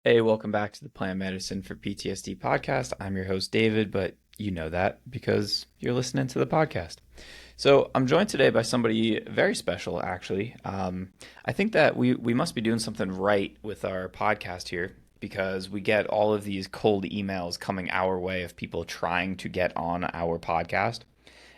Hey, welcome back to the Plant Medicine for PTSD podcast. I'm your host, David, but you know that because you're listening to the podcast. So, I'm joined today by somebody very special, actually. I think that we must be doing something right with our podcast here because we get all of these cold emails coming our way of people trying to get on our podcast,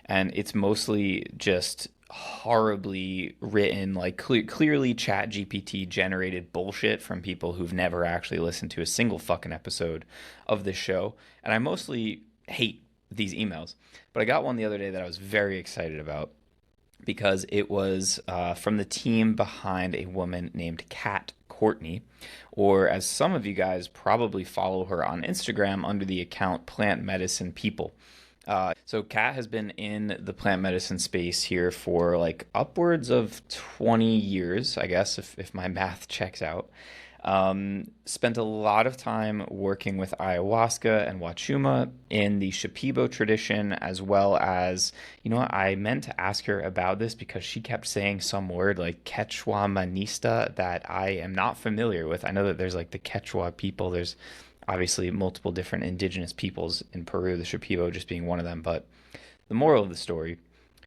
and it's mostly just horribly written, like clearly chat GPT generated bullshit from people who've never actually listened to a single fucking episode of this show. And I mostly hate these emails, but I got one the other day that I was very excited about because it was from the team behind a woman named Kat Courtney, or as some of you guys probably follow her on Instagram under the account Plant Medicine People. So Kat has been in the plant medicine space here for like upwards of 20 years, I guess, if my math checks out. Spent a lot of time working with ayahuasca and Huachuma in the Shipibo tradition, as well as, you know what, I meant to ask her about this because she kept saying some word like Quechua Manista that I am not familiar with. I know that there's like the Quechua people, there's obviously multiple different indigenous peoples in Peru, the Shipibo just being one of them. But the moral of the story,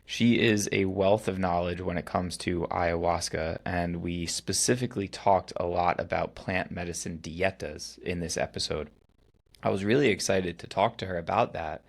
she is a wealth of knowledge when it comes to ayahuasca, and we specifically talked a lot about plant medicine dietas in this episode. I was really excited to talk to her about that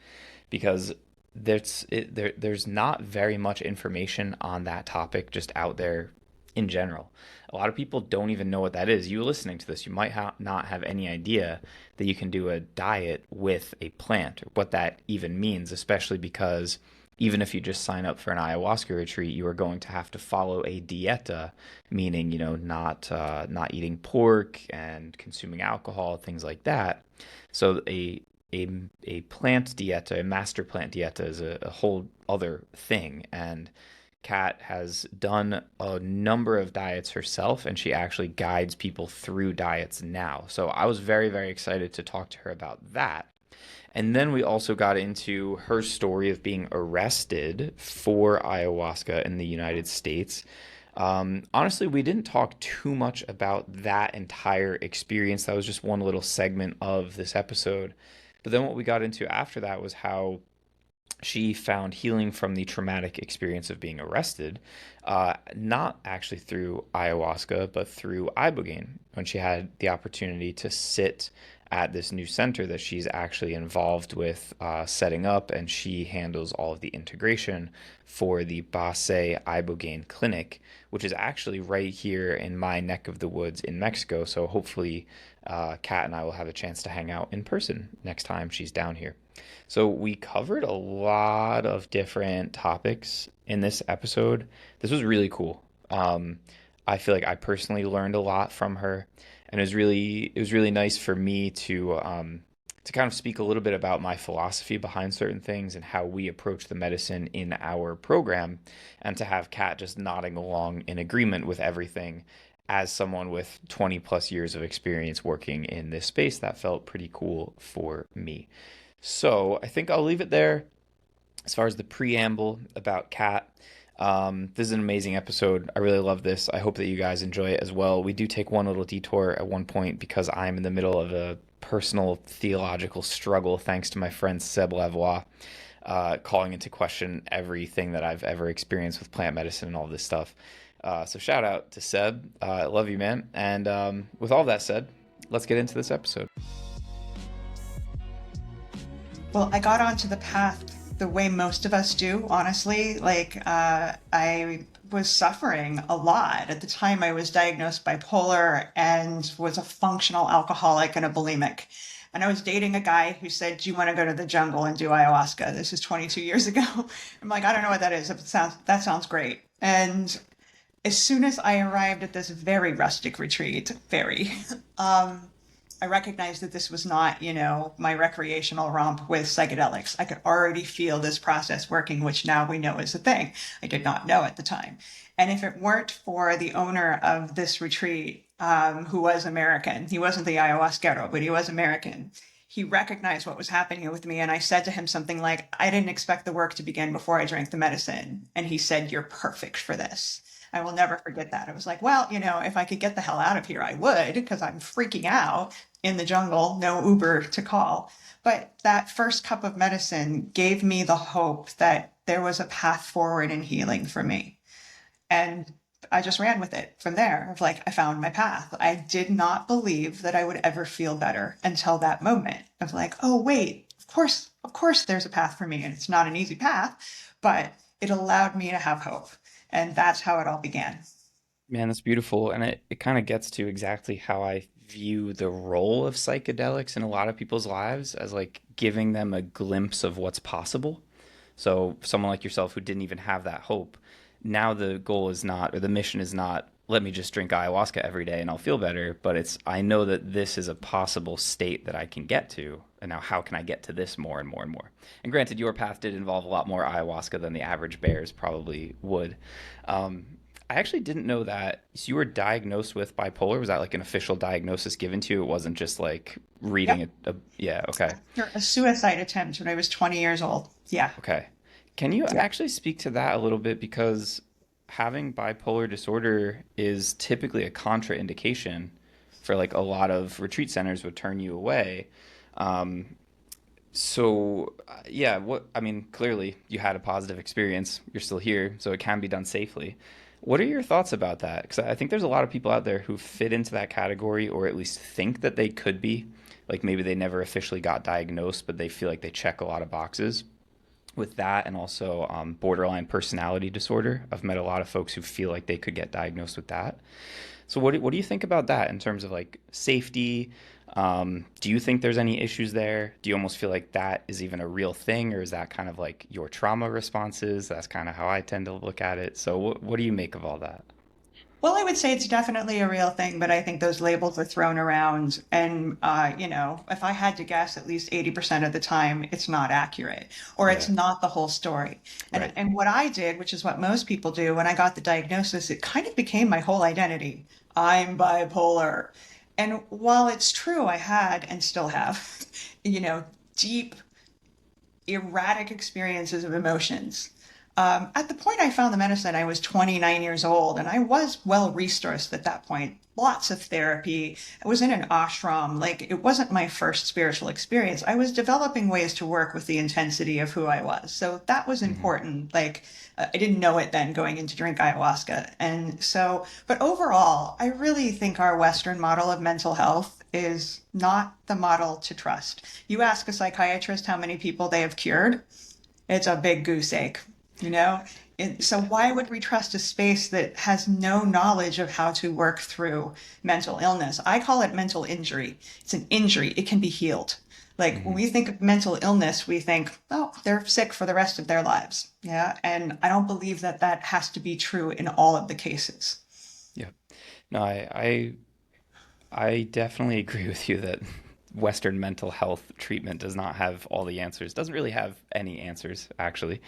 because there's not very much information on that topic just out there in general. A lot of people don't even know what that is. You listening to this, you might not have any idea that you can do a diet with a plant or what that even means, especially because even if you just sign up for an ayahuasca retreat, you are going to have to follow a dieta, meaning, not eating pork and consuming alcohol, things like that. So a plant dieta, a master plant dieta, is a whole other thing. And Kat has done a number of diets herself, and she actually guides people through diets now. So I was very, very excited to talk to her about that. And then we also got into her story of being arrested for ayahuasca in the United States. Honestly, we didn't talk too much about that entire experience. That was just one little segment of this episode. But then what we got into after that was how she found healing from the traumatic experience of being arrested, not actually through ayahuasca, but through Ibogaine, when she had the opportunity to sit at this new center that she's actually involved with setting up, and she handles all of the integration for the Bassé Ibogaine Clinic, which is actually right here in my neck of the woods in Mexico. So hopefully, Kat and I will have a chance to hang out in person next time she's down here. So we covered a lot of different topics in this episode. This was really cool. I feel like I personally learned a lot from her, and it was really nice for me to kind of speak a little bit about my philosophy behind certain things and how we approach the medicine in our program, and to have Kat just nodding along in agreement with everything. As someone with 20 plus years of experience working in this space, that felt pretty cool for me. So I think I'll leave it there as far as the preamble about Kat. This is an amazing episode. I really love this. I hope that you guys enjoy it as well. We do take one little detour at one point because I'm in the middle of a personal theological struggle thanks to my friend Seb Lavoie, calling into question everything that I've ever experienced with plant medicine and all this stuff. So shout out to Seb. I love you, man. And with all that said, let's get into this episode. Well, I got onto the path the way most of us do, honestly. I was suffering a lot. At the time, I was diagnosed bipolar and was a functional alcoholic and a bulimic. And I was dating a guy who said, "Do you want to go to the jungle and do ayahuasca?" This is 22 years ago. I'm like, I don't know what that is. That sounds great. And as soon as I arrived at this very rustic retreat, I recognized that this was not, my recreational romp with psychedelics. I could already feel this process working, which now we know is a thing. I did not know at the time. And if it weren't for the owner of this retreat, who was American, he wasn't the Ayahuasquera, but he was American. He recognized what was happening with me. And I said to him something like, "I didn't expect the work to begin before I drank the medicine." And he said, "You're perfect for this." I will never forget that. It was like, well, if I could get the hell out of here, I would, because I'm freaking out in the jungle, no Uber to call. But that first cup of medicine gave me the hope that there was a path forward in healing for me. And I just ran with it from there. Of like, I found my path. I did not believe that I would ever feel better until that moment of like, oh, wait, of course there's a path for me. And it's not an easy path, but it allowed me to have hope. And that's how it all began. Man, that's beautiful. And it kind of gets to exactly how I view the role of psychedelics in a lot of people's lives as like giving them a glimpse of what's possible. So, someone like yourself who didn't even have that hope, now the goal is not, or the mission is not, let me just drink ayahuasca every day and I'll feel better, but it's, I know that this is a possible state that I can get to. And now, how can I get to this more and more and more? And granted, your path did involve a lot more ayahuasca than the average bears probably would. Um, I actually didn't know that. So you were diagnosed with bipolar. Was that like an official diagnosis given to you? It wasn't just like reading Yep. yeah, okay. After a suicide attempt when I was 20 years old. Yeah. Okay. Can you actually speak to that a little bit? Because having bipolar disorder is typically a contraindication for like a lot of retreat centers would turn you away. Um, yeah, I mean, clearly you had a positive experience. You're still here, so it can be done safely. What are your thoughts about that? Because I think there's a lot of people out there who fit into that category or at least think that they could be. Like maybe they never officially got diagnosed, but they feel like they check a lot of boxes with that and also borderline personality disorder. I've met a lot of folks who feel like they could get diagnosed with that. So what do you think about that in terms of like safety? Do you think there's any issues there? Do you almost feel like that is even a real thing, or is that kind of like your trauma responses? That's kind of how I tend to look at it. So what do you make of all that? Well, I would say it's definitely a real thing, but I think those labels are thrown around. And, if I had to guess, at least 80% of the time, it's not accurate or it's Yeah, not the whole story. And, right. and what I did, which is what most people do, when I got the diagnosis, it kind of became my whole identity. I'm bipolar. And while it's true, I had and still have, deep erratic experiences of emotions. At the point I found the medicine, I was 29 years old and I was well resourced at that point. Lots of therapy. I was in an ashram. Like, it wasn't my first spiritual experience. I was developing ways to work with the intensity of who I was. So that was Hmm. important. Like, I didn't know it then going in to drink ayahuasca. And so, but overall, I really think our Western model of mental health is not the model to trust. You ask a psychiatrist how many people they have cured, it's a big goose egg, you know? So why would we trust a space that has no knowledge of how to work through mental illness? I call it mental injury. It's an injury. It can be healed. Like when Hmm. we think of mental illness, we think, oh, they're sick for the rest of their lives. Yeah. And I don't believe that that has to be true in all of the cases. Yeah. No, I definitely agree with you that Western mental health treatment does not have all the answers. Doesn't really have any answers, actually.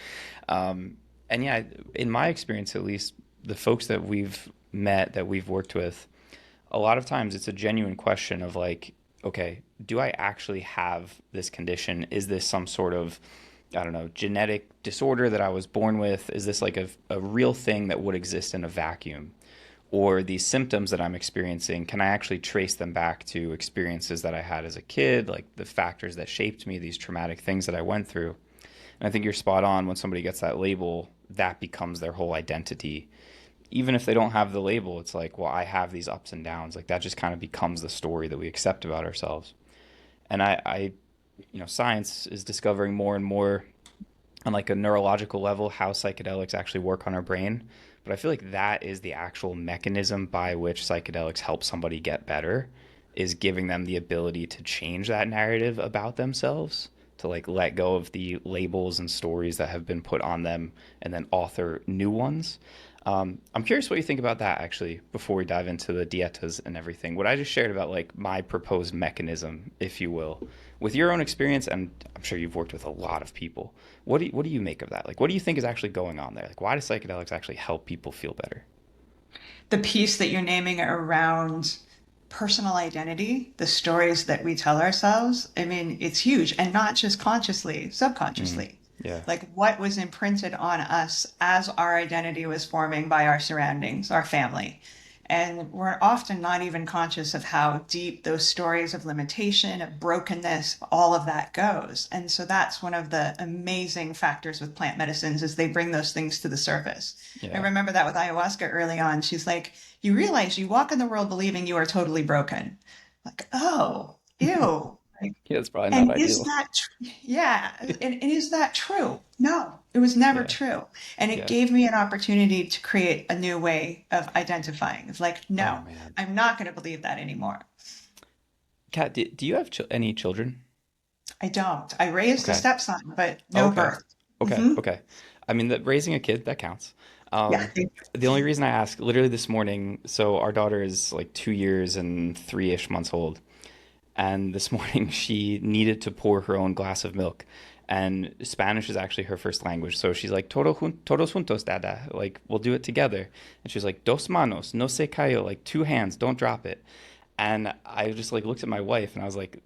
Um, and yeah, in my experience, at least, the folks that we've met, that we've worked with, a lot of times it's a genuine question of like, okay, do I actually have this condition? Is this some sort of, I don't know, genetic disorder that I was born with? Is this like a real thing that would exist in a vacuum? Or these symptoms that I'm experiencing, can I actually trace them back to experiences that I had as a kid, like the factors that shaped me, these traumatic things that I went through? And I think you're spot on. When somebody gets that label, that becomes their whole identity. Even if they don't have the label, it's like, well, I have these ups and downs. Like that just kind of becomes the story that we accept about ourselves. And science is discovering more and more on like a neurological level how psychedelics actually work on our brain. But I feel like that is the actual mechanism by which psychedelics help somebody get better, is giving them the ability to change that narrative about themselves, to like let go of the labels and stories that have been put on them and then author new ones. I'm curious what you think about that actually before we dive into the dietas and everything. What I just shared about like my proposed mechanism, if you will, with your own experience, and I'm sure you've worked with a lot of people. What do you make of that? Like, what do you think is actually going on there? Like, why do psychedelics actually help people feel better? The piece that you're naming around personal identity, the stories that we tell ourselves, I mean, it's huge and not just consciously, Mm, subconsciously. Yeah. Like what was imprinted on us as our identity was forming by our surroundings, our family. And we're often not even conscious of how deep those stories of limitation, of brokenness, all of that goes. And so that's one of the amazing factors with plant medicines is they bring those things to the surface. I Yeah. remember that with ayahuasca early on. She's like, you realize you walk in the world believing you are totally broken. Like, oh, ew. Like, Yeah, it's probably not and is ideal. that, yeah, and is that true? No, it was never Yeah. true. And it Yeah. gave me an opportunity to create a new way of identifying. It's like, Oh no, man. I'm not going to believe that anymore. Kat, do you have any children? I don't. I raised a Okay. stepson, but no Okay. birth. Okay. Hmm. Okay. I mean, raising a kid, that counts. Yeah. Um, the only reason I ask, literally this morning, so our daughter is like 2 years and three-ish months old. And this morning she needed to pour her own glass of milk. And Spanish is actually her first language. So she's like, todos juntos, dada. Like, we'll do it together. And she's like, dos manos, no se cayó. Like, two hands, don't drop it. And I just like looked at my wife and I was like,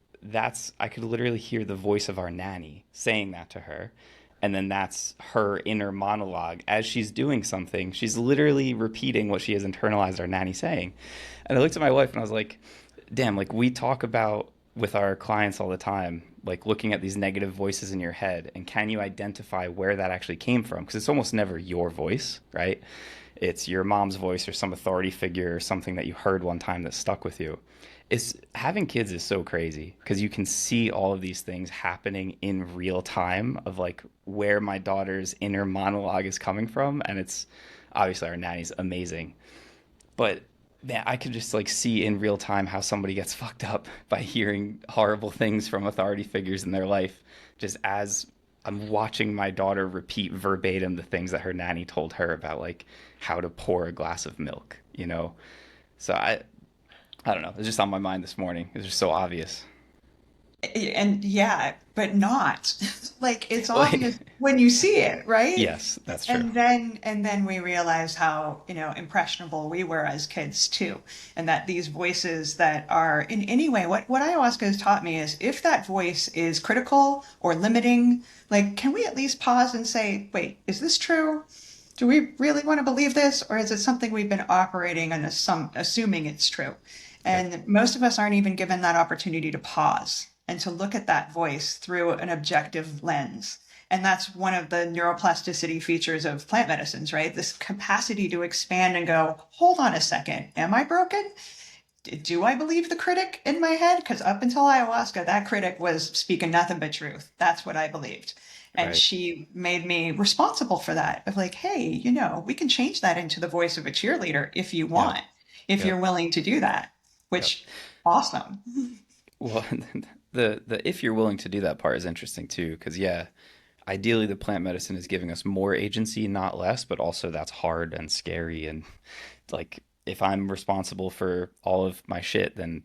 I could literally hear the voice of our nanny saying that to her. And then that's her inner monologue as she's doing something. She's literally repeating what she has internalized our nanny saying. And I looked at my wife and I was like, damn, like we talk about with our clients all the time, like looking at these negative voices in your head, and can you identify where that actually came from? Because it's almost never your voice, right? It's your mom's voice or some authority figure or something that you heard one time that stuck with you. It's having kids is so crazy because you can see all of these things happening in real time of like where my daughter's inner monologue is coming from, and it's obviously our nanny's amazing, but man, I could just like see in real time how somebody gets fucked up by hearing horrible things from authority figures in their life, just as I'm watching my daughter repeat verbatim the things that her nanny told her about like how to pour a glass of milk, you know? So I don't know. It's just on my mind this morning. It's just so obvious. And yeah, but not like it's obvious Like, when you see it, right? yes, that's true. And then we realize how, impressionable we were as kids too. And that these voices that are in any way, what ayahuasca has taught me is if that voice is critical or limiting, like, can we at least pause and say, wait, is this true? Do we really want to believe this? Or is it something we've been operating and assuming it's true? Yeah. And most of us aren't even given that opportunity to pause and to look at that voice through an objective lens. And that's one of the neuroplasticity features of plant medicines, right? This capacity to expand and go, hold on a second, am I broken? Do I believe the critic in my head? Because up until ayahuasca, that critic was speaking nothing but truth. That's what I believed. And Right. she made me responsible for that of like, hey, we can change that into the voice of a cheerleader if you Yep. want, if Yep. you're willing to do that, Yep. which awesome. Well, the if you're willing to do that part is interesting too, because yeah, ideally the plant medicine is giving us more agency, not less, but also that's hard and scary. And like, if I'm responsible for all of my shit, then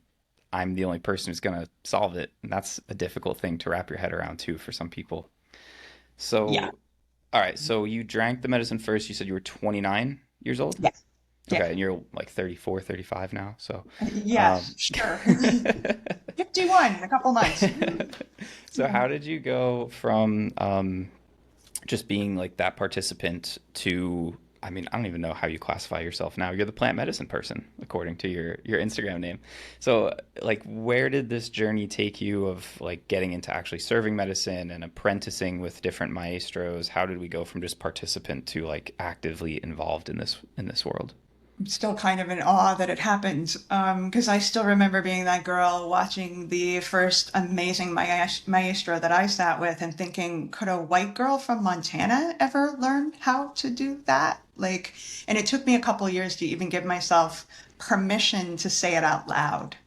I'm the only person who's gonna solve it, and that's a difficult thing to wrap your head around too for some people. Yeah. So, all right, so you drank the medicine first. You said you were 29 years old. Yeah. Yeah. Okay, and you're like 34, 35 now. So, Yes, um, sure. 51 in a couple months. so how did you go from just being like that participant to, I mean, I don't even know how you classify yourself now. You're the plant medicine person, according to your Instagram name. So, like, where did this journey take you of like getting into actually serving medicine and apprenticing with different maestros? How did we go from just participant to like actively involved in this world? I'm still kind of in awe that it happened because I still remember being that girl watching the first amazing maestro that I sat with and thinking, could a white girl from Montana ever learn how to do that? Like, and it took me a couple years to even give myself permission to say it out loud,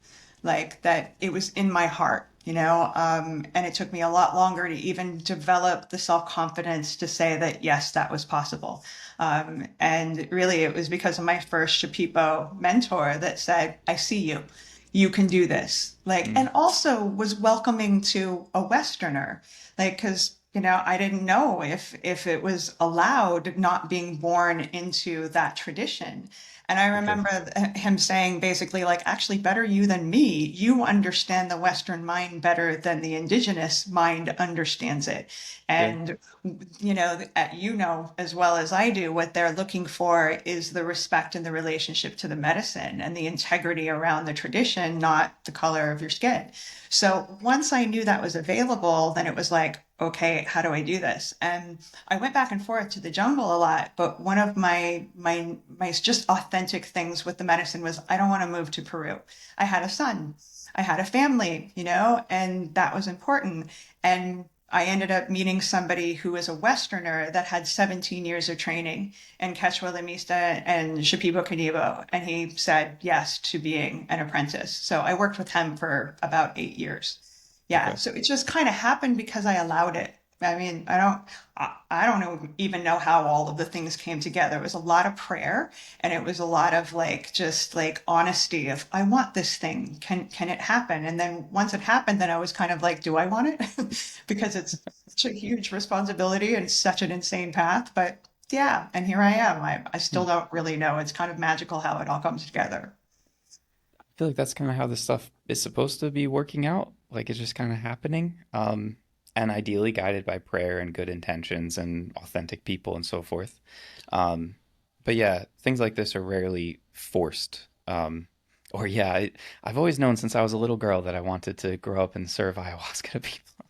like that it was in my heart. And it took me a lot longer to even develop the self confidence to say that, yes, that was possible. And really, it was because of my first Shapipo mentor that said, I see you. You can do this. Like, Mm, and also was welcoming to a Westerner. Like, because, I didn't know if it was allowed not being born into that tradition. And I Okay. remember him saying basically, like, actually, better you than me. You understand the Western mind better than the indigenous mind understands it. Yeah. And, you know as well as I do, what they're looking for is the respect and the relationship to the medicine and the integrity around the tradition, not the color of your skin. So once I knew that was available, then it was like, okay, how do I do this? And I went back and forth to the jungle a lot, but one of my just authentic things with the medicine was I don't want to move to Peru. I had a son, I had a family, and that was important. And I ended up meeting somebody who was a Westerner that had 17 years of training in Quechua Lamista and Shipibo Canibo, and he said yes to being an apprentice. So I worked with him for about 8 years. Yeah, Okay. so it just kind of happened because I allowed it. I mean, I don't know, even know how all of the things came together. It was a lot of prayer, and it was a lot of like just like honesty of I want this thing. Can it happen? And then once it happened, then I was kind of like, do I want it? Because it's such a huge responsibility and such an insane path. But yeah, and here I am. I Hmm. still don't really know. It's kind of magical how it all comes together. I feel like that's kind of how this stuff is supposed to be working out. Like it's just kind of happening. And ideally guided by prayer and good intentions and authentic people and so forth. Um, but yeah, things like this are rarely forced. Or yeah, I've always known since I was a little girl that I wanted to grow up and serve ayahuasca to people.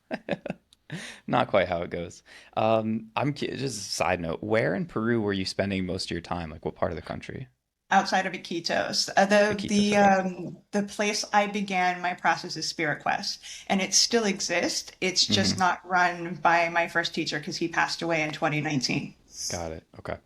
Not quite how it goes. Just a side note. Where in Peru were you spending most of your time? Like what part of the country? Outside of Iquitos. The Iquitos. the Okay. um the place I began my process is Spirit Quest, and it still exists. It's just Hmm. not run by my first teacher because he passed away in 2019. Got it. Okay.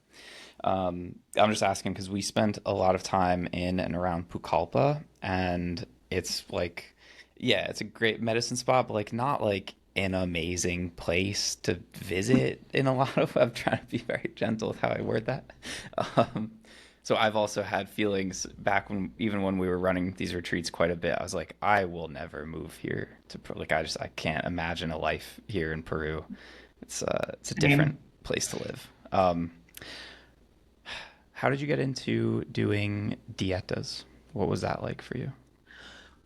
I'm just asking because we spent a lot of time in and around Pucallpa, and it's like, yeah, it's a great medicine spot, but like not like an amazing place to visit in a lot of. I'm trying to be very gentle with how I word that. Um, so I've also had feelings back when, even when we were running these retreats quite a bit. I was like, I will never move here to like I can't imagine a life here in Peru. It's a different Same. place to live. How did you get into doing dietas? What was that like for you?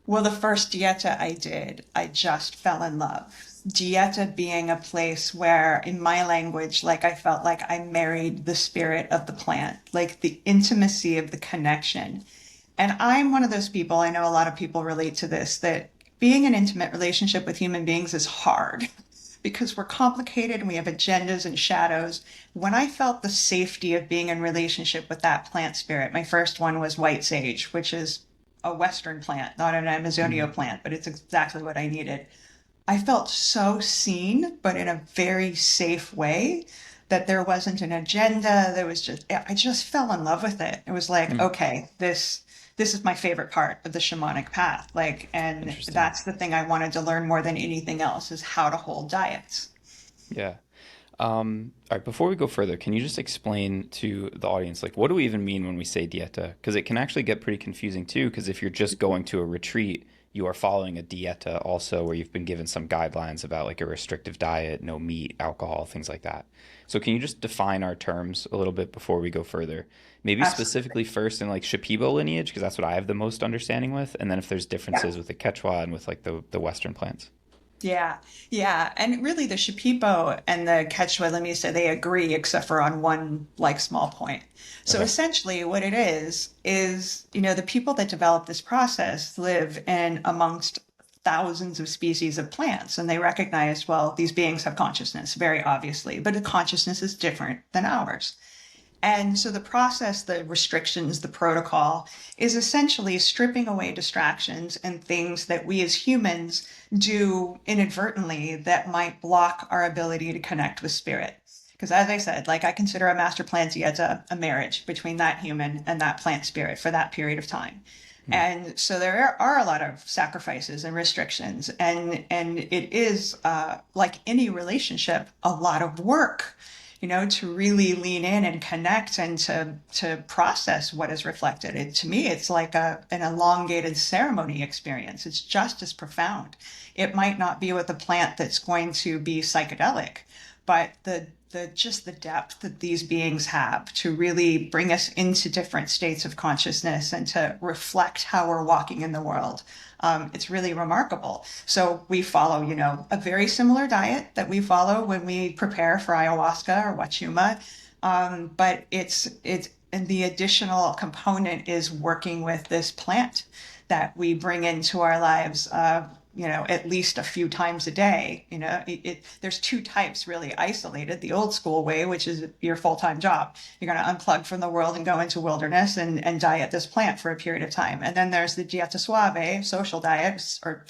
Well, the first dieta I did, I just fell in love. Dieta being a place where, in my language, like I felt like I married the spirit of the plant, like the intimacy of the connection. And I'm one of those people, I know a lot of people relate to this, that being in intimate relationship with human beings is hard because we're complicated and we have agendas and shadows. When I felt the safety of being in relationship with that plant spirit, my first one was white sage, which is a Western plant, not an Hmm. Amazonio plant, but it's exactly what I needed. I felt so seen, but in a very safe way that there wasn't an agenda. There was just, I just fell in love with it. It was like, Hmm. okay, this is my favorite part of the shamanic path. Like, and Interesting. that's the thing I wanted to learn more than anything else is how to hold diets. Yeah. All right, before we go further, can you just explain to the audience, like, what do we even mean when we say dieta? Because it can actually get pretty confusing too, because if you're just going to a retreat, you are following a dieta also, where you've been given some guidelines about like a restrictive diet, no meat, alcohol, things like that. So can you just define our terms a little bit before we go further? Maybe Absolutely. specifically first in like Shipibo lineage, because that's what I have the most understanding with, and then if there's Yeah. differences with the Quechua and with like the Western plants. Yeah, yeah, and really the Shipibo and the Quechua Lemisa, they agree except for on one like small point. So Okay. essentially what it is, the people that develop this process live in amongst thousands of species of plants and they recognize, well, these beings have consciousness, very obviously, but the consciousness is different than ours. And so the process, the restrictions, the protocol is essentially stripping away distractions and things that we as humans do inadvertently that might block our ability to connect with spirit. Because as I said, like I consider a master planty as a marriage between that human and that plant spirit for that period of time. Hmm. And so there are a lot of sacrifices and restrictions, and it is like any relationship, a lot of work to really lean in and connect and to process what is reflected. To me, it's like an elongated ceremony experience. It's just as profound. It might not be with a plant that's going to be psychedelic, but the depth that these beings have to really bring us into different states of consciousness and to reflect how we're walking in the world. It's really remarkable. So we follow, a very similar diet that we follow when we prepare for ayahuasca or Huachuma. But and the additional component is working with this plant that we bring into our lives, at least a few times a day. There's two types really isolated: the old school way, which is your full-time job. You're going to unplug from the world and go into wilderness and diet this plant for a period of time. And then there's the dieta suave, social diet, or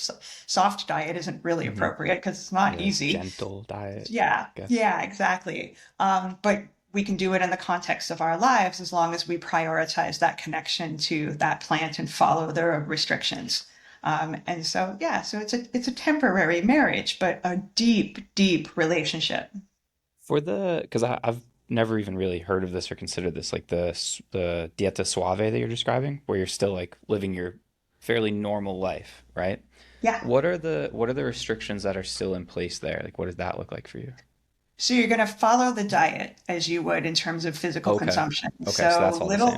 soft diet isn't really appropriate because it's not easy. Gentle diet. Yeah, I guess. yeah, exactly. But we can do it in the context of our lives as long as we prioritize that connection to that plant and follow their restrictions. And so, yeah, so it's a temporary marriage, but a deep, deep relationship. Because I've never even really heard of this or considered this, like the dieta suave that you're describing, where you're still like living your fairly normal life, right? Yeah. What are the restrictions that are still in place there? Like, what does that look like for you? So you're going to follow the diet as you would in terms of physical Okay. consumption. Okay, so that's So all the same.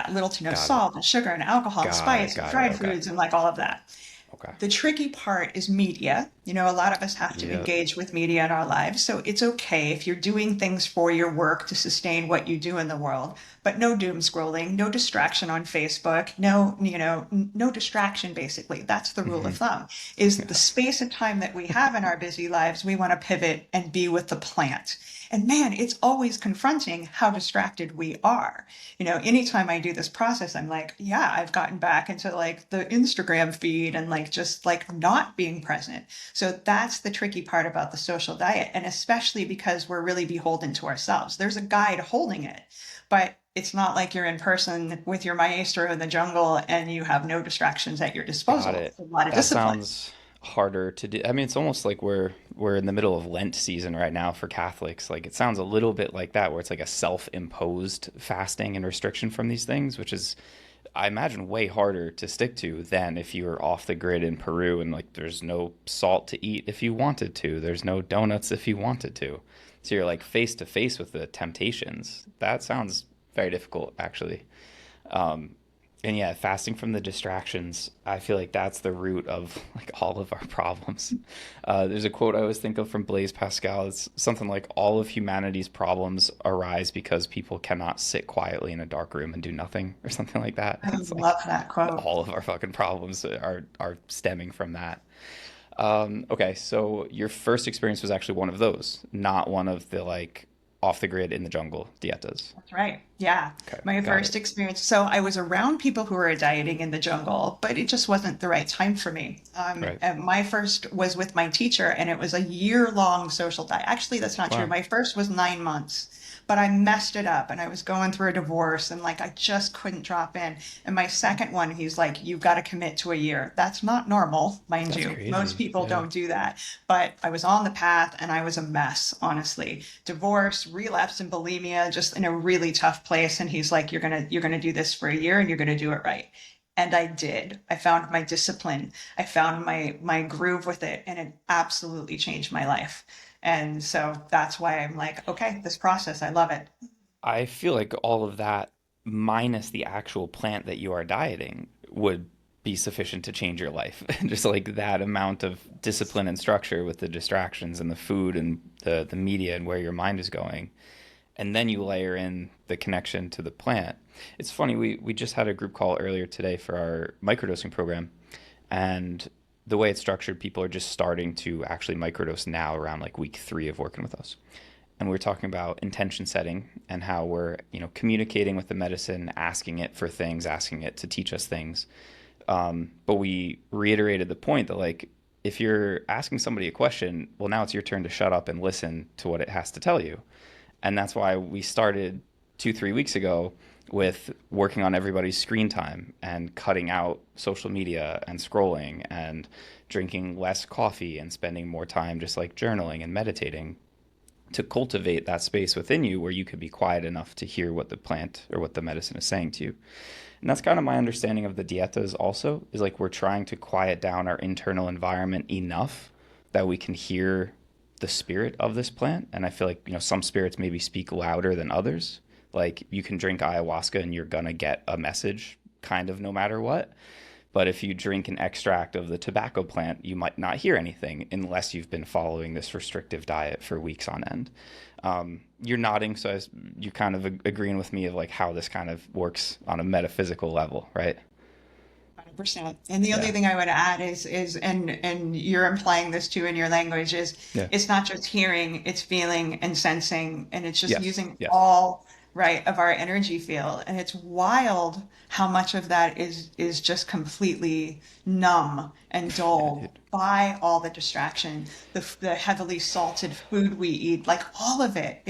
little to no Got it. salt and sugar and alcohol and Got it. spice and Got it. fried Okay. foods and like all of that. Okay. The tricky part is media. A lot of us have to Yeah. engage with media in our lives. So it's okay if you're doing things for your work to sustain what you do in the world, but no doom scrolling, no distraction on Facebook, no distraction basically. That's the rule of Hmm. thumb. Is the Yeah. space and time that we have in our busy lives, we want to pivot and be with the plant. And man, it's always confronting how distracted we are. Anytime I do this process, I'm like, yeah, I've gotten back into like the Instagram feed and like just like not being present. So that's the tricky part about the social diet. And especially because we're really beholden to ourselves. There's a guide holding it, but it's not like you're in person with your maestro in the jungle and you have no distractions at your Got disposal. it. It's a lot of That discipline. sounds harder to do. I mean, it's almost like we're in the middle of Lent season right now for Catholics. Like it sounds a little bit like that, where it's like a self-imposed fasting and restriction from these things, which is, I imagine, way harder to stick to than if you were off the grid in Peru and like there's no salt to eat if you wanted to, there's no donuts if you wanted to. So you're like face to face with the temptations. That sounds very difficult, actually. Um, and yeah, fasting from the distractions, I feel like that's the root of like all of our problems. There's a quote I always think of from Blaise Pascal. It's something like all of humanity's problems arise because people cannot sit quietly in a dark room and do nothing, or something like that. I It's like love that quote. all of our fucking problems are stemming from that. Okay, so your first experience was actually one of those, not one of the like off the grid in the jungle dietas. That's right. Yeah. Okay, My got first it. experience. So I was around people who were dieting in the jungle, but it just wasn't the right time for me. Right. And my first was with my teacher, and it was a year-long social diet. Actually, that's not true. Wow. My first was 9 months, but I messed it up, and I was going through a divorce, and like I just couldn't drop in. And my second one, he's like, "You've got to commit to a year." That's not normal, mind That's you. Most crazy. people Yeah. don't do that. But I was on the path, and I was a mess, honestly. Divorce, relapse in bulimia, just in a really tough place. And he's like, you're gonna do this for a year and you're gonna do it right. And I did. I found my discipline. I found my groove with it, and it absolutely changed my life. And so that's why I'm like, okay, this process, I love it. I feel like all of that, minus the actual plant that you are dieting, would be sufficient to change your life. Just like that amount of discipline and structure with the distractions and the food and the media and where your mind is going. And then you layer in the connection to the plant. It's funny, we just had a group call earlier today for our microdosing program. And the way it's structured, people are just starting to actually microdose now around like week 3 of working with us. And we're talking about intention setting and how we're, communicating with the medicine, asking it for things, asking it to teach us things. But we reiterated the point that like if you're asking somebody a question, well, now it's your turn to shut up and listen to what it has to tell you. And that's why we started 2, 3 weeks ago with working on everybody's screen time and cutting out social media and scrolling and drinking less coffee and spending more time just like journaling and meditating to cultivate that space within you where you could be quiet enough to hear what the plant or what the medicine is saying to you. And that's kind of my understanding of the dietas also, is like we're trying to quiet down our internal environment enough that we can hear the spirit of this plant. And I feel like, some spirits maybe speak louder than others. Like you can drink ayahuasca and you're going to get a message kind of no matter what. But if you drink an extract of the tobacco plant, you might not hear anything unless you've been following this restrictive diet for weeks on end. You're nodding, so you're kind of agreeing with me of like how this kind of works on a metaphysical level, right? 100%. And the only Yeah. thing I would add and you're implying this too in your language, is Yeah. it's not just hearing, it's feeling and sensing, and it's just Yes. using Yes. all right of our energy field. And it's wild how much of that is just completely numb and Yeah, dulled dude. by all the distraction, the heavily salted food we eat, like all of it.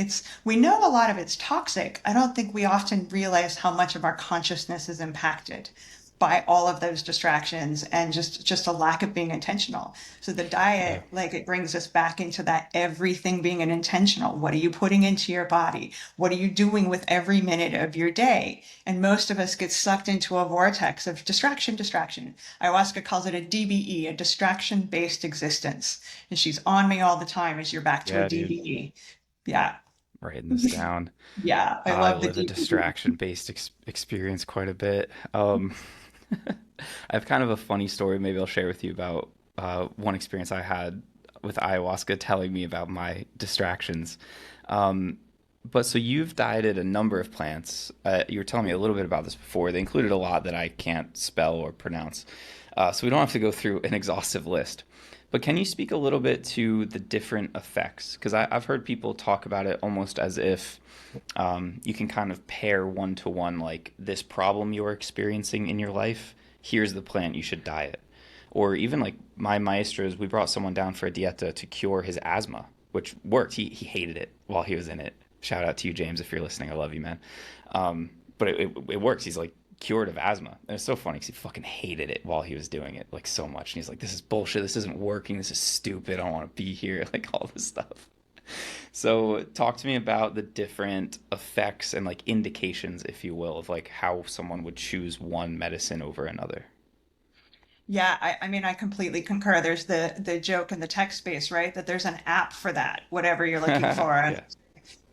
We know a lot of it's toxic. I don't think we often realize how much of our consciousness is impacted by all of those distractions and just a lack of being intentional. So the Yeah. diet, like, it brings us back into that everything being an intentional. What are you putting into your body? What are you doing with every minute of your day? And most of us get sucked into a vortex of distraction, distraction. Ayahuasca calls it a DBE, a distraction based existence. And she's on me all the time as you're back to a Yeah, dude. DBE. Yeah. Writing this down. Yeah. I I love the live a DBE. distraction-based experience quite a bit. I have kind of a funny story maybe I'll share with you about one experience I had with ayahuasca telling me about my distractions. Um, but so you've dieted a number of plants. You were telling me a little bit about this before. They included a lot that I can't spell or pronounce. So we don't have to go through an exhaustive list. But can you speak a little bit to the different effects? Because I've heard people talk about it almost as if you can kind of pair one to one, like this problem you're experiencing in your life, here's the plant you should diet. Or even like my maestros, we brought someone down for a dieta to cure his asthma, which worked. He hated it while he was in it. Shout out to you, James, if you're listening. I love you, man. But it works. He's like cured of asthma. And it's so funny because he fucking hated it while he was doing it, like so much. And he's like, this is bullshit. This isn't working. This is stupid. I don't want to be here. Like all this stuff. So talk to me about the different effects and like indications, if you will, of like how someone would choose one medicine over another. Yeah, I mean, I completely concur. There's the joke in the tech space, right? That there's an app for that, whatever you're looking for. Yeah.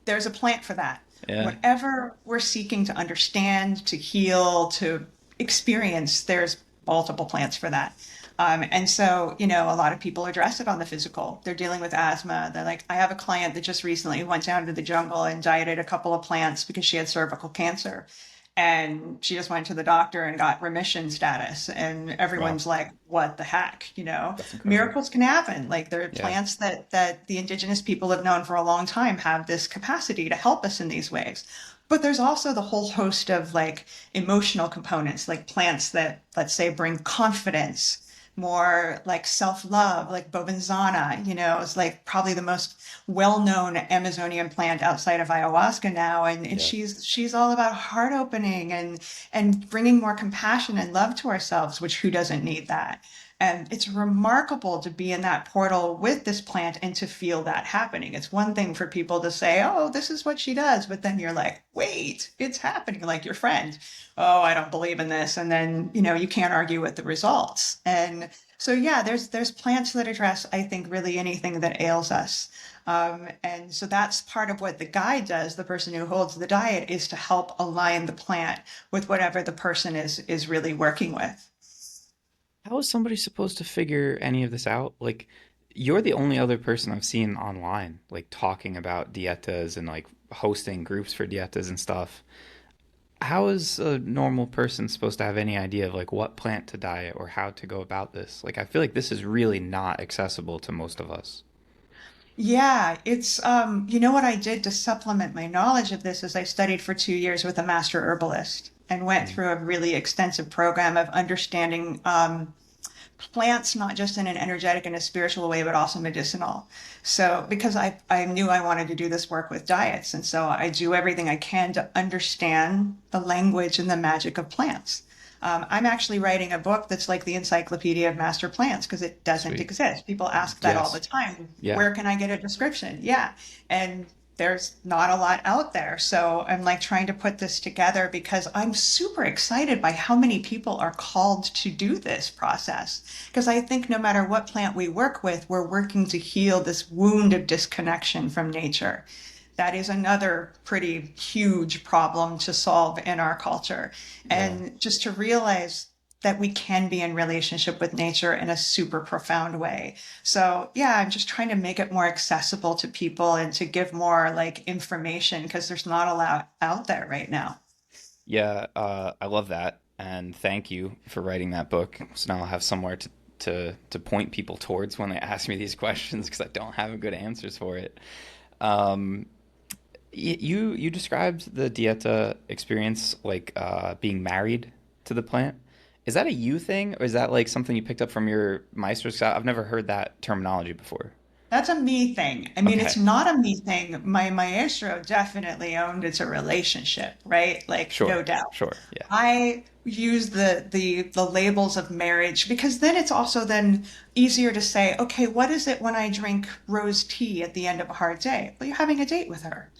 There's a plant for that. Yeah. Whatever we're seeking to understand, to heal, to experience, there's multiple plants for that. And so, a lot of people address it on the physical. They're dealing with asthma. They're like, I have a client that just recently went down to the jungle and dieted a couple of plants because she had cervical cancer. And she just went to the doctor and got remission status. And Wow. everyone's like, what the heck? That's incredible. Miracles can happen. Like, there are Yeah. plants that the indigenous people have known for a long time have this capacity to help us in these ways. But there's also the whole host of like emotional components, like plants that, let's say, bring confidence, more like self-love, like Bovenzana, is like probably the most well-known Amazonian plant outside of ayahuasca now. And Yeah. she's all about heart opening and bringing more compassion and love to ourselves, which who doesn't need that? And it's remarkable to be in that portal with this plant and to feel that happening. It's one thing for people to say, oh, this is what she does. But then you're like, wait, it's happening. Like your friend, oh, I don't believe in this. And then, you can't argue with the results. And so, yeah, there's plants that address, I think, really anything that ails us. And so that's part of what the guide does. The person who holds the diet is to help align the plant with whatever the person is really working with. How is somebody supposed to figure any of this out? Like, you're the only other person I've seen online, like talking about dietas and like hosting groups for dietas and stuff. How is a normal person supposed to have any idea of like what plant to diet or how to go about this? Like, I feel like this is really not accessible to most of us. Yeah, it's what I did to supplement my knowledge of this is I studied for 2 years with a master herbalist and went Mm. through a really extensive program of understanding plants, not just in an energetic and a spiritual way, but also medicinal. So because I knew I wanted to do this work with diets, and so I do everything I can to understand the language and the magic of plants. I'm actually writing a book that's like the Encyclopedia of Master Plants because it doesn't Sweet. exist. People ask that all the Yes. time. Yeah. Where can I get a description? Yeah. And there's not a lot out there. So I'm like trying to put this together because I'm super excited by how many people are called to do this process. Because I think no matter what plant we work with, we're working to heal this wound of disconnection from nature. That is another pretty huge problem to solve in our culture. Yeah. And just to realize that we can be in relationship with nature in a super profound way. So yeah, I'm just trying to make it more accessible to people and to give more like information because there's not a lot out there right now. Yeah, I love that, and thank you for writing that book. So now I'll have somewhere to point people towards when they ask me these questions because I don't have good answers for it. Um, you described the dieta experience like being married to the plant. Is that a you thing, or is that like something you picked up from your maestros? 'Cause I've never heard that terminology before. That's a me thing. I mean, it's Okay, not a me thing. My maestro definitely owned it's a relationship, right? Like, no sure, doubt. sure, yeah, I use the labels of marriage because then it's also then easier to say, okay, what is it when I drink rose tea at the end of a hard day? Well, you're having a date with her.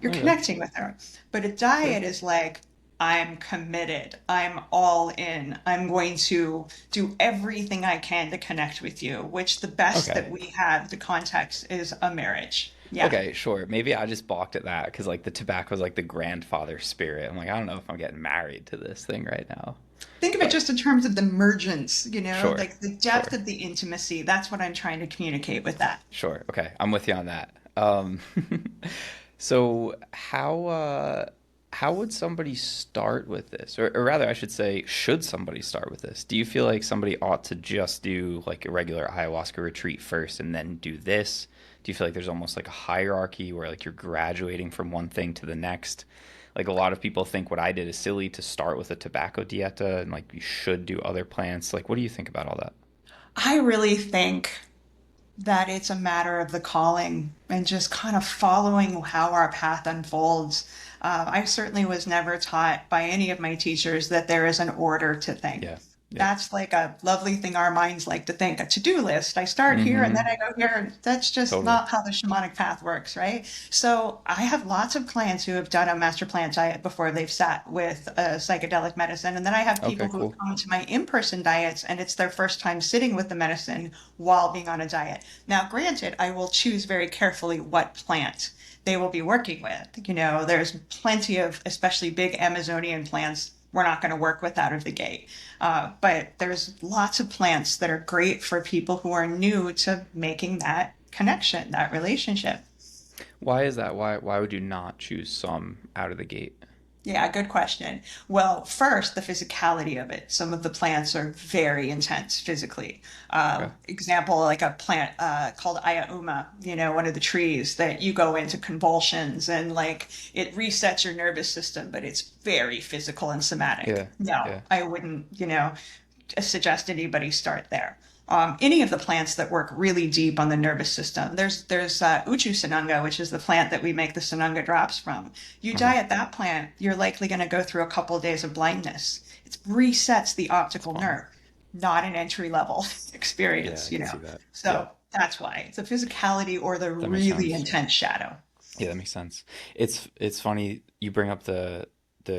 You're okay, connecting with her. But a sure, diet is like, I'm committed. I'm all in. I'm going to do everything I can to connect with you, which the best okay. that we have, the context is a marriage. Yeah. Okay, sure. Maybe I just balked at that because like the tobacco is like the grandfather spirit. I'm like, I don't know if I'm getting married to this thing right now. Think of it But just in terms of the mergence, sure, like the depth sure, of the intimacy. That's what I'm trying to communicate with that. sure. Okay, I'm with you on that. So how would somebody start with this? Or rather, I should say, should somebody start with this? Do you feel like somebody ought to just do like a regular ayahuasca retreat first and then do this? Do you feel like there's almost like a hierarchy where like you're graduating from one thing to the next? Like a lot of people think what I did is silly to start with a tobacco dieta and like you should do other plants. Like, what do you think about all that? I really think that it's a matter of the calling and just kind of following how our path unfolds. I certainly was never taught by any of my teachers that there is an order to things. Yeah. Yeah. That's like a lovely thing our minds like to think, a to-do list. I start here and then Mm-hmm. I go here. And that's just Totally. not how the shamanic path works, right? So I have lots of clients who have done a master plant diet before they've sat with a psychedelic medicine. And then I have people Okay, who have cool. come to my in-person diets and it's their first time sitting with the medicine while being on a diet. Now, granted, I will choose very carefully what plant they will be working with. There's plenty of, especially big Amazonian plants we're not going to work with out of the gate. But there's lots of plants that are great for people who are new to making that connection, that relationship. Why is that? Why would you not choose some out of the gate? Yeah, good question. Well, first, the physicality of it. Some of the plants are very intense physically. Okay. Example, like a plant called Ayauma, one of the trees that you go into convulsions and like it resets your nervous system, but it's very physical and somatic. Yeah. No, Yeah. I wouldn't, suggest anybody start there. Any of the plants that work really deep on the nervous system. There's Uchu Sanunga, which is the plant that we make the Sanunga drops from. You Uh-huh. diet that plant, you're likely going to go through a couple of days of blindness. It resets the It's optical fun. nerve, not an entry level Yeah, experience, I can see that. Yeah, So that's why it's the physicality or the that makes really sense. intense shadow. Yeah, that makes sense. It's funny you bring up the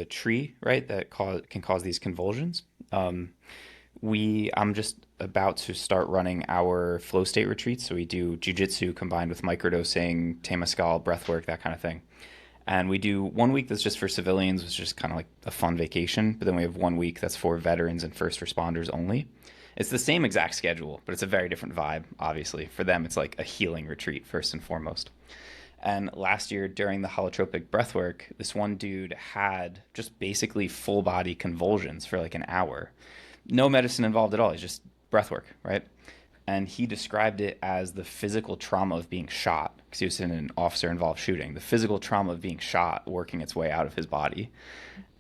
tree, right? That can cause these convulsions. Um, I'm just about to start running our flow state retreats. So we do jujitsu combined with microdosing, temescal, breathwork, that kind of thing. And we do one week that's just for civilians, which is just kind of like a fun vacation. But then we have one week that's for veterans and first responders only. It's the same exact schedule, but it's a very different vibe, obviously. For them, it's like a healing retreat, first and foremost. And last year during the holotropic breathwork, this one dude had just basically full body convulsions for like an hour. No medicine involved at all. It's just breathwork, right? And he described it as the physical trauma of being shot because he was in an officer involved shooting. The physical trauma of being shot working its way out of his body.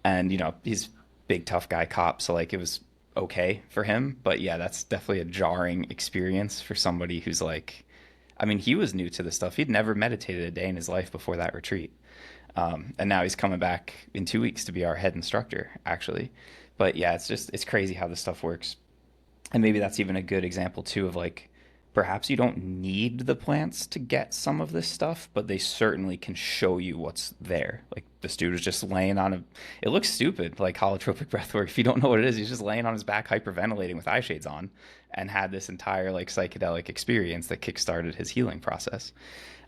And, he's big, tough guy cop. So, like, it was okay for him. But yeah, that's definitely a jarring experience for somebody who's like, I mean, he was new to this stuff. He'd never meditated a day in his life before that retreat. And now he's coming back in 2 weeks to be our head instructor, actually. But yeah, it's crazy how this stuff works. And maybe that's even a good example, too, of like perhaps you don't need the plants to get some of this stuff, but they certainly can show you what's there. Like this dude was just laying on a, it looks stupid, like holotropic breath work. If you don't know what it is, he's just laying on his back, hyperventilating with eye shades on, and had this entire like psychedelic experience that kickstarted his healing process.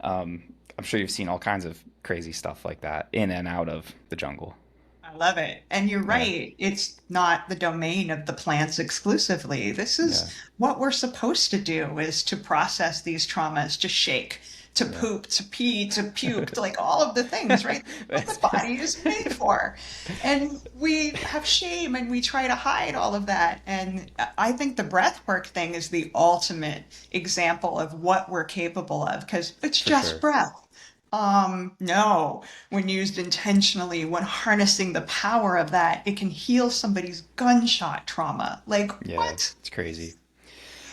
I'm sure you've seen all kinds of crazy stuff like that in and out of the jungle. I love it. And you're Yeah, right. It's not the domain of the plants exclusively. This is yeah, what we're supposed to do is to process these traumas, to shake, to yeah. poop, to pee, to puke, to like all of the things, right? What the body is made for. And we have shame and we try to hide all of that. And I think the breath work thing is the ultimate example of what we're capable of because it's For just sure. breath. No, when used intentionally, when harnessing the power of that, it can heal somebody's gunshot trauma. Like, Yeah, what? it's crazy.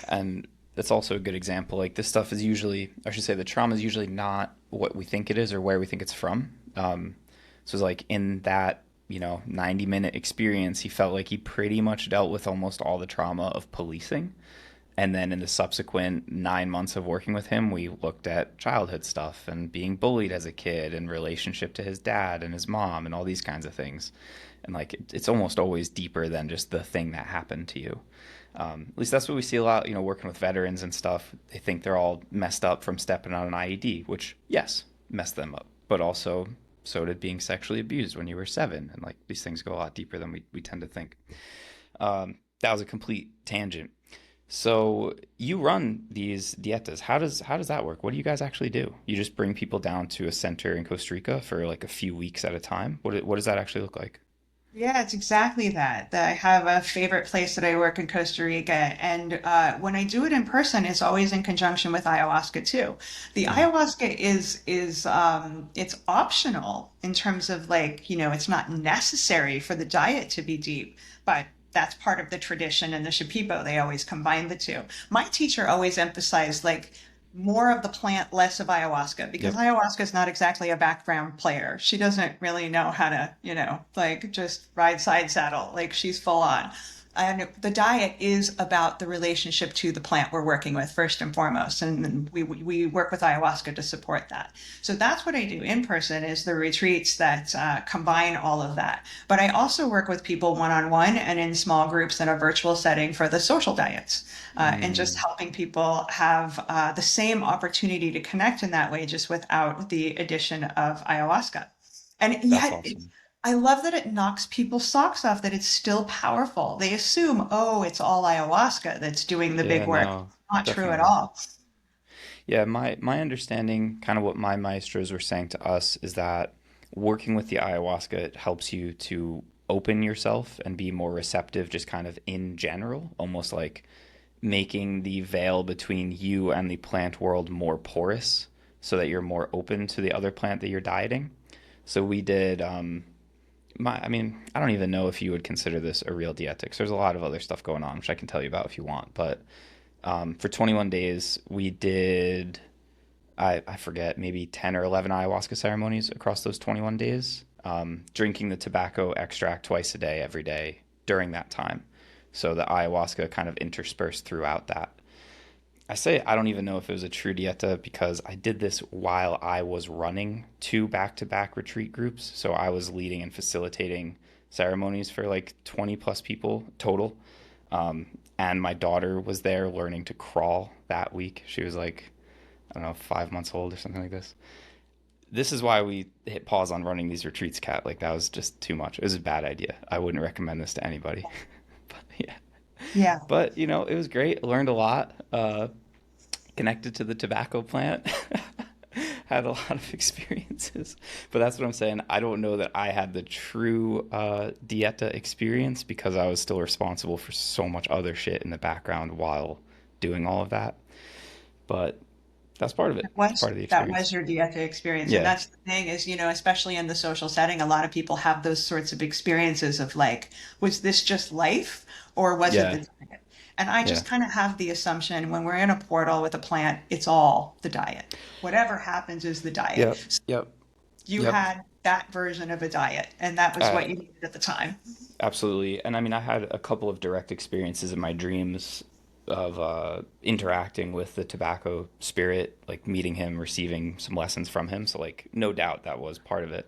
And that's also a good example. Like this stuff is usually, I should say, the trauma is usually not what we think it is or where we think it's from. So it's like in that 90-minute experience, he felt like he pretty much dealt with almost all the trauma of policing. And then in the subsequent 9 months of working with him, we looked at childhood stuff and being bullied as a kid and relationship to his dad and his mom and all these kinds of things. And like it's almost always deeper than just the thing that happened to you. At least that's what we see a lot, working with veterans and stuff. They think they're all messed up from stepping on an IED, which, yes, messed them up. But also, so did being sexually abused when you were 7. And like these things go a lot deeper than we tend to think. That was a complete tangent. So you run these dietas. How does that work? What do you guys actually do? You just bring people down to a center in Costa Rica for like a few weeks at a time? What does that actually look like? Yeah, it's exactly that. I have a favorite place that I work in Costa Rica, and when I do it in person, it's always in conjunction with ayahuasca too. The Hmm. ayahuasca is it's optional in terms of like, it's not necessary for the diet to be deep, but that's part of the tradition and the Shipibo. They always combine the two. My teacher always emphasized like more of the plant, less of ayahuasca, because Yep. ayahuasca is not exactly a background player. She doesn't really know how to, like just ride side saddle. Like she's full on. And the diet is about the relationship to the plant we're working with first and foremost, and then we work with ayahuasca to support that. So that's what I do in person is the retreats that combine all of that. But I also work with people one on one and in small groups in a virtual setting for the social diets, and just Mm, helping people have the same opportunity to connect in that way, just without the addition of ayahuasca. And that's yet, awesome. I love that it knocks people's socks off, that it's still powerful. They assume, oh, it's all ayahuasca that's doing the big Yeah, work. no, Not true at definitely. all. Yeah, my understanding, kind of what my maestros were saying to us, is that working with the ayahuasca it helps you to open yourself and be more receptive, just kind of in general, almost like making the veil between you and the plant world more porous, so that you're more open to the other plant that you're dieting. So we did. I mean, I don't even know if you would consider this a real dietics. There's a lot of other stuff going on, which I can tell you about if you want. But for 21 days, we did, I forget, maybe 10 or 11 ayahuasca ceremonies across those 21 days, drinking the tobacco extract twice a day, every day during that time. So the ayahuasca kind of interspersed throughout that. I say I don't even know if it was a true dieta because I did this while I was running 2 back-to-back retreat groups. So I was leading and facilitating ceremonies for like 20 plus people total. And my daughter was there learning to crawl that week. She was like, I don't know, 5 months old or something like this. This is why we hit pause on running these retreats, Kat. Like that was just too much. It was a bad idea. I wouldn't recommend this to anybody. But yeah. Yeah. But it was great. I learned a lot. Connected to the tobacco plant. Had a lot of experiences. But that's what I'm saying. I don't know that I had the true dieta experience because I was still responsible for so much other shit in the background while doing all of that. But that's part of it. It's part of the That experience. was your Dieta experience. And Yeah. that's the thing is, especially in the social setting, a lot of people have those sorts of experiences of like, was this just life or was it the Yeah. diet? And I Yeah. just kind of have the assumption when we're in a portal with a plant, it's all the diet. Whatever happens is the diet. Yep. So Yep. you Yep. had that version of a diet, and that was Uh, what you needed at the time. Absolutely. And I mean, I had a couple of direct experiences in my dreams interacting with the tobacco spirit, like meeting him, receiving some lessons from him. So like no doubt that was part of it.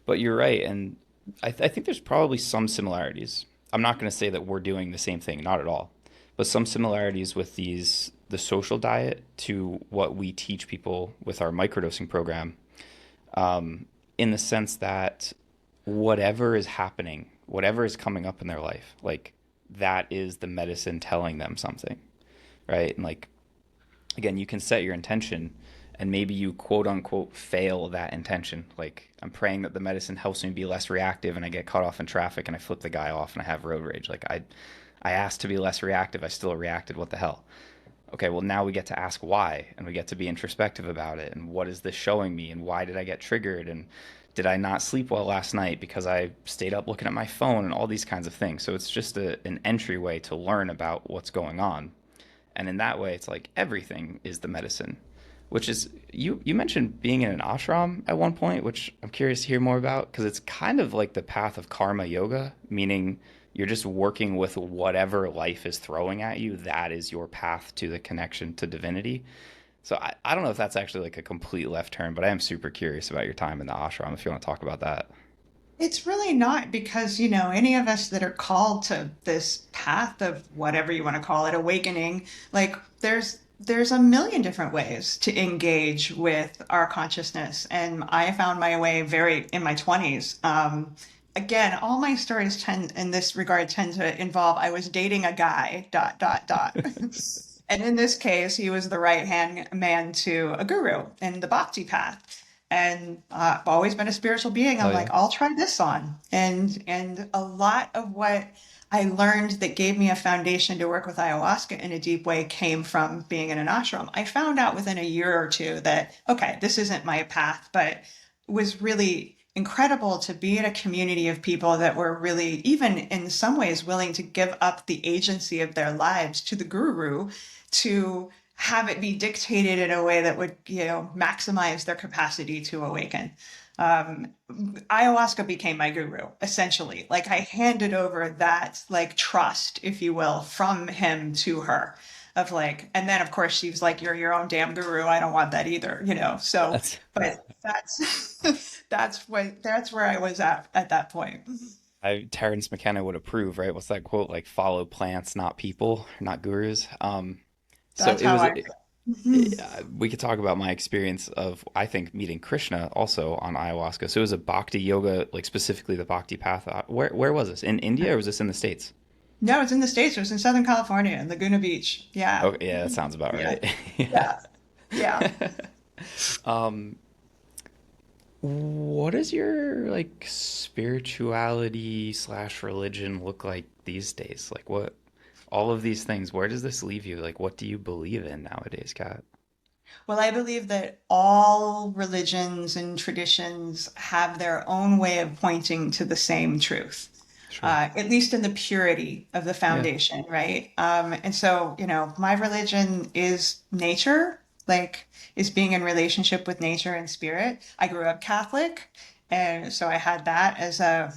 But you're right, and I think there's probably some similarities. I'm not going to say that we're doing the same thing, not at all, but some similarities with the social diet to what we teach people with our microdosing program, in the sense that whatever is happening, whatever is coming up in their life, like that is the medicine telling them something, right? And like again, you can set your intention and maybe you quote unquote fail that intention. Like I'm praying that the medicine helps me be less reactive and I get cut off in traffic and I flip the guy off and I have road rage. Like I asked to be less reactive, I still reacted. What the hell? Okay, well now we get to ask why and we get to be introspective about it and what is this showing me and why did I get triggered and did I not sleep well last night because I stayed up looking at my phone and all these kinds of things. So it's just an entryway to learn about what's going on. And in that way, it's like everything is the medicine, which is you mentioned being in an ashram at one point, which I'm curious to hear more about because it's kind of like the path of karma yoga, meaning you're just working with whatever life is throwing at you. That is your path to the connection to divinity. So I don't know if that's actually like a complete left turn, but I am super curious about your time in the ashram if you want to talk about that. It's really not because, any of us that are called to this path of whatever you want to call it, awakening, like there's a million different ways to engage with our consciousness. And I found my way very in my 20s. Again, all my stories tend in this regard tend to involve I was dating a guy, dot, dot, dot. And in this case, he was the right hand man to a guru in the bhakti path. And I've always been a spiritual being. Oh I'm yeah. like, I'll try this on. And a lot of what I learned that gave me a foundation to work with ayahuasca in a deep way came from being in an ashram. I found out within a year or two that, okay, this isn't my path, but it was really incredible to be in a community of people that were really, even in some ways, willing to give up the agency of their lives to the guru to have it be dictated in a way that would, maximize their capacity to awaken. Ayahuasca became my guru, essentially. Like I handed over that like trust, if you will, from him to her of like, and then of course she was like, you're your own damn guru. I don't want that either, So, That's but that's, that's where I was at that point. Terrence McKenna would approve, right? What's that quote? Like follow plants, not people, not gurus. So That's it how was. I feel. We could talk about my experience of I think meeting Krishna also on ayahuasca. So it was a bhakti yoga, like specifically the bhakti path. Where was this? In India or was this in the States? No, it's in the States. It was in Southern California, in Laguna Beach. Yeah. Oh yeah, that sounds about Yeah. right. Yeah. Yeah. Um, what does your like spirituality slash religion look like these days? Like what all of these things, where does this leave you? Like what do you believe in nowadays, Kat? Well, I believe that all religions and traditions have their own way of pointing to the same truth, Sure. at least in the purity of the Yeah. foundation, right? And so, my religion is nature, like is being in relationship with nature and spirit. I grew up Catholic, and so I had that as a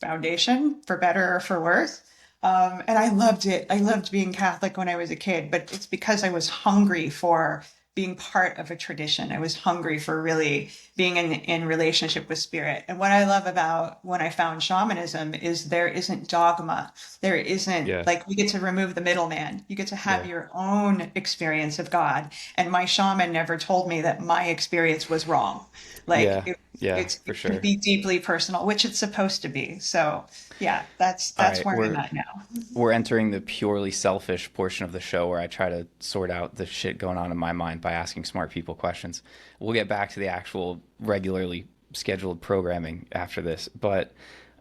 foundation for better or for worse. And I loved it. I loved being Catholic when I was a kid, but it's because I was hungry for being part of a tradition. I was hungry for really being in relationship with spirit. And what I love about when I found shamanism is there isn't dogma. There isn't Yeah. like you get to remove the middleman. You get to have Yeah. your own experience of God. And my shaman never told me that my experience was wrong. Like Yeah. Yeah, for it's going to sure. be deeply personal, which it's supposed to be. So yeah, that's All that's right, where I'm at now. we're entering the purely selfish portion of the show where I try to sort out the shit going on in my mind by asking smart people questions. We'll get back to the actual regularly scheduled programming after this, but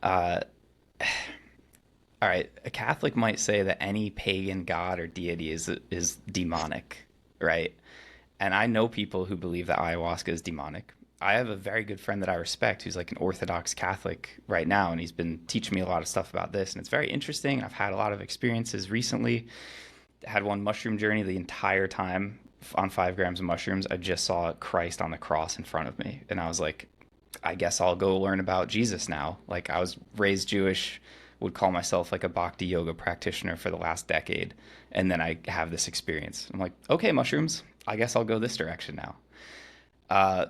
uh, all right, a Catholic might say that any pagan god or deity is demonic, right? And I know people who believe that ayahuasca is demonic. I have a very good friend that I respect who's like an Orthodox Catholic right now, and he's been teaching me a lot of stuff about this, and it's very interesting. I've had a lot of experiences recently. Had one mushroom journey the entire time on 5 grams of mushrooms. I just saw Christ on the cross in front of me, and I was like, I guess I'll go learn about Jesus now. Like I was raised Jewish, would call myself like a bhakti yoga practitioner for the last decade, and then I have this experience. I'm like, okay, mushrooms, I guess I'll go this direction now.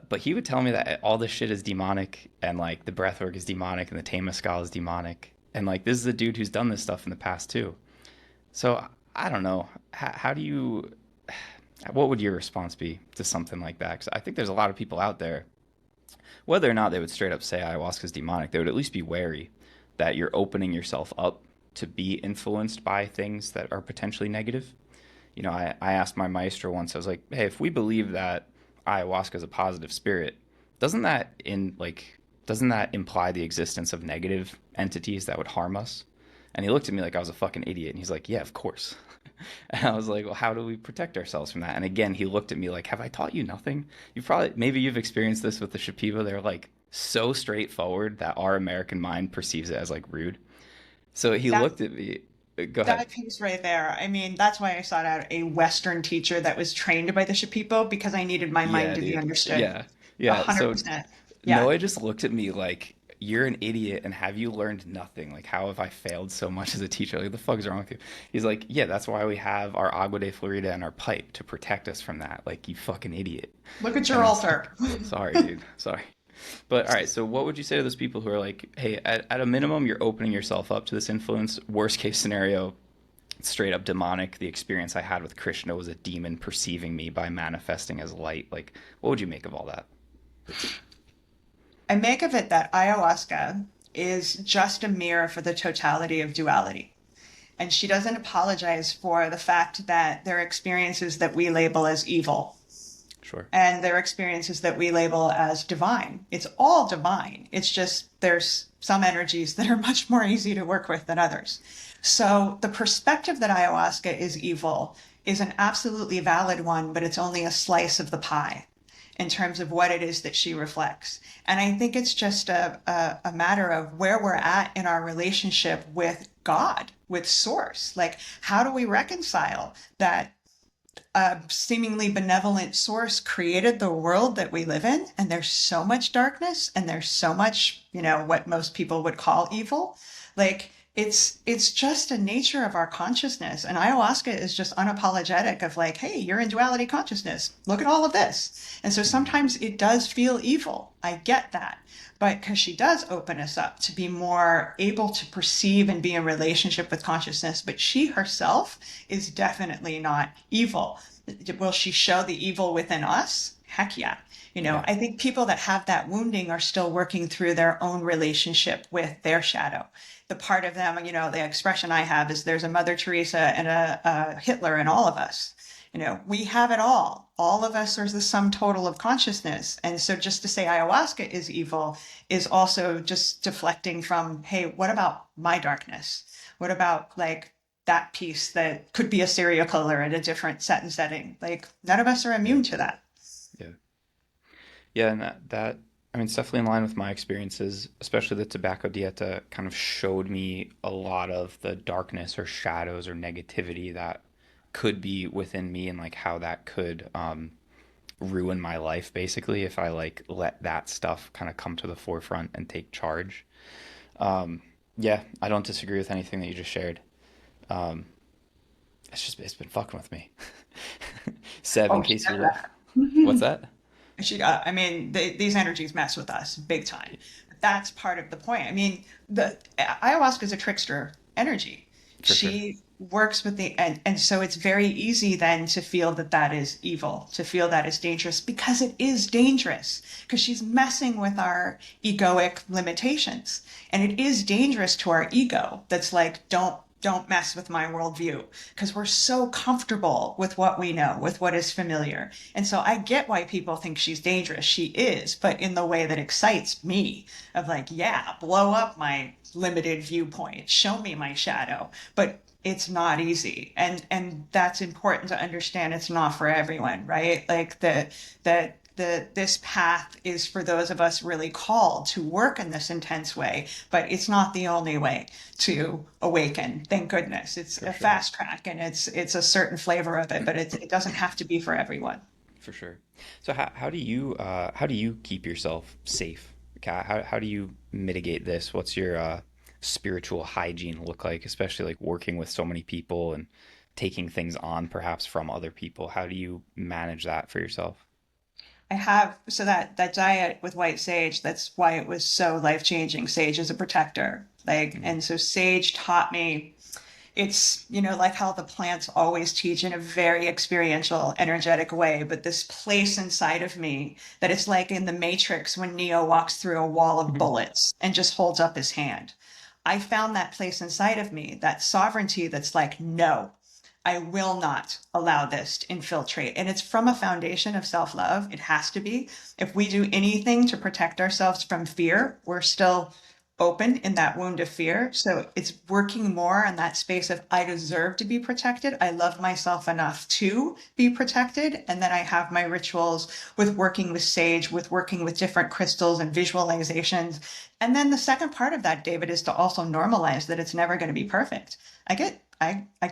But he would tell me that all this shit is demonic, and like the breathwork is demonic, and the Temescal is demonic, and like this is a dude who's done this stuff in the past too. So I don't know. How do you? What would your response be to something like that? Because I think there's a lot of people out there, whether or not they would straight up say ayahuasca is demonic, they would at least be wary that you're opening yourself up to be influenced by things that are potentially negative. You know, I asked my maestro once, I was like, hey, if we believe that ayahuasca is a positive spirit, doesn't that imply the existence of negative entities that would harm us? And he looked at me like I was a fucking idiot, and he's like, yeah, of course. And I was like, well, how do we protect ourselves from that? And again, he looked at me like, have I taught you nothing? Maybe you've experienced this with the Shipibo. They're like so straightforward that our American mind perceives it as like rude. So he That looked at me. Go ahead. that piece right there. I mean, that's why I sought out a Western teacher that was trained by the Shipibo because I needed my mind Yeah, to be dude. understood. Yeah. A Yeah. hundred So percent. Yeah. Noah just looked at me like, you're an idiot, and have you learned nothing? Like, how have I failed so much as a teacher? Like, the fuck's wrong with you? He's like, yeah, that's why we have our agua de Florida and our pipe to protect us from that. Like, you fucking idiot. Look at And your I was altar. like, sorry, dude. Sorry. But all right, so what would you say to those people who are like, hey, at a minimum, you're opening yourself up to this influence. Worst case scenario, straight up demonic. The experience I had with Krishna was a demon perceiving me by manifesting as light. Like, what would you make of all that? I make of it that ayahuasca is just a mirror for the totality of duality. And she doesn't apologize for the fact that there are experiences that we label as evil Sure. and there are experiences that we label as divine. It's all divine. It's just there's some energies that are much more easy to work with than others. So the perspective that ayahuasca is evil is an absolutely valid one, but it's only a slice of the pie in terms of what it is that she reflects. And I think it's just a matter of where we're at in our relationship with God, with Source. Like, how do we reconcile that a seemingly benevolent source created the world that we live in, and there's so much darkness and there's so much, what most people would call evil? Like, it's just a nature of our consciousness, and ayahuasca is just unapologetic of like, hey, you're in duality consciousness, look at all of this. And so sometimes it does feel evil, I get that, but because she does open us up to be more able to perceive and be in relationship with consciousness, but she herself is definitely not evil. Will she show the evil within us? Heck yeah. Yeah. I think people that have that wounding are still working through their own relationship with their shadow. The part of them, the expression I have is there's a Mother Teresa and a Hitler in all of us. We have it all. All of us are the sum total of consciousness. And so just to say ayahuasca is evil is also just deflecting from, hey, what about my darkness? What about like that piece that could be a serial killer in a different set and setting? Like, none of us are Yeah. immune to that. Yeah. Yeah, and that I mean, it's definitely in line with my experiences, especially the tobacco dieta kind of showed me a lot of the darkness or shadows or negativity that could be within me, and like how that could ruin my life basically if I like let that stuff kind of come to the forefront and take charge. Yeah, I don't disagree with anything that you just shared. Um, it's been fucking with me. Seb, in Oh, she case said you're, that. what's that? I mean, these energies mess with us big time. That's part of the point. I mean, the ayahuasca is a trickster energy. For sure. She works with and so it's very easy then to feel that that is evil, to feel that is dangerous because it is dangerous because she's messing with our egoic limitations, and it is dangerous to our ego. That's like, don't mess with my worldview because we're so comfortable with what we know, with what is familiar. And so I get why people think she's dangerous. She is, but in the way that excites me of like, yeah, blow up my limited viewpoint, show me my shadow. But it's not easy. And that's important to understand. It's not for everyone, right? Like this path is for those of us really called to work in this intense way, but it's not the only way to awaken. Thank goodness. It's For a sure. fast track and it's a certain flavor of it, but it doesn't have to be for everyone. For sure. So how do you keep yourself safe, Kat? How do you mitigate this? What's your spiritual hygiene look like, especially like working with so many people and taking things on perhaps from other people? How do you manage that for yourself? I have so that diet with white sage, that's why it was so life-changing. Sage is a protector. Like, Mm. and so sage taught me it's, like how the plants always teach in a very experiential, energetic way, but this place inside of me that it's like in the Matrix when Neo walks through a wall of Mhm. bullets and just holds up his hand. I found that place inside of me, that sovereignty that's like, no, I will not allow this to infiltrate. And it's from a foundation of self love. It has to be. If we do anything to protect ourselves from fear, we're still open in that wound of fear. So it's working more in that space of I deserve to be protected. I love myself enough to be protected. And then I have my rituals with working with sage, with working with different crystals and visualizations. And then the second part of that, David, is to also normalize that it's never going to be perfect. I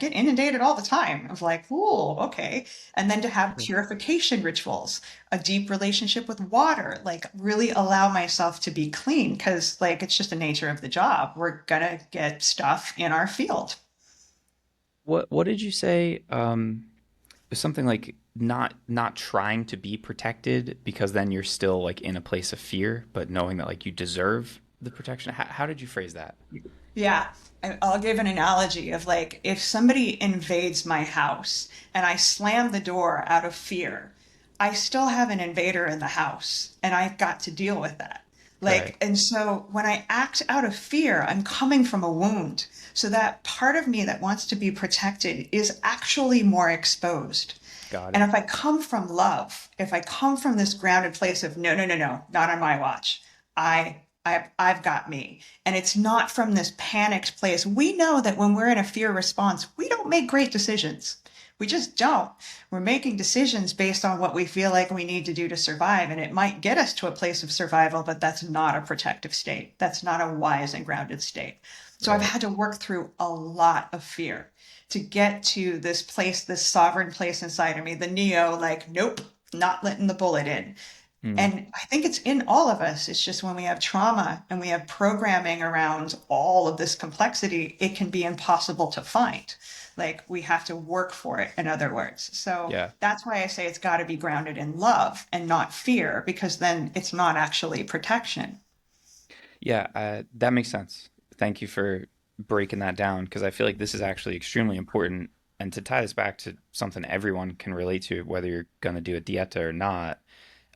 get inundated all the time of like, oh, okay. And then to have Sure. purification rituals, a deep relationship with water, like really allow myself to be clean because like it's just the nature of the job. We're gonna get stuff in our field. What did you say? Something like not trying to be protected because then you're still like in a place of fear, but knowing that like you deserve the protection. How did you phrase that? Yeah, I'll give an analogy of like if somebody invades my house and I slam the door out of fear, I still have an invader in the house and I've got to deal with that. Right. Like, and so when I act out of fear, I'm coming from a wound. So that part of me that wants to be protected is actually more exposed. Got And it. if I come from love, if I come from this grounded place of no, no, no, no, not on my watch. I've got me. And it's not from this panicked place. We know that when we're in a fear response, we don't make great decisions. We just don't. We're making decisions based on what we feel like we need to do to survive. And it might get us to a place of survival, but that's not a protective state. That's not a wise and grounded state. So I've Right. had to work through a lot of fear to get to this place, this sovereign place inside of me, the Neo, like, nope, not letting the bullet in. Mm. And I think it's in all of us. It's just when we have trauma and we have programming around all of this complexity, it can be impossible to find. Like we have to work for it, in other words. So Yeah. that's why I say it's got to be grounded in love and not fear, because then it's not actually protection. Yeah, that makes sense. Thank you for breaking that down because I feel like this is actually extremely important. And to tie this back to something everyone can relate to, whether you're going to do a dieta or not,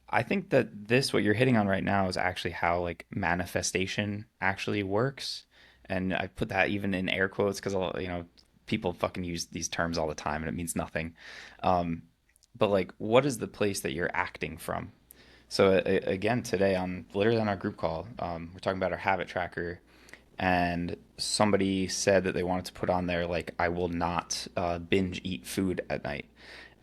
I think that this, what you're hitting on right now, is actually how like manifestation actually works. And I put that even in air quotes because, people fucking use these terms all the time and it means nothing. Um, but like, what is the place that you're acting from? So again, today on literally on our group call, we're talking about our habit tracker, and somebody said that they wanted to put on there like I will not binge eat food at night,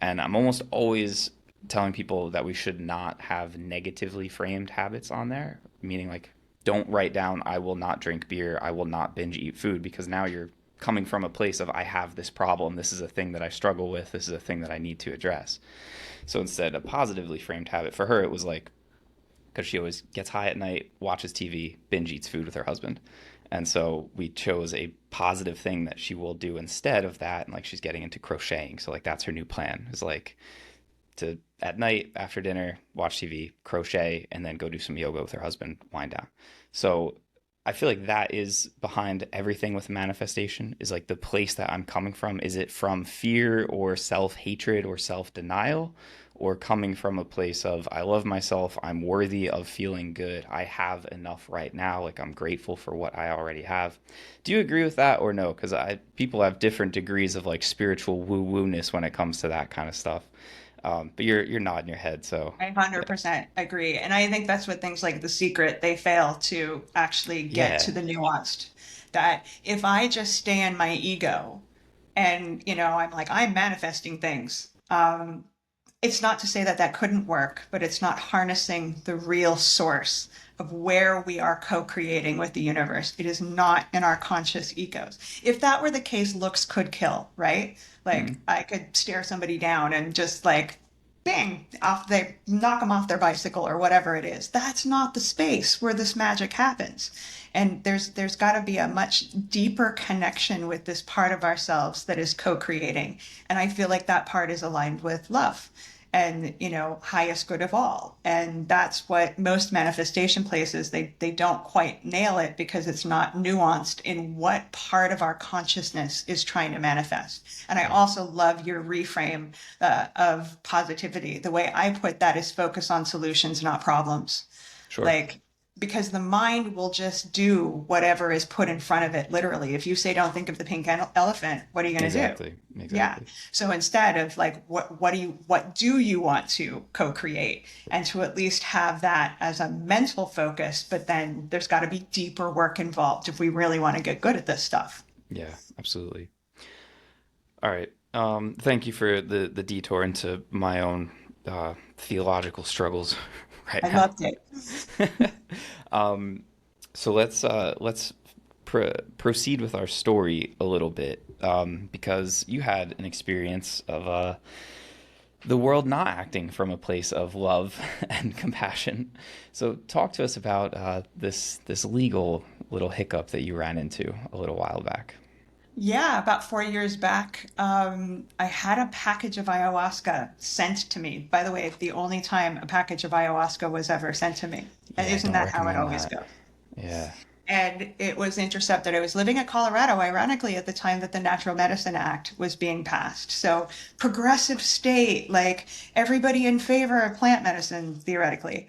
and I'm almost always telling people that we should not have negatively framed habits on there, meaning like don't write down I will not drink beer, I will not binge eat food, because now you're coming from a place of I have this problem, this is a thing that I struggle with, this is a thing that I need to address. So instead, a positively framed habit for her, it was like, because she always gets high at night, watches TV, binge eats food with her husband. And so we chose a positive thing that she will do instead of that. And like she's getting into crocheting. So like that's her new plan is like to at night after dinner, watch TV, crochet, and then go do some yoga with her husband, wind down. So I feel like that is behind everything with manifestation is like the place that I'm coming from. Is it from fear or self hatred or self denial? Or coming from a place of, I love myself, I'm worthy of feeling good, I have enough right now, like I'm grateful for what I already have. Do you agree with that or no? Because people have different degrees of like spiritual woo woo ness when it comes to that kind of stuff. But you're nodding your head, so I yeah. 100% agree. And I think that's what things like The Secret, they fail to actually get Yeah. to the nuanced. That if I just stay in my ego and, I'm like, I'm manifesting things. It's not to say that that couldn't work, but it's not harnessing the real source of where we are co-creating with the universe. It is not in our conscious egos. If that were the case, looks could kill, right? Like Mm. I could stare somebody down and just like bing, off they knock them off their bicycle or whatever it is. That's not the space where this magic happens. And there's got to be a much deeper connection with this part of ourselves that is co-creating. And I feel like that part is aligned with love and, highest good of all. And that's what most manifestation places, they don't quite nail it because it's not nuanced in what part of our consciousness is trying to manifest. And I Right. also love your reframe of positivity. The way I put that is focus on solutions, not problems. Sure. Like, because the mind will just do whatever is put in front of it, literally. If you say, don't think of the pink elephant, what are you going to do? Exactly. Yeah. Exactly. So instead of like, what do you want to co-create? And to at least have that as a mental focus, but then there's got to be deeper work involved if we really want to get good at this stuff. Yeah, absolutely. All right. Thank you for the detour into my own theological struggles right I now. loved it. Um, so let's proceed with our story a little bit, because you had an experience of the world not acting from a place of love and compassion. So talk to us about this legal little hiccup that you ran into a little while back. Yeah, about 4 years back, I had a package of ayahuasca sent to me. By the way, the only time a package of ayahuasca was ever sent to me. And Yeah, isn't don't that how it recommend always that. goes? Yeah. And it was intercepted. I was living in Colorado, ironically, at the time that the Natural Medicine Act was being passed. So, progressive state, like everybody in favor of plant medicine, theoretically.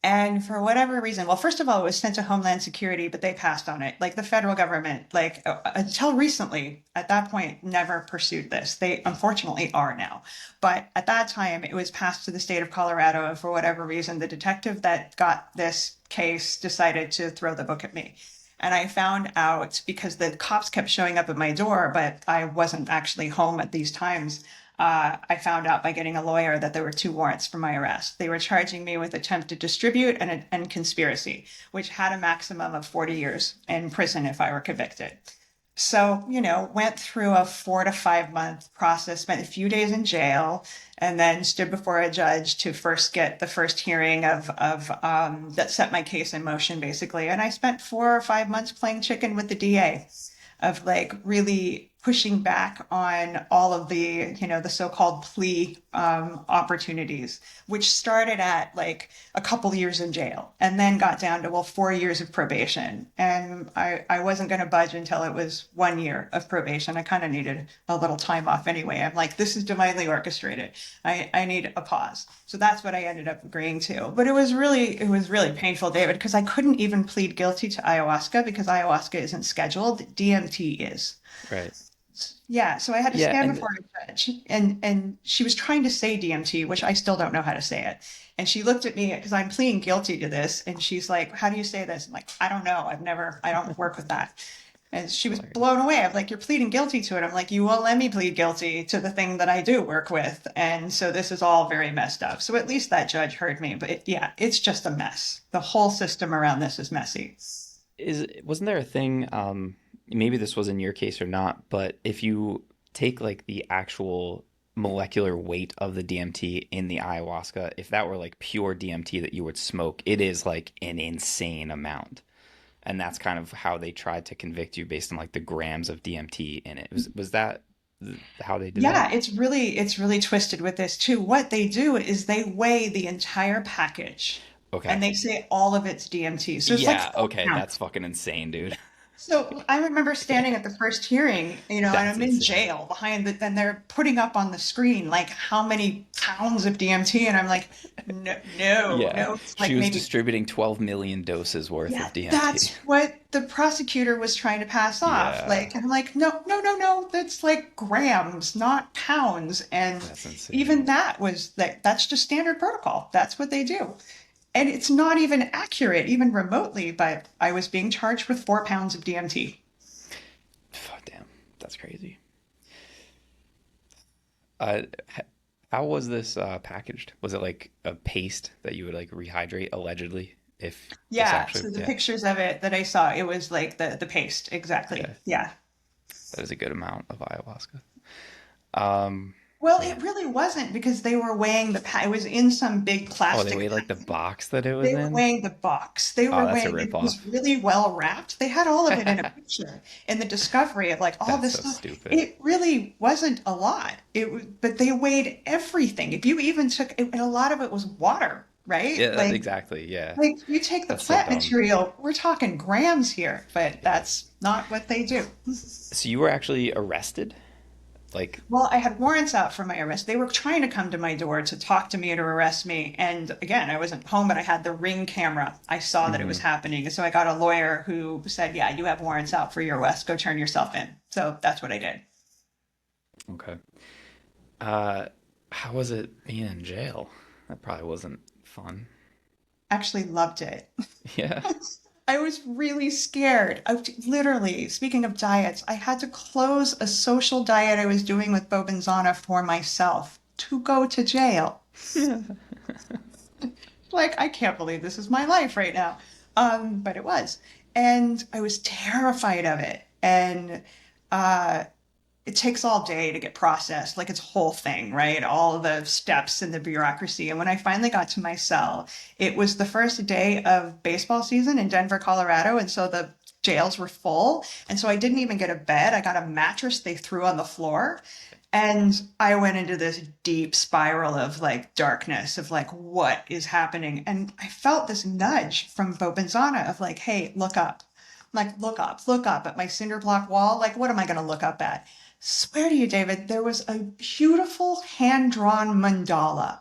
And for whatever reason, well, first of all, it was sent to Homeland Security, but they passed on it. Like the federal government, like until recently, at that point, never pursued this. They unfortunately are now. But at that time, it was passed to the state of Colorado. And for whatever reason, the detective that got this case decided to throw the book at me. And I found out because the cops kept showing up at my door, but I wasn't actually home at these times. I found out by getting a lawyer that there were two warrants for my arrest. They were charging me with attempt to distribute and conspiracy, which had a maximum of 40 years in prison if I were convicted. So, went through a 4 to 5 month process, spent a few days in jail, and then stood before a judge to first get the first hearing of that set my case in motion, basically. And I spent 4 or 5 months playing chicken with the DA of like really pushing back on all of the so-called plea opportunities, which started at like a couple years in jail and then got down to, well, 4 years of probation. And I wasn't going to budge until it was 1 year of probation. I kind of needed a little time off anyway. I'm like, this is divinely orchestrated. I need a pause. So that's what I ended up agreeing to. But it was really painful, David, because I couldn't even plead guilty to ayahuasca because ayahuasca isn't scheduled. DMT is. Right. Yeah, so I had to Yeah, stand and before a judge, and she was trying to say DMT, which I still don't know how to say it. And she looked at me because I'm pleading guilty to this, and she's like, "How do you say this?" I'm like, "I don't know. I don't work with that." And she was hilarious. blown away. I'm like, "You're pleading guilty to it." I'm like, "You won't let me plead guilty to the thing that I do work with." And so this is all very messed up. So at least that judge heard me. But yeah, it's just a mess. The whole system around this is messy. Wasn't there a thing, maybe this was in your case or not, but if you take like the actual molecular weight of the DMT in the ayahuasca, if that were like pure DMT that you would smoke, it is like an insane amount. And that's kind of how they tried to convict you based on like the grams of DMT in it. Was that how they did that? Yeah, it's really twisted with this too. What they do is they weigh the entire package Okay. and they say all of it's DMT. So it's like Yeah, 4 okay, pounds. that's fucking insane, dude. So I remember standing at the first hearing, and That's I'm in insane. jail and they're putting up on the screen like how many pounds of DMT, and I'm like, no, no, Yeah, no, it's she like was maybe. distributing 12 million doses worth Yeah, of DMT. that's what the prosecutor was trying to pass off. Yeah, Like, and I'm like, no, no, no, no, that's like grams, not pounds. And that's insane. even that was like, that's just standard protocol. That's what they do. And it's not even accurate, even remotely, but I was being charged with 4 pounds of DMT. Fuck, damn, that's crazy. Uh, how was this packaged? Was it like a paste that you would like rehydrate allegedly? If this Yeah, actually, so the yeah, pictures of it that I saw, it was like the paste, exactly. okay, Yeah. that is a good amount of ayahuasca. Well, Yeah. it really wasn't because they were weighing it was in some big Oh, they plastic weighed like the bag. box that it was They were in? weighing the box. They Oh, were that's a weighing it. It was ripoff. really well wrapped. They had all of it in a picture in the discovery of like all That's this so stuff. stupid. It really wasn't a lot. But they weighed everything. If you even took, and a lot of it was water, right? Yeah, exactly. Yeah. Like you take the That's so plant dumb. material, we're talking grams here, but Yeah. that's not what they do. So you were actually arrested? Like, Well, I had warrants out for my arrest. They were trying to come to my door to talk to me or to arrest me. And again, I wasn't home, but I had the Ring camera. I saw that it was mhm, happening. And so I got a lawyer who said, yeah, you have warrants out for your arrest. Go turn yourself in. So that's what I did. okay. Uh, how was it being in jail? That probably wasn't fun. Actually loved it. Yeah. I was really scared. Literally, speaking of diets, I had to close a social diet I was doing with Bobenzana for myself to go to jail. Like, I can't believe this is my life right now. But it was. And I was terrified of it. And uh, it takes all day to get processed, like it's a whole thing, right? All of the steps and the bureaucracy. And when I finally got to my cell, it was the first day of baseball season in Denver, Colorado. And so the jails were full. And so I didn't even get a bed. I got a mattress they threw on the floor. And I went into this deep spiral of like darkness of like, what is happening? And I felt this nudge from Bobenzana of like, hey, look up. Like, look up at my cinder block wall. Like, what am I going to look up at? Swear to you, David, there was a beautiful hand drawn mandala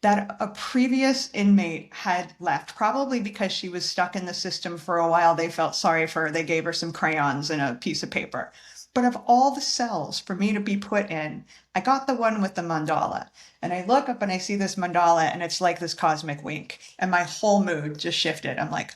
that a previous inmate had left, probably because she was stuck in the system for a while. They felt sorry for her. They gave her some crayons and a piece of paper. But of all the cells for me to be put in, I got the one with the mandala. And I look up and I see this mandala, and it's like this cosmic wink. And my whole mood just shifted. I'm like,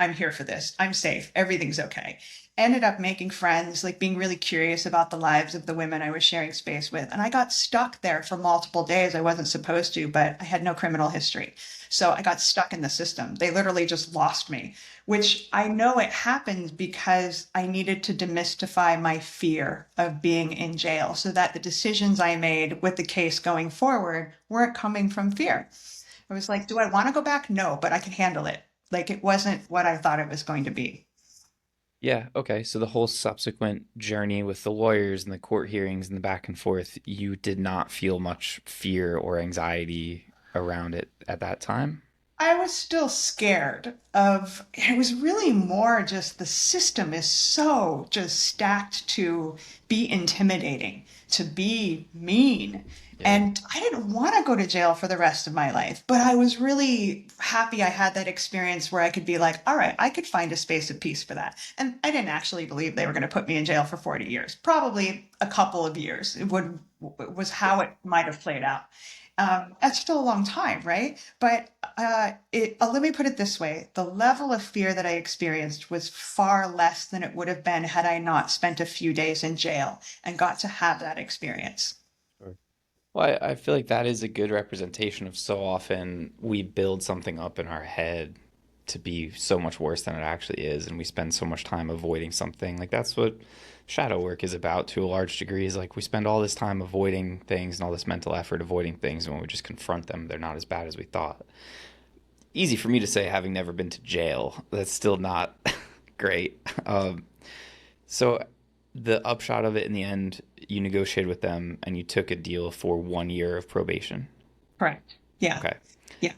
I'm here for this. I'm safe. Everything's okay. Ended up making friends, like being really curious about the lives of the women I was sharing space with. And I got stuck there for multiple days. I wasn't supposed to, but I had no criminal history. So I got stuck in the system. They literally just lost me, which I know it happened because I needed to demystify my fear of being in jail so that the decisions I made with the case going forward weren't coming from fear. I was like, do I want to go back? No, but I can handle it. Like it wasn't what I thought it was going to be. Yeah, okay. So the whole subsequent journey with the lawyers and the court hearings and the back and forth, you did not feel much fear or anxiety around it at that time? I was still scared of, it was really more just the system is so just stacked to be intimidating, to be mean. Yeah. And I didn't want to go to jail for the rest of my life, but I was really happy I had that experience where I could be like, all right, I could find a space of peace for that. And I didn't actually believe they were going to put me in jail for 40 years, probably a couple of years. Was how it might have played out. That's still a long time, right? But let me put it this way. The level of fear that I experienced was far less than it would have been had I not spent a few days in jail and got to have that experience. Sure. Well, I feel like that is a good representation of so often we build something up in our head to be so much worse than it actually is, and we spend so much time avoiding something. Like that's what shadow work is about to a large degree, is like we spend all this time avoiding things and all this mental effort avoiding things, and when we just confront them, they're not as bad as we thought. Easy for me to say having never been to jail. That's still not great. So the upshot of it in the end, you negotiated with them and you took a deal for 1 year of probation. Correct. Yeah. Okay. Yeah.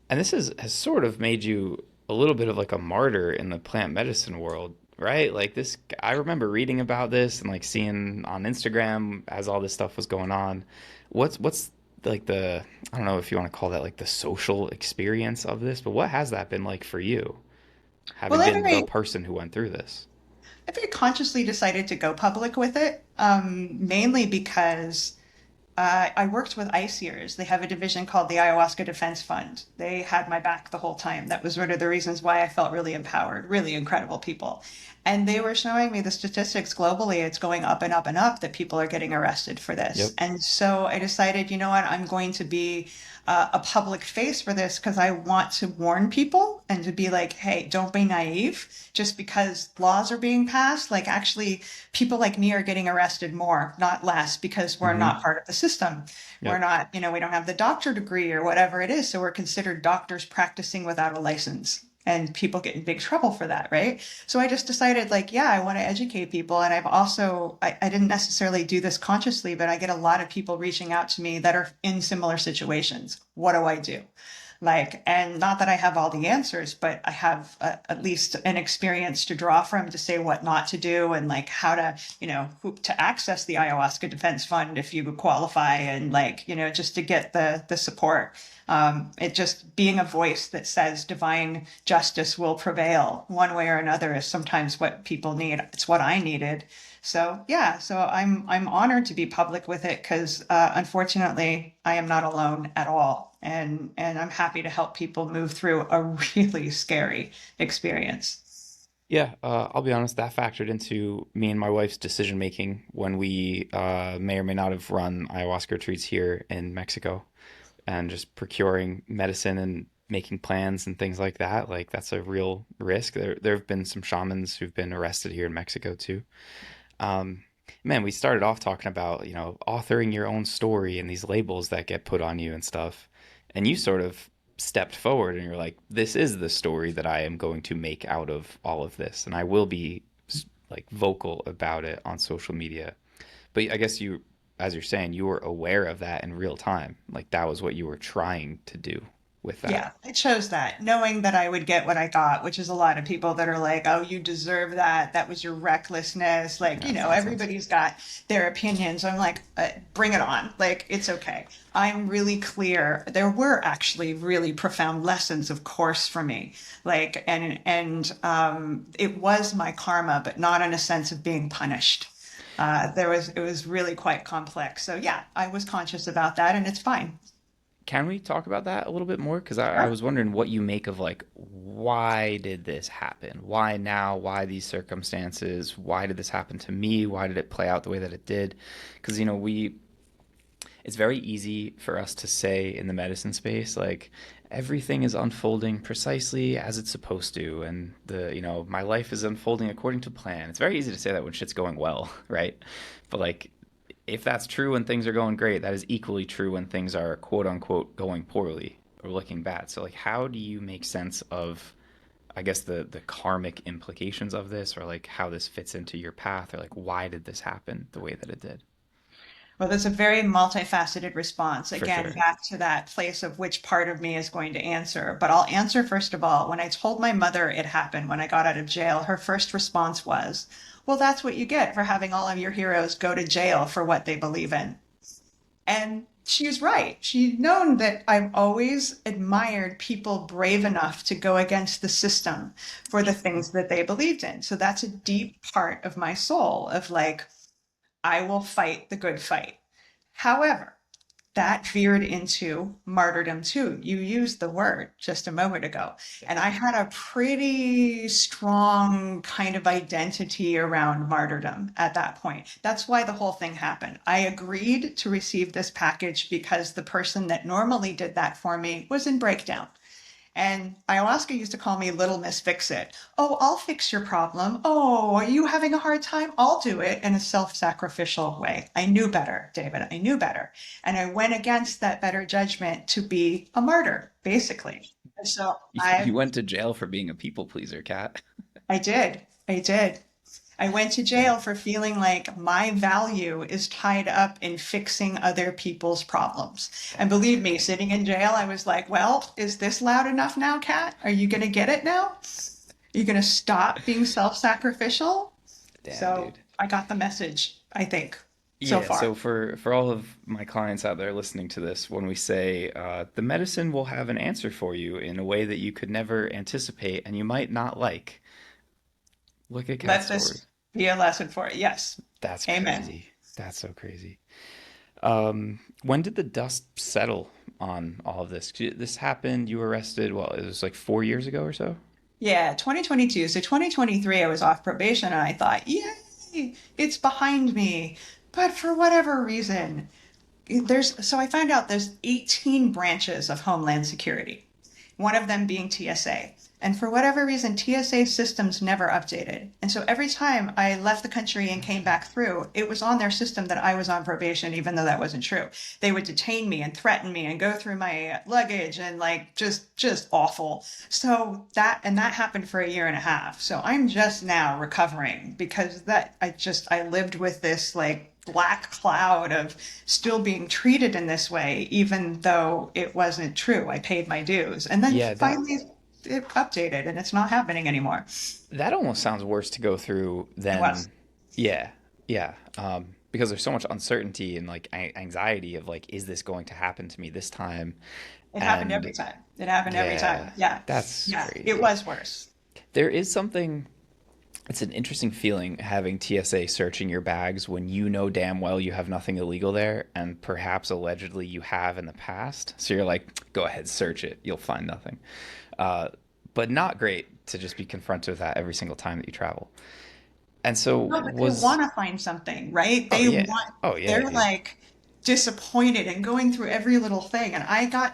And this has sort of made you a little bit of like a martyr in the plant medicine world, right? Like this, I remember reading about this and like seeing on Instagram as all this stuff was going on. What's like the, I don't know if you want to call that like the social experience of this, but what has that been like for you, Well, having been the person who went through this? I very consciously decided to go public with it, mainly because I worked with ICERs. They have a division called the Ayahuasca Defense Fund. They had my back the whole time. That was one of the reasons why I felt really empowered, really incredible people. And they were showing me the statistics globally. It's going up and up and up that people are getting arrested for this. Yep. And so I decided, you know what, I'm going to be a public face for this because I want to warn people and to be like, hey, don't be naive just because laws are being passed. Like, actually, people like me are getting arrested more, not less, because we're Hmm. not part of the system. We're Yep. not, we don't have the doctor degree or whatever it is. So we're considered doctors practicing without a license. And people get in big trouble for that, right? So I just decided, like, yeah, I want to educate people. And I've also, I didn't necessarily do this consciously, but I get a lot of people reaching out to me that are in similar situations. What do I do? Like, and not that I have all the answers, but I have at least an experience to draw from to say what not to do and like how to, to access the Ayahuasca Defense Fund if you qualify, and like, just to get the support. It just being a voice that says divine justice will prevail one way or another is sometimes what people need. It's what I needed. So yeah, so I'm honored to be public with it because unfortunately I am not alone at all, and I'm happy to help people move through a really scary experience. Yeah, I'll be honest, that factored into me and my wife's decision making when we may or may not have run ayahuasca retreats here in Mexico, and just procuring medicine and making plans and things like that. Like that's a real risk. There have been some shamans who've been arrested here in Mexico too. Um, Man, we started off talking about, authoring your own story and these labels that get put on you and stuff. And you sort of stepped forward and you're like, this is the story that I am going to make out of all of this. And I will be like vocal about it on social media. But I guess you, as you're saying, you were aware of that in real time. Like that was what you were trying to do with that. Yeah, I chose that knowing that I would get what I got, which is a lot of people that are like, oh, you deserve that. That was your recklessness. Like, That's nonsense. everybody's got their opinions. I'm like, bring it on. Like, it's okay. I'm really clear. There were actually really profound lessons, of course, for me. Like, and it was my karma, but not in a sense of being punished. It was really quite complex. So yeah, I was conscious about that, and it's fine. Can we talk about that a little bit more? Because I was wondering what you make of like, why did this happen? Why now? Why these circumstances? Why did this happen to me? Why did it play out the way that it did? Because, it's very easy for us to say in the medicine space, like, everything is unfolding precisely as it's supposed to. And my life is unfolding according to plan. It's very easy to say that when shit's going well, right? But like, if that's true when things are going great, that is equally true when things are quote unquote going poorly or looking bad. So like how do you make sense of I guess the karmic implications of this, or like how this fits into your path, or like why did this happen the way that it did? Well, that's a very multifaceted response. For Again, sure. back to that place of which part of me is going to answer. But I'll answer first of all. When I told my mother it happened when I got out of jail, her first response was, well, that's what you get for having all of your heroes go to jail for what they believe in. And she was right. She'd known that I've always admired people brave enough to go against the system for the things that they believed in. So that's a deep part of my soul of like, I will fight the good fight. However, that veered into martyrdom too. You used the word just a moment ago. And I had a pretty strong kind of identity around martyrdom at that point. That's why the whole thing happened. I agreed to receive this package because the person that normally did that for me was in breakdown. And ayahuasca used to call me Little Miss Fix It. Oh, I'll fix your problem. Oh, are you having a hard time? I'll do it in a self-sacrificial way. I knew better, David. I knew better. And I went against that better judgment to be a martyr, basically. And so You went to jail for being a people pleaser, Kat. I did. I did. I went to jail for feeling like my value is tied up in fixing other people's problems. And believe me, sitting in jail, I was like, well, is this loud enough now, Kat? Are you going to get it now? Are you going to stop being self-sacrificial? Damn, So dude. I got the message, I think, so Yeah, far. so for all of my clients out there listening to this, when we say the medicine will have an answer for you in a way that you could never anticipate and you might not like, look at Kat's Let story. this be a lesson for it. Yes. That's Amen. crazy. That's so crazy. When did the dust settle on all of this? 'Cause this happened, you were arrested, well, it was like 4 years ago or so? Yeah, 2022. So 2023, I was off probation and I thought, yay, it's behind me. But for whatever reason, so I found out there's 18 branches of Homeland Security, one of them being TSA. And for whatever reason, TSA systems never updated. And so every time I left the country and came back through, it was on their system that I was on probation, even though that wasn't true. They would detain me and threaten me and go through my luggage and like just awful. So that happened for a year and a half. So I'm just now recovering because that I lived with this like black cloud of still being treated in this way, even though it wasn't true. I paid my dues. And then Yeah, that finally it updated and it's not happening anymore. that almost sounds worse to go through It was. than, yeah, yeah, because there's so much uncertainty and like anxiety of like, is this going to happen to me this time? It happened And every time. It happened every yeah, time. Yeah. that's Yeah. It crazy. was worse. There is something, it's an interesting feeling having TSA searching your bags when you know damn well you have nothing illegal there and perhaps allegedly you have in the past. So you're like, go ahead, search it. You'll find nothing. Uh, but not great to just be confronted with that every single time that you travel. And so No, but they was, want to find something, right? oh yeah, oh yeah, They're dude. like disappointed and going through every little thing. And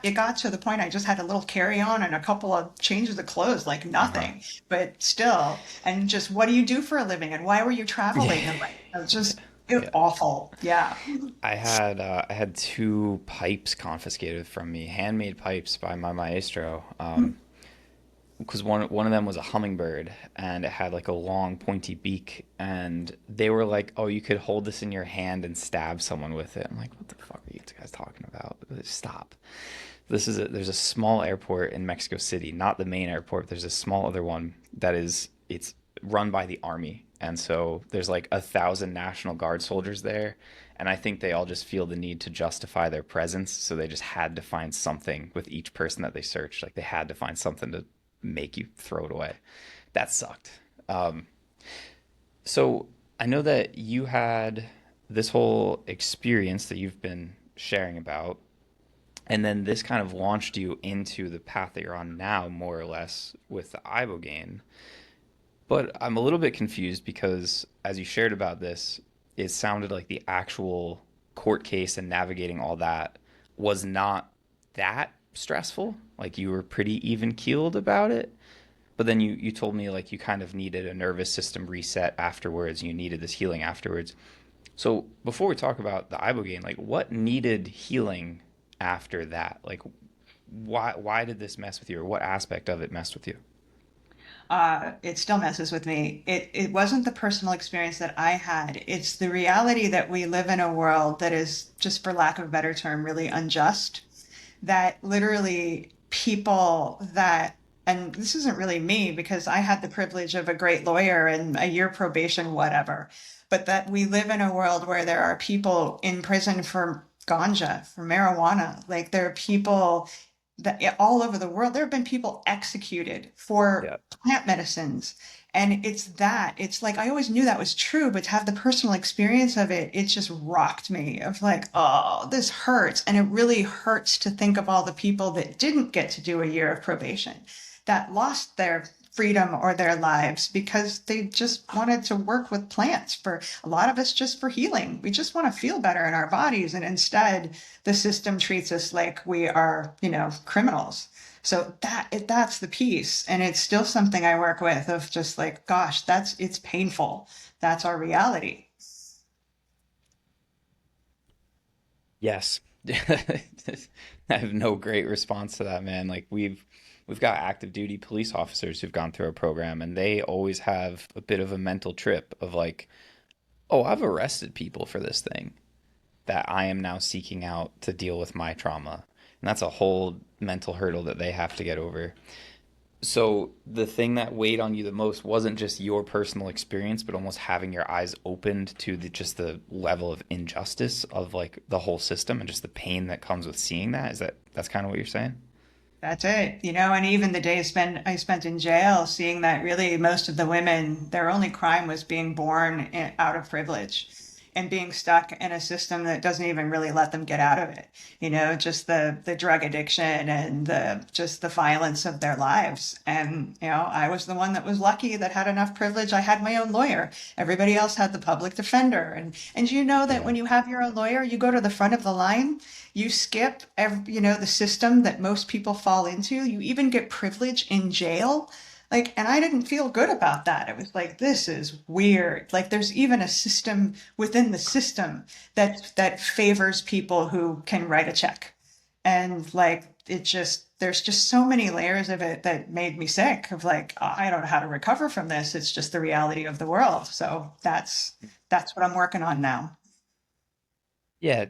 it got to the point I just had a little carry on and a couple of changes of clothes, like Uh-huh. nothing, but still. And just, what do you do for a living? And why were you Yeah, traveling? And like, it was just yeah. awful. Yeah. I had two pipes confiscated from me, handmade pipes by my maestro. Because one of them was a hummingbird and it had like a long pointy beak and they were like, "Oh, you could hold this in your hand and stab someone with it." I'm like, "What the fuck are you guys talking about? Stop." There's a small airport in Mexico City, not the main airport. There's a small other one that is it's run by the army. And so there's like 1,000 National Guard soldiers there, and I think they all just feel the need to justify their presence, so they just had to find something with each person that they searched. Like they had to find something to make you throw it away. That sucked. Um, so I know that you had this whole experience that you've been sharing about, and then this kind of launched you into the path that you're on now, more or less, with the Ibogaine. But I'm a little bit confused because as you shared about this, it sounded like the actual court case and navigating all that was not that stressful. Like you were pretty even keeled about it. But then you told me like you kind of needed a nervous system reset afterwards. You needed this healing afterwards. So before we talk about the Ibogaine, like what needed healing after that? Like why did this mess with you, or what aspect of it messed with you? It still messes with me. It wasn't the personal experience that I had. It's the reality that we live in a world that is, just for lack of a better term, really unjust. That literally people that, and this isn't really me because I had the privilege of a great lawyer and a year probation, whatever, but that we live in a world where there are people in prison for ganja, for marijuana. Like there are people that all over the world, there have been people executed for Yeah. plant medicines. And it's like, I always knew that was true, but to have the personal experience of it, it just rocked me of like, oh, this hurts. And it really hurts to think of all the people that didn't get to do a year of probation, that lost their freedom or their lives because they just wanted to work with plants, for a lot of us, just for healing. We just want to feel better in our bodies. And instead, the system treats us like we are, criminals. So that's the piece. And it's still something I work with of just like, gosh, it's painful. That's our reality. Yes. I have no great response to that, man. Like we've got active duty police officers who've gone through our program and they always have a bit of a mental trip of like, "Oh, I've arrested people for this thing that I am now seeking out to deal with my trauma." And that's a whole mental hurdle that they have to get over. So the thing that weighed on you the most wasn't just your personal experience, but almost having your eyes opened to just the level of injustice of like the whole system and just the pain that comes with seeing that. Is that's kind of what you're saying? That's it, and even the days I spent in jail, seeing that really most of the women, their only crime was being born out of privilege. and being stuck in a system that doesn't even really let them get out of it. Just the drug addiction and the violence of their lives. And I was the one that was lucky that had enough privilege. I had my own lawyer. Everybody else had the public defender. And you know that Yeah. when you have your own lawyer, you go to the front of the line. You skip the system that most people fall into. You even get privilege in jail. Like, and I didn't feel good about that. It was like, this is weird. Like, there's even a system within the system that favors people who can write a check. And like, there's just so many layers of it that made me sick of like, I don't know how to recover from this. It's just the reality of the world. So that's what I'm working on now. Yeah,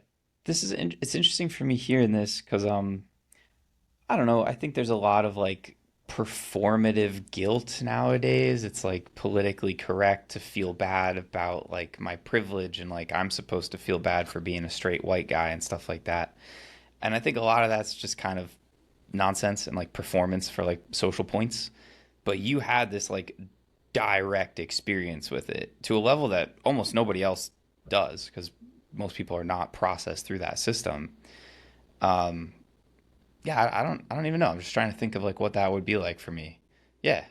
it's interesting for me hearing this because I don't know, I think there's a lot of like performative guilt nowadays. It's like politically correct to feel bad about like my privilege and like I'm supposed to feel bad for being a straight white guy and stuff like that. And I think a lot of that's just kind of nonsense and like performance for like social points. But you had this like direct experience with it to a level that almost nobody else does because most people are not processed through that system. Um, yeah, I don't even know. I'm just trying to think of like what that would be like for me. Yeah,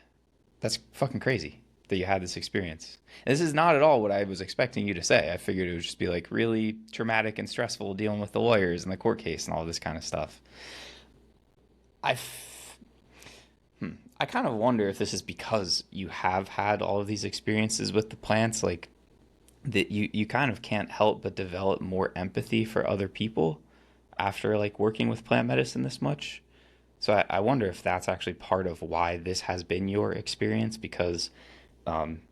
that's fucking crazy that you had this experience. And this is not at all what I was expecting you to say. I figured it would just be like really traumatic and stressful dealing with the lawyers and the court case and all this kind of stuff. I I kind of wonder if this is because you have had all of these experiences with the plants, like that you kind of can't help but develop more empathy for other people after like working with plant medicine this much. So I wonder if that's actually part of why this has been your experience because um,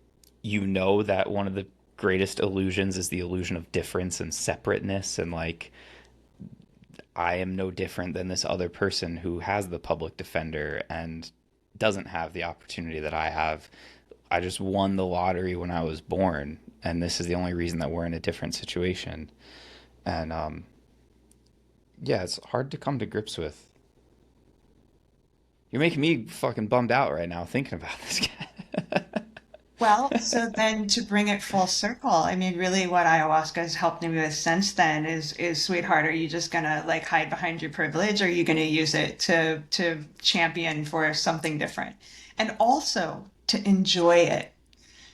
you know that one of the greatest illusions is the illusion of difference and separateness and like I am no different than this other person who has the public defender and doesn't have the opportunity that I have. I just won the lottery when I was born, and this is the only reason that we're in a different situation. And yeah, it's hard to come to grips with. You're making me fucking bummed out right now thinking about this guy. Well, so then to bring it full circle, I mean, really what ayahuasca has helped me with since then is sweetheart, are you just gonna like hide behind your privilege? Or are you gonna use it to champion for something different? And also to enjoy it,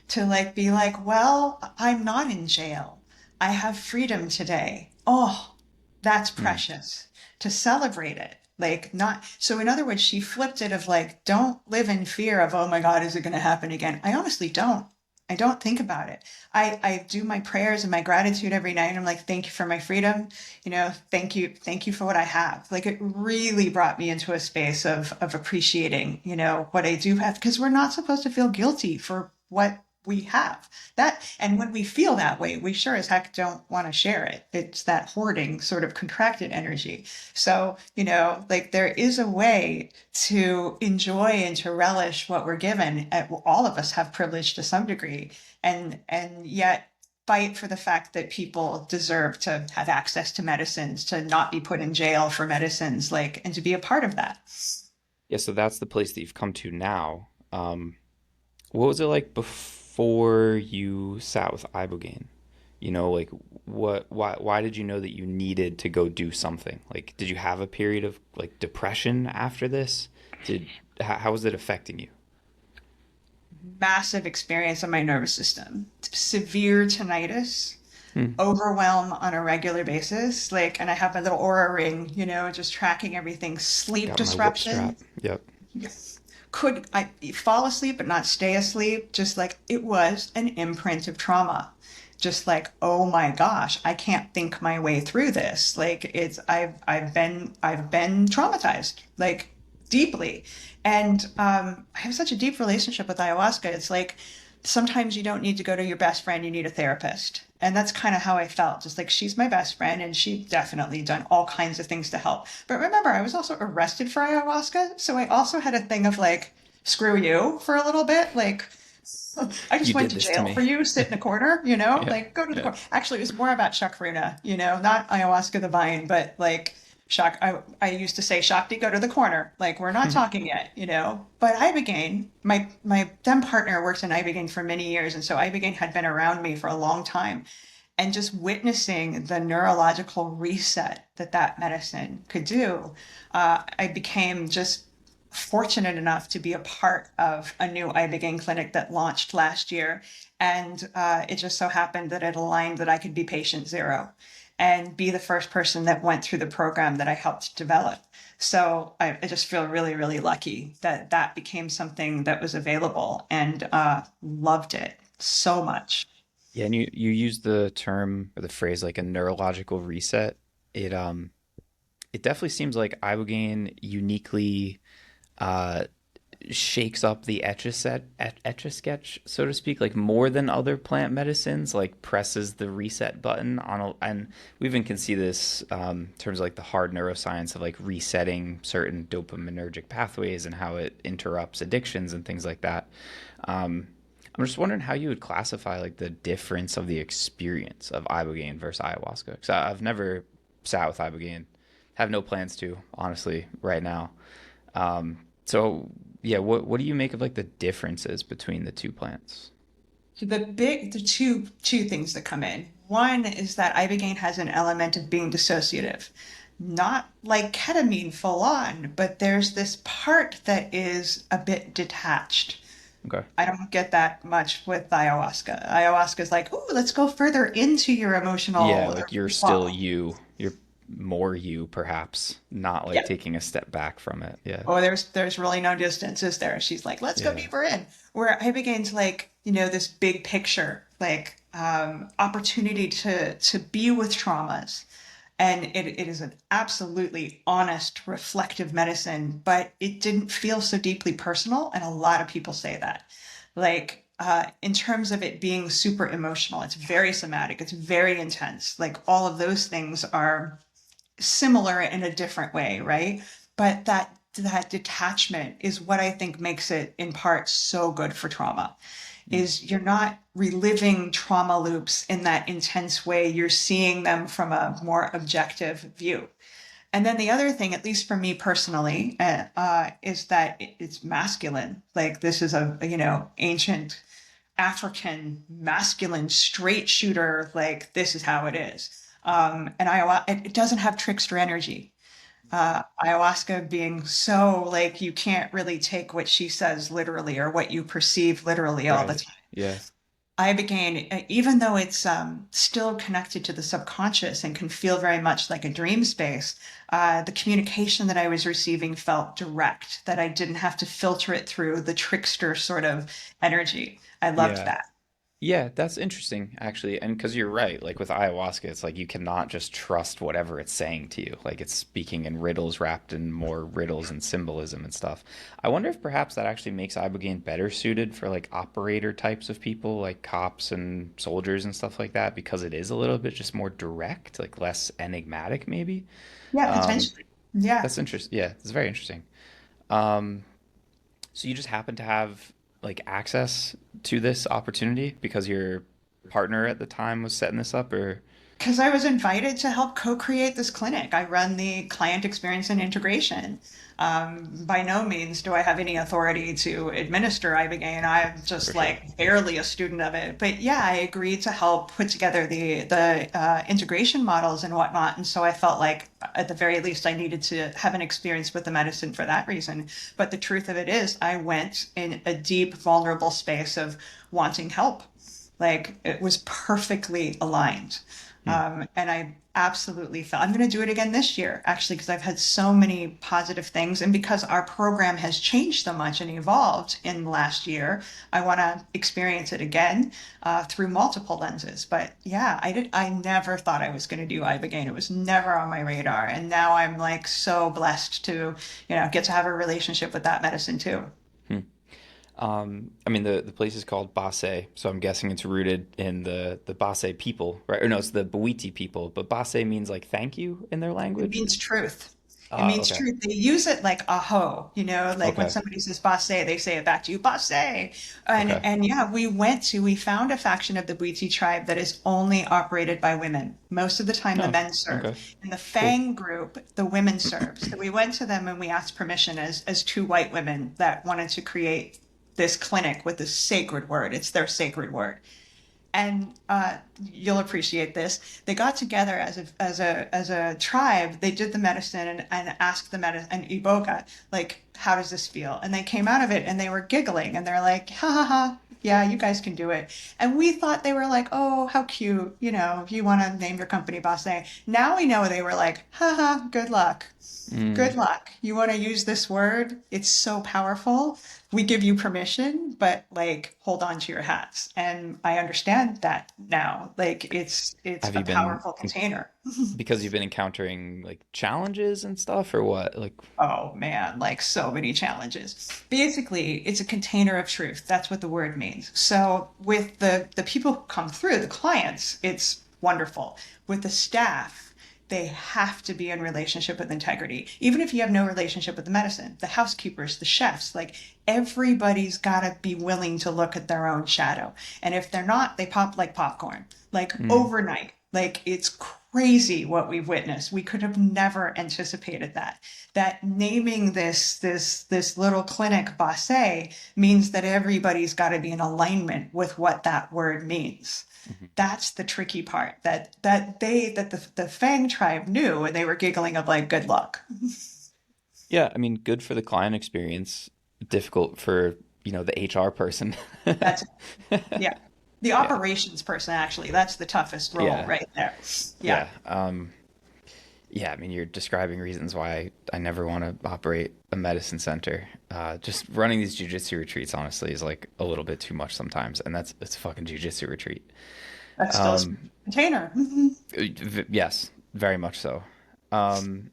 to like be like, well, I'm not in jail. I have freedom today. Oh, that's Hmm. precious. To celebrate it. Like not so in other words, she flipped it of like, don't live in fear of, oh my God, is it gonna happen again? I honestly don't. I don't think about it. I do my prayers and my gratitude every night. And I'm like, thank you for my freedom. Thank you for what I have. Like it really brought me into a space of appreciating, what I do have, because we're not supposed to feel guilty for what we have that. And when we feel that way, we sure as heck don't want to share it. It's that hoarding sort of contracted energy. So, like there is a way to enjoy and to relish what we're given. All of us have privilege to some degree, and yet fight for the fact that people deserve to have access to medicines, to not be put in jail for medicines, like, and to be a part of that. Yeah, so that's the place that you've come to now. What was it like before you sat with Ibogaine? Like why did you know that you needed to go do something? Like, did you have a period of like depression after this? How was it affecting you? Massive experience on my nervous system, severe tinnitus, Hmm. overwhelm on a regular basis. Like, and I have my little aura ring, just tracking everything, sleep Got my whip strap. disruption. Yep. Could I fall asleep but not stay asleep? Just like it was an imprint of trauma. Just like, oh my gosh, I can't think my way through this. Like I've been traumatized, like deeply. And I have such a deep relationship with ayahuasca. It's like sometimes you don't need to go to your best friend, you need a therapist. And that's kind of how I felt. Just like she's my best friend and she definitely done all kinds of things to help. But remember, I was also arrested for ayahuasca. So I also had a thing of like, screw you for a little bit. Like, I just You went did to this to jail for me. you, sit in a corner, Yeah. like go to the Yeah. corner. Actually, it was more about chakruna, not ayahuasca the vine, but like I used to say, Shakti, go to the corner. Like, we're not talking yet. But Ibogaine, my then partner worked in Ibogaine for many years. And so Ibogaine had been around me for a long time. and just witnessing the neurological reset that that medicine could do, I became just fortunate enough to be a part of a new Ibogaine clinic that launched last year. And it just so happened that it aligned that I could be patient zero and be the first person that went through the program that I helped develop. So I just feel really, really lucky that that became something that was available, and loved it so much. Yeah, and you use the term or the phrase like a neurological reset. It definitely seems like Ibogaine uniquely uh shakes up the etch a sketch, so to speak, like more than other plant medicines, like presses the reset button on and we even can see this in terms of like the hard neuroscience of like resetting certain dopaminergic pathways and how it interrupts addictions and things like that. Um, I'm just wondering how you would classify like the difference of the experience of Ibogaine versus ayahuasca. Because I've never sat with Ibogaine, have no plans to, honestly, right now. So yeah, what do you make of like the differences between the two plants? The two things that come in. One is that Ibogaine has an element of being dissociative, not like ketamine full on, but there's this part that is a bit detached. Okay. I don't get that much with ayahuasca. Ayahuasca is like, oh, let's go further into your Yeah, emotional like you're still response. you. You're more you, perhaps, not like Yeah. taking a step back from it. Yeah. Oh, there's really no distance, is there? She's like, let's go Yeah. deeper in. Where I began to like, this big picture, like opportunity to be with traumas. And it is an absolutely honest, reflective medicine, but it didn't feel so deeply personal. And a lot of people say that. Like, in terms of it being super emotional, it's very somatic, it's very intense. Like, all of those things are similar in a different way, right? But that detachment is what I think makes it in part so good for trauma. Mm. Is you're not reliving trauma loops in that intense way. You're seeing them from a more objective view. And then the other thing, at least for me personally, is that it's masculine. Like this is a ancient African masculine straight shooter. Like this is how it is. And it doesn't have trickster energy. Ayahuasca being so like you can't really take what she says literally or what you perceive literally all the Right. time. Yeah. Ibogaine, even though it's still connected to the subconscious and can feel very much like a dream space, the communication that I was receiving felt direct, that I didn't have to filter it through the trickster sort of energy. I loved Yeah. that. Yeah, that's interesting actually. And because you're right, like with ayahuasca, it's like you cannot just trust whatever it's saying to you. Like it's speaking in riddles wrapped in more riddles and symbolism and stuff. I wonder if perhaps that actually makes ibogaine better suited for like operator types of people, like cops and soldiers and stuff like that, because it is a little bit just more direct, like less enigmatic maybe. Yeah, Um, potentially. Yeah. that's interesting. Yeah, it's very interesting. Um, so you just happen to have like access to this opportunity because your partner at the time was setting this up, or Because I was invited to help co-create this clinic. I run the client experience and integration. By no means do I have any authority to administer Ibogaine. I'm for just sure. like barely a student of it. But yeah, I agreed to help put together the integration models and whatnot. And so I felt like at the very least I needed to have an experience with the medicine for that reason. But the truth of it is, I went in a deep, vulnerable space of wanting help. Like it was perfectly aligned. Hmm. And I absolutely felt I'm going to do it again this year, actually, because I've had so many positive things. And because our program has changed so much and evolved in the last year, I want to experience it again through multiple lenses. But yeah, I never thought I was going to do Ibogaine. It was never on my radar. And now I'm like so blessed to, get to have a relationship with that medicine too. Hmm. I mean the place is called Bassé, so I'm guessing it's rooted in the Bassé people, right? Or no, it's the Bwiti people, but Bassé means like thank you in their It language. means truth. It means Okay. truth. They use it like aho, like when Okay. somebody says basse, they say it back to you, basse. And Okay. and yeah, we found a faction of the Bwiti tribe that is only operated by women. Most of the time the Oh, men serve. okay. In the Cool. Fang group, the women serve. So we went to them and we asked permission as two white women that wanted to create this clinic with this sacred word. It's their sacred word. And you'll appreciate this. They got together as a tribe. They did the medicine and asked the medicine and Iboga, like, how does this feel? And they came out of it and they were giggling and they're like, ha ha ha. Yeah, you guys can do it. And we thought they were like, oh, how cute. You know, if you want to name your company Bassé. Now we know they were like, haha, good luck. Mm. Good luck. You want to use this word? It's so powerful. We give you permission, but like hold on to your hats. And I understand that now. Like it's Have a you been powerful container. because you've been encountering like challenges and stuff or what? Like, Oh man, like so many challenges. Basically, it's a container of truth. That's what the word means. So with the people who come through, the clients, it's wonderful. With the staff, they have to be in relationship with integrity. Even if you have no relationship with the medicine, the housekeepers, the chefs, like everybody's got to be willing to look at their own shadow. And if they're not, they pop like popcorn, like mm, overnight. Like it's crazy what we've witnessed. We could have never anticipated that. That naming this little clinic Bassé means that everybody's got to be in alignment with what that word means. mhm. That's the tricky part that the Fang tribe knew, and they were giggling of like good luck. Yeah, I mean, good for the client experience, difficult for, the HR person. That's yeah. The Yeah. operations person actually, that's the toughest role Yeah. right there. Yeah. Yeah. Yeah, I mean, you're describing reasons why I never want to operate a medicine center. Just running these jujitsu retreats, honestly, is like a little bit too much sometimes, and it's a fucking jujitsu retreat. That's still a Um, container. yes, very much so. Um,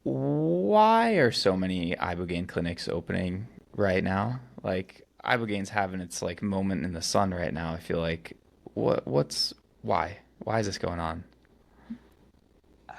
why are so many Ibogaine clinics opening right now? Like Ibogaine's having its like moment in the sun right now. I feel like what's why? Why is this going on?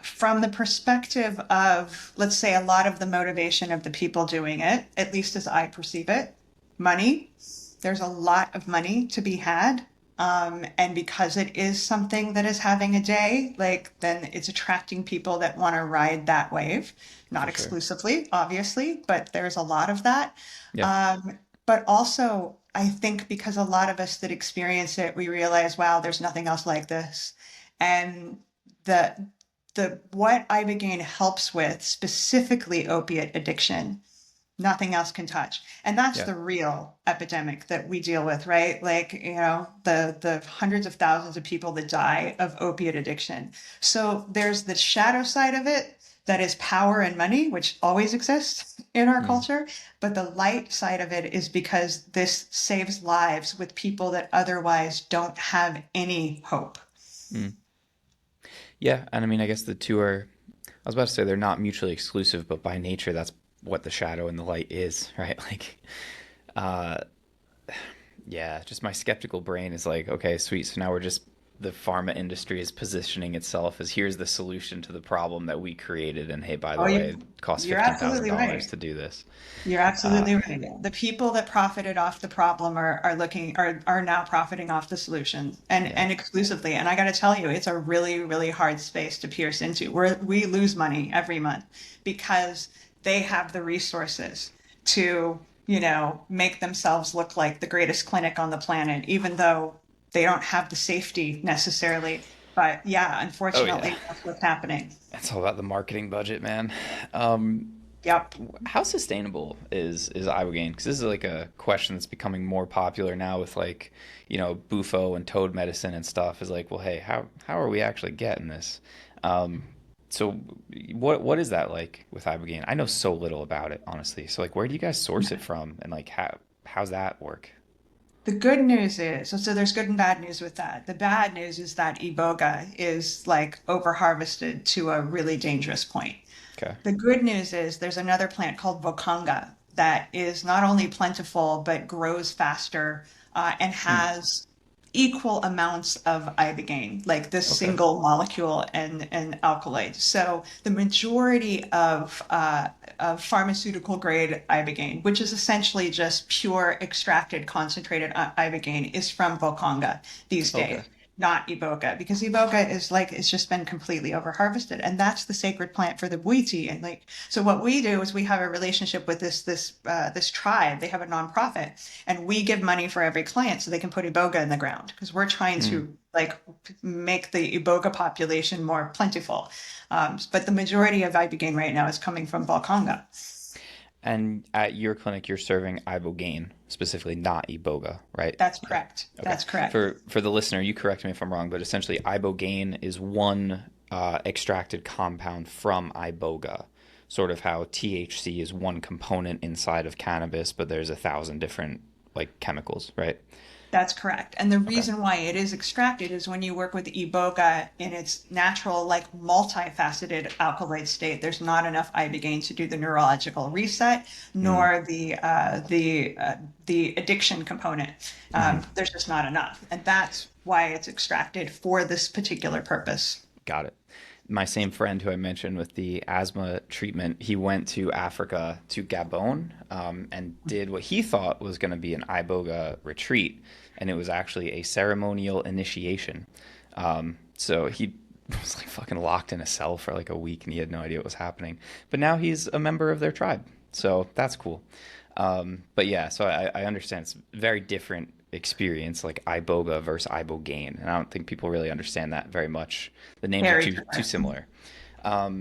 From the perspective of, let's say, a lot of the motivation of the people doing it, at least as I perceive it, money. There's a lot of money to be had. And because it is something that is having a day, like then it's attracting people that want to ride that wave. Not For sure. exclusively, obviously, but there's a lot of that. Yeah. But also, I think because a lot of us that experience it, we realize, wow, there's nothing else like this. And the what Ibogaine helps with, specifically opiate addiction, nothing else can touch. And that's Yeah. the real epidemic that we deal with, right? Like, you know, the hundreds of thousands of people that die of opiate addiction. So there's the shadow side of it that is power and money, which always exists in our Mm, culture. But the light side of it is because this saves lives with people that otherwise don't have any hope. mm. Yeah, and I mean, I guess the two are, I was about to say they're not mutually exclusive, but by nature, that's what the shadow and the light is, right? Like, uh, yeah, just my skeptical brain is like, okay, sweet. So now the pharma industry is positioning itself as here's the solution to the problem that we created. And hey, by Oh, the way, it costs you're absolutely $15,000 right. to do this. You're Uh, absolutely right. The people that profited off the problem are now profiting off the solution yeah. and exclusively. And I got to tell you, it's a really, really hard space to pierce into. We lose money every month because they have the resources to, you know, make themselves look like the greatest clinic on the planet, even though they don't have the safety necessarily. But yeah, Oh, yeah. unfortunately, that's what's happening. It's all about the marketing budget, man. Um, Yep. how sustainable is ibogaine? Because this is like a question that's becoming more popular now with like, bufo and toad medicine and stuff. Is like, well, hey, how are we actually getting this? Um, so what is that like with ibogaine? I know so little about it, honestly. So like, where do you guys source it from, and like how's that work? The good news is, so there's good and bad news with that. The bad news is that Iboga is like over harvested to a really dangerous point. Okay. The good news is there's another plant called Bokanga that is not only plentiful but grows faster and Hmm. has equal amounts of ibogaine, like this Okay. single molecule and alkaloid. So the majority of pharmaceutical grade ibogaine, which is essentially just pure extracted concentrated ibogaine, is from Bokanga these Okay. days. not Iboga, because Iboga is like, it's just been completely over harvested. And that's the sacred plant for the Bwiti. And like, so what we do is we have a relationship with this tribe. They have a nonprofit, and we give money for every client so they can put Iboga in the ground, because we're trying Mm. to like make the Iboga population more plentiful. But the majority of Ibogaine right now is coming from Balconga. And at your clinic, you're serving Ibogaine, specifically not Iboga, right? That's Yeah. correct. Okay. That's correct. For the listener, you correct me if I'm wrong, but essentially Ibogaine is one extracted compound from Iboga, sort of how THC is one component inside of cannabis, but there's 1,000 different like chemicals, right? That's correct. And the Okay. reason why it is extracted is when you work with Iboga in its natural, like multifaceted alkaloid state, there's not enough ibogaine to do the neurological reset, Mm. nor the addiction component. Hmm. There's just not enough, and that's why it's extracted for this particular purpose. Got it. My same friend who I mentioned with the asthma treatment, he went to Africa, to Gabon, and did what he thought was going to be an Iboga retreat, and it was actually a ceremonial initiation. So he was like fucking locked in a cell for like a week, and he had no idea what was happening. But now he's a member of their tribe, so that's cool. But yeah, so I understand it's a very different experience, like iboga versus ibogaine, and I don't think people really understand that very much. The names are Very too different. similar. All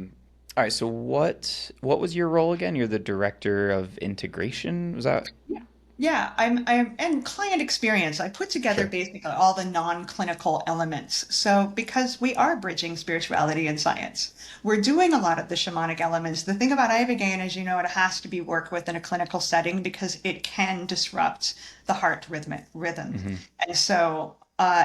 right, so what was your role again? You're the director of integration. Was that Yeah. Yeah, I'm and client experience. I put together sure? basically all the non-clinical elements. So because we are bridging spirituality and science, we're doing a lot of the shamanic elements. The thing about Ibogaine is, it has to be worked with in a clinical setting because it can disrupt the heart rhythm. Hmm. And so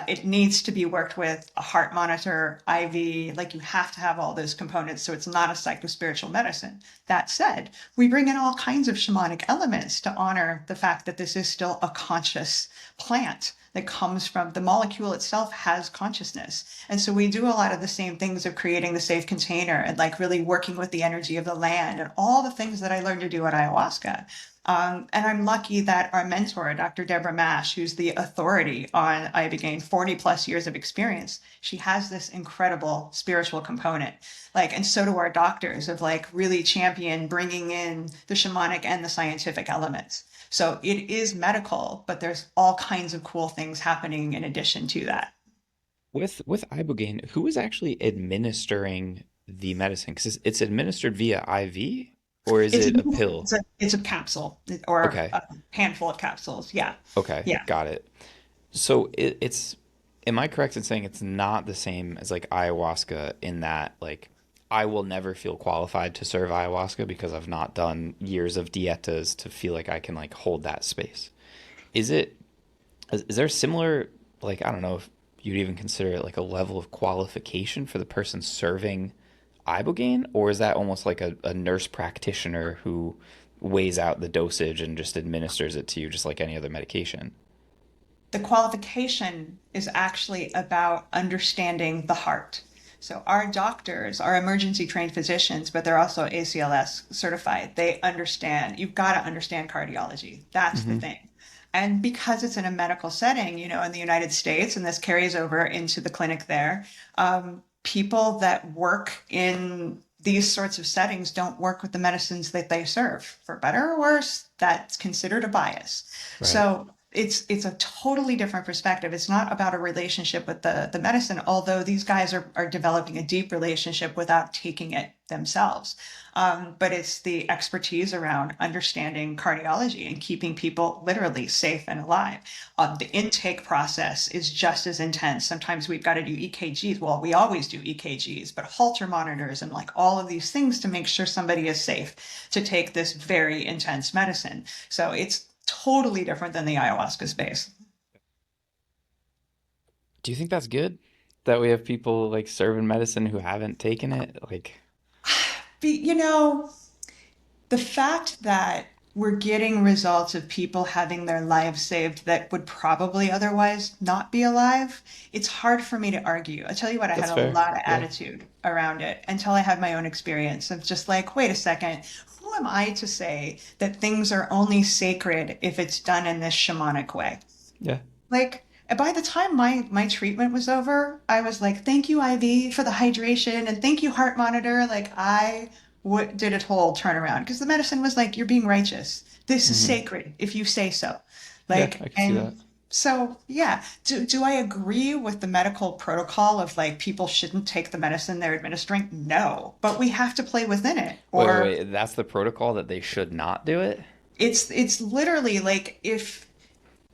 it needs to be worked with a heart monitor, IV, like you have to have all those components. So it's not a psychospiritual medicine. That said, we bring in all kinds of shamanic elements to honor the fact that this is still a conscious plant that comes from the molecule itself has consciousness. And so we do a lot of the same things of creating the safe container and like really working with the energy of the land and all the things that I learned to do at ayahuasca. And I'm lucky that our mentor, Dr. Deborah Mash, who's the authority on Ibogaine, 40 plus years of experience, she has this incredible spiritual component. Like, and so do our doctors of like really champion bringing in the shamanic and the scientific elements. So it is medical, but there's all kinds of cool things happening in addition to that. With ibogaine, who is actually administering the medicine? Because it's administered via IV, or is It's it a pill? it's a capsule or Okay. a handful of capsules. Yeah. Okay, Yeah. got it. So it's, am I correct in saying it's not the same as like ayahuasca in that like I will never feel qualified to serve ayahuasca because I've not done years of dietas to feel like I can like hold that space. Is it, is there a similar, like I don't know if you'd even consider it like a level of qualification for the person serving ibogaine, or is that almost like a nurse practitioner who weighs out the dosage and just administers it to you just like any other medication? The qualification is actually about understanding the heart. So our doctors are emergency trained physicians, but they're also ACLS certified. They understand, you've got to understand cardiology. That's the Hmm. thing. And because it's in a medical setting, in the United States, and this carries over into the clinic there, people that work in these sorts of settings don't work with the medicines that they serve. For better or worse, that's considered a bias. Right. So it's a totally different perspective. It's not about a relationship with the medicine, although these guys are developing a deep relationship without taking it themselves. But it's the expertise around understanding cardiology and keeping people literally safe and alive. The intake process is just as intense. Sometimes we've got to do EKGs. Well, we always do EKGs, but Holter monitors and like all of these things to make sure somebody is safe to take this very intense medicine. So it's totally different than the ayahuasca space. Do you think that's good that we have people like serving medicine who haven't taken it? Like, But, the fact that we're getting results of people having their lives saved that would probably otherwise not be alive, it's hard for me to argue. I tell you what, I had that's a fair. lot of Yeah. attitude around it until I had my own experience of just like, wait a second, who am I to say that things are only sacred if it's done in this shamanic way? Yeah. Like, And by the time my treatment was over, I was like, thank you, IV, for the hydration, and thank you, heart monitor. Like, did a total turnaround because the medicine was like, you're being righteous. This is Hmm. sacred if you say so. Yeah, Like, I can see that. and so, yeah. Do I agree with the medical protocol of like people shouldn't take the medicine they're administering? No, but we have to play within it, Wait, wait, or wait. That's the protocol that they should not do it? it's literally like if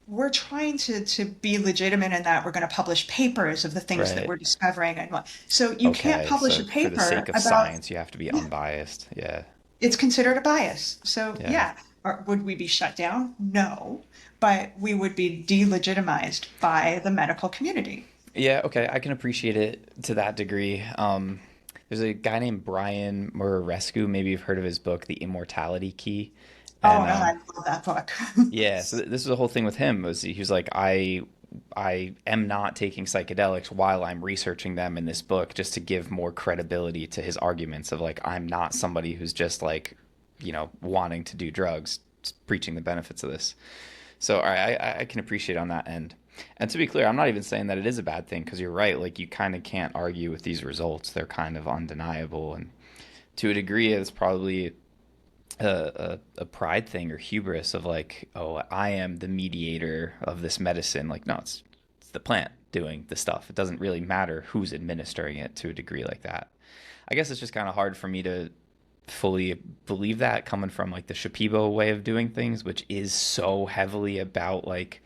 we're trying to be legitimate in that we're going to publish papers of the things that Right. we're discovering and what. So you can't Okay, publish so a for the paper sake of about, science, you have to be yeah, unbiased. Yeah, it's considered a bias. So yeah. yeah, would we be shut down? No, but we would be delegitimized by the medical community. Yeah, okay, I can appreciate it to that degree. There's a guy named Brian Murarescu, maybe you've heard of his book, The Immortality Key. Oh, And and I love that book. yeah, so this is the whole thing with him was he was like, I am not taking psychedelics while I'm researching them in this book just to give more credibility to his arguments of like I'm not somebody who's just like, wanting to do drugs, just preaching the benefits of this. So I can appreciate on that end. And to be clear, I'm not even saying that it is a bad thing because you're right. Like you kind of can't argue with these results. They're kind of undeniable. And to a degree, it's probably a pride thing or hubris of like, oh, I am the mediator of this medicine. Like, no, it's the plant doing the stuff. It doesn't really matter who's administering it to a degree like that. I guess it's just kind of hard for me to fully believe that coming from like the Shipibo way of doing things, which is so heavily about like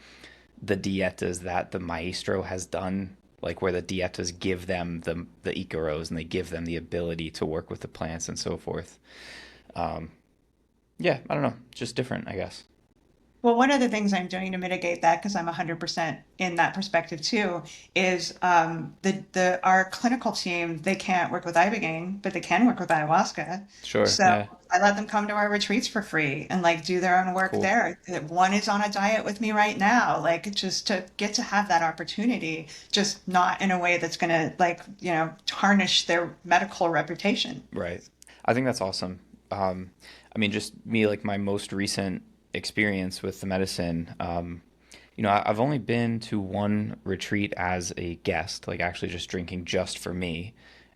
the dietas that the maestro has done, like where the dietas give them the icaros and they give them the ability to work with the plants and so forth. Um, yeah, I don't know, just different, I guess. Well, one of the things I'm doing to mitigate that, because I'm 100% in that perspective too, is the our clinical team, they can't work with Ibogaine, but they can work with ayahuasca. Sure, So yeah, I let them come to our retreats for free and like do their own work cool. there. One is on a diet with me right now, like just to get to have that opportunity, just not in a way that's gonna like, tarnish their medical reputation. Right. I think that's awesome. I mean, just me, like my most recent experience with the medicine. I've only been to one retreat as a guest, like actually just drinking just for me.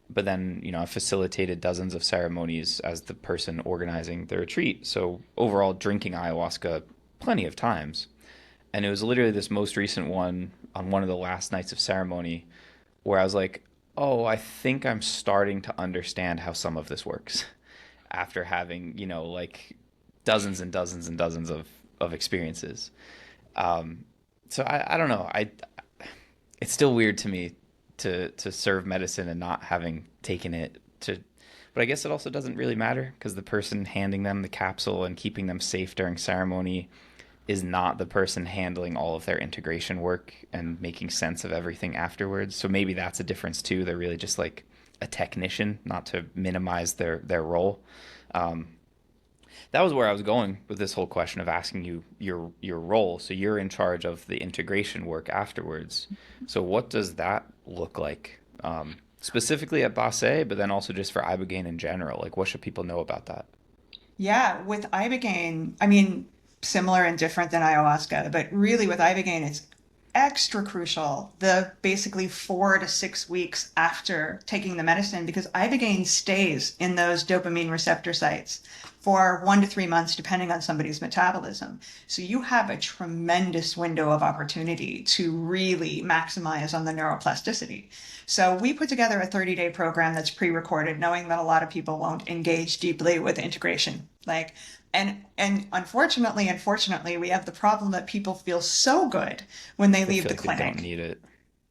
But then, I've facilitated dozens of ceremonies as the person organizing the retreat. So overall, drinking ayahuasca plenty of times. And it was literally this most recent one on one of the last nights of ceremony where I was like, oh, I think I'm starting to understand how some of this works after having, like dozens and dozens and dozens of experiences. Um, so I don't know. It's still weird to me to serve medicine and not having taken it to, but I guess it also doesn't really matter because the person handing them the capsule and keeping them safe during ceremony is not the person handling all of their integration work and making sense of everything afterwards. So maybe that's a difference too. They're really just like a technician, not to minimize their role. Um, that was where I was going with this whole question of asking you your role. So you're in charge of the integration work afterwards. So what does that look like? Specifically at Bassé, but then also just for Ibogaine in general. Like what should people know about that? Yeah, with Ibogaine, I mean, similar and different than ayahuasca, but really with Ibogaine, it's extra crucial the basically 4 to 6 weeks after taking the medicine because Ibogaine stays in those dopamine receptor sites for 1 to 3 months, depending on somebody's metabolism. So you have a tremendous window of opportunity to really maximize on the neuroplasticity. So we put together a 30-day program that's pre-recorded, knowing that a lot of people won't engage deeply with integration. Like, and unfortunately and fortunately, we have the problem that people feel so good when they They leave feel the like they don't clinic. need it.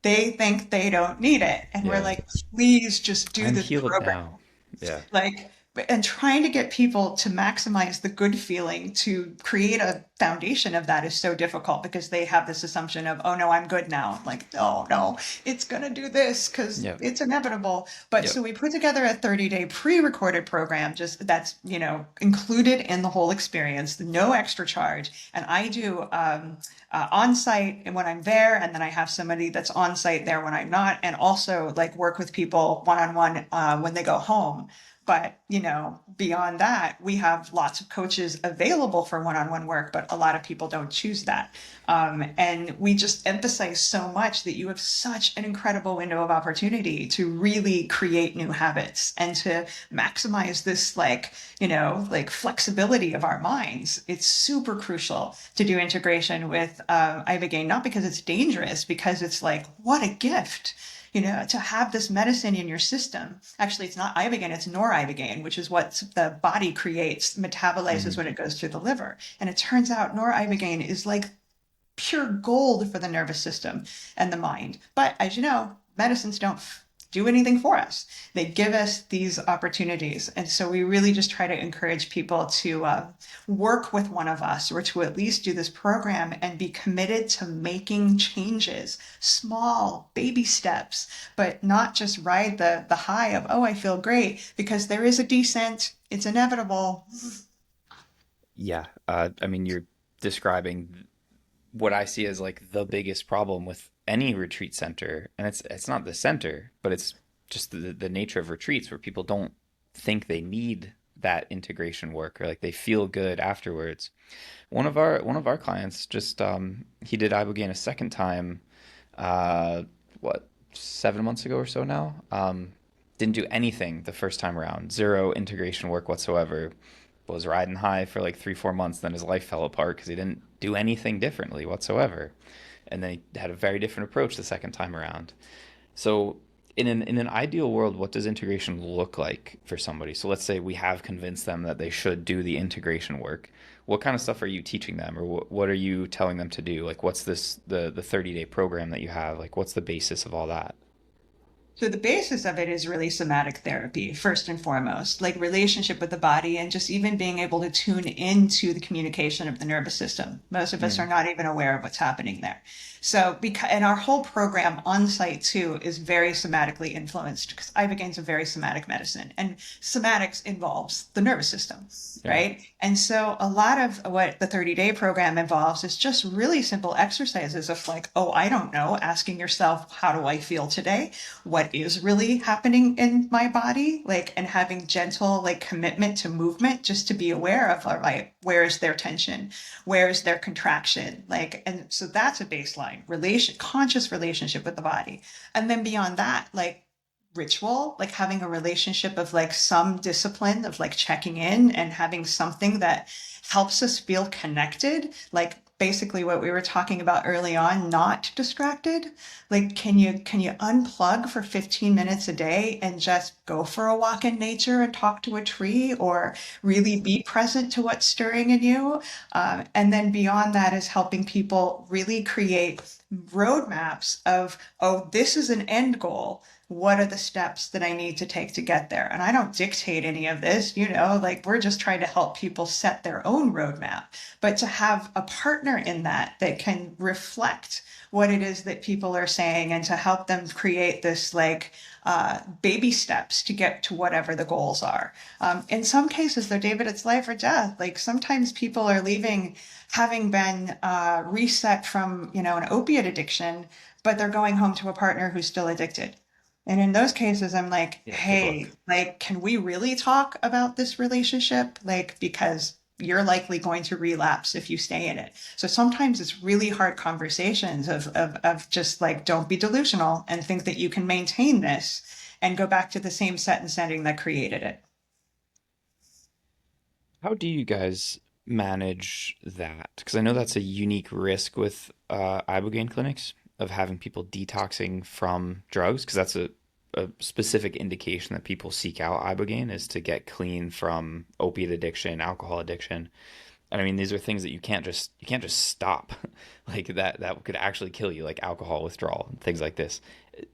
They think they don't need it. And we're Yeah. like, please just do I'm this healed program. now. Yeah. Like, and trying to get people to maximize the good feeling to create a foundation of that is so difficult because they have this assumption of, oh no, I'm good now. Like, oh no, it's going to do this because Yep. it's inevitable. But Yep. so we put together a 30-day pre-recorded program, just that's, included in the whole experience, no extra charge. And I do on site and when I'm there, and then I have somebody that's on site there when I'm not, and also like work with people one on one when they go home But, beyond that, we have lots of coaches available for one-on-one work, but a lot of people don't choose that. And we just emphasize so much that you have such an incredible window of opportunity to really create new habits and to maximize this, like flexibility of our minds. It's super crucial to do integration with Ibogaine, not because it's dangerous, because it's like, what a gift. To have this medicine in your system. Actually, it's not Ibogaine, it's noribogaine, which is what the body creates, metabolizes when it goes through the liver. And it turns out noribogaine is like pure gold for the nervous system and the mind. But as you know, medicines don't do anything for us. They give us these opportunities. And so we really just try to encourage people to work with one of us, or to at least do this program and be committed to making changes, small baby steps, but not just ride the high of, oh, I feel great, because there is a descent. It's inevitable. Yeah. I mean, you're describing what I see as like the biggest problem with any retreat center, and it's not the center, but it's just the nature of retreats where people don't think they need that integration work, or like they feel good afterwards. One of our clients just he did Ibogaine a second time, what, 7 months ago or so now. Didn't do anything the first time around, zero integration work whatsoever. Was riding high for like 3 4 months, then his life fell apart because he didn't do anything differently whatsoever. And then he had a very different approach the second time around. So in an ideal world, what does integration look like for somebody? So let's say we have convinced them that they should do the integration work. What kind of stuff are you teaching them, or what are you telling them to do? Like, what's the 30-day program that you have? Like, what's the basis of all that? So the basis of it is really somatic therapy, first and foremost, like relationship with the body and just even being able to tune into the communication of the nervous system. Most of us are Mm, not even aware of what's happening there. So, because, and our whole program on site too is very somatically influenced, because Ibogaine is a very somatic medicine, and somatics involves the nervous system, yeah. right? And so a lot of what the 30-day program involves is just really simple exercises of like, oh, I don't know, asking yourself, how do I feel today? What is really happening in my body? Like, and having gentle, like, commitment to movement, just to be aware of, all right, where is their tension? Where is their contraction? Like, and so that's a baseline conscious relationship with the body. And then beyond that, like, ritual, like having a relationship of like some discipline of like checking in and having something that helps us feel connected, like basically what we were talking about early on, not distracted. Like, can you unplug for 15 minutes a day and just go for a walk in nature and talk to a tree, or really be present to what's stirring in you? And then beyond that is helping people really create roadmaps of, oh, this is an end goal. What are the steps that I need to take to get there? And I don't dictate any of this, like, we're just trying to help people set their own roadmap. But to have a partner in that can reflect what it is that people are saying, and to help them create this, like, baby steps to get to whatever the goals are. In some cases, though, David, it's life or death. Like, sometimes people are leaving having been reset from, an opiate addiction, but they're going home to a partner who's still addicted. And in those cases, I'm like, Yeah, good hey, luck. like, can we really talk about this relationship? Like, because you're likely going to relapse if you stay in it. So sometimes it's really hard conversations of just like, don't be delusional and think that you can maintain this and go back to the same set and setting that created it. How do you guys manage that? Because I know that's a unique risk with ibogaine clinics, of having people detoxing from drugs, because that's a specific indication that people seek out ibogaine, is to get clean from opiate addiction, alcohol addiction. And I mean, these are things that you can't just stop, like that could actually kill you, like alcohol withdrawal and things like this.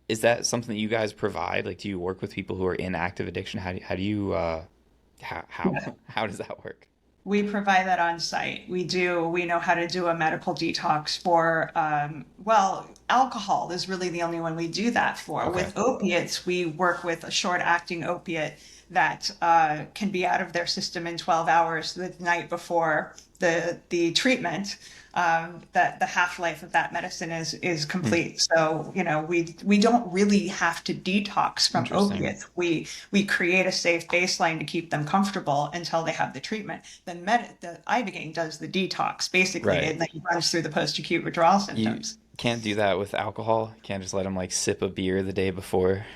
Is that something that you guys provide? Like, do you work with people who are in active addiction? How do you how how does that work? We provide that on site. We know how to do a medical detox for, well, alcohol is really the only one we do that for. Okay. With opiates, we work with a short acting opiate that can be out of their system in 12 hours the night before the treatment. That the half-life of that medicine is Hmm. complete. So, we don't really have to detox from Interesting. opiates. We create a safe baseline to keep them comfortable until they have the treatment. The Ibogaine does the detox basically, Right. and then runs through the post-acute withdrawal You symptoms. can't do that with alcohol. You can't just let them like sip a beer the day before.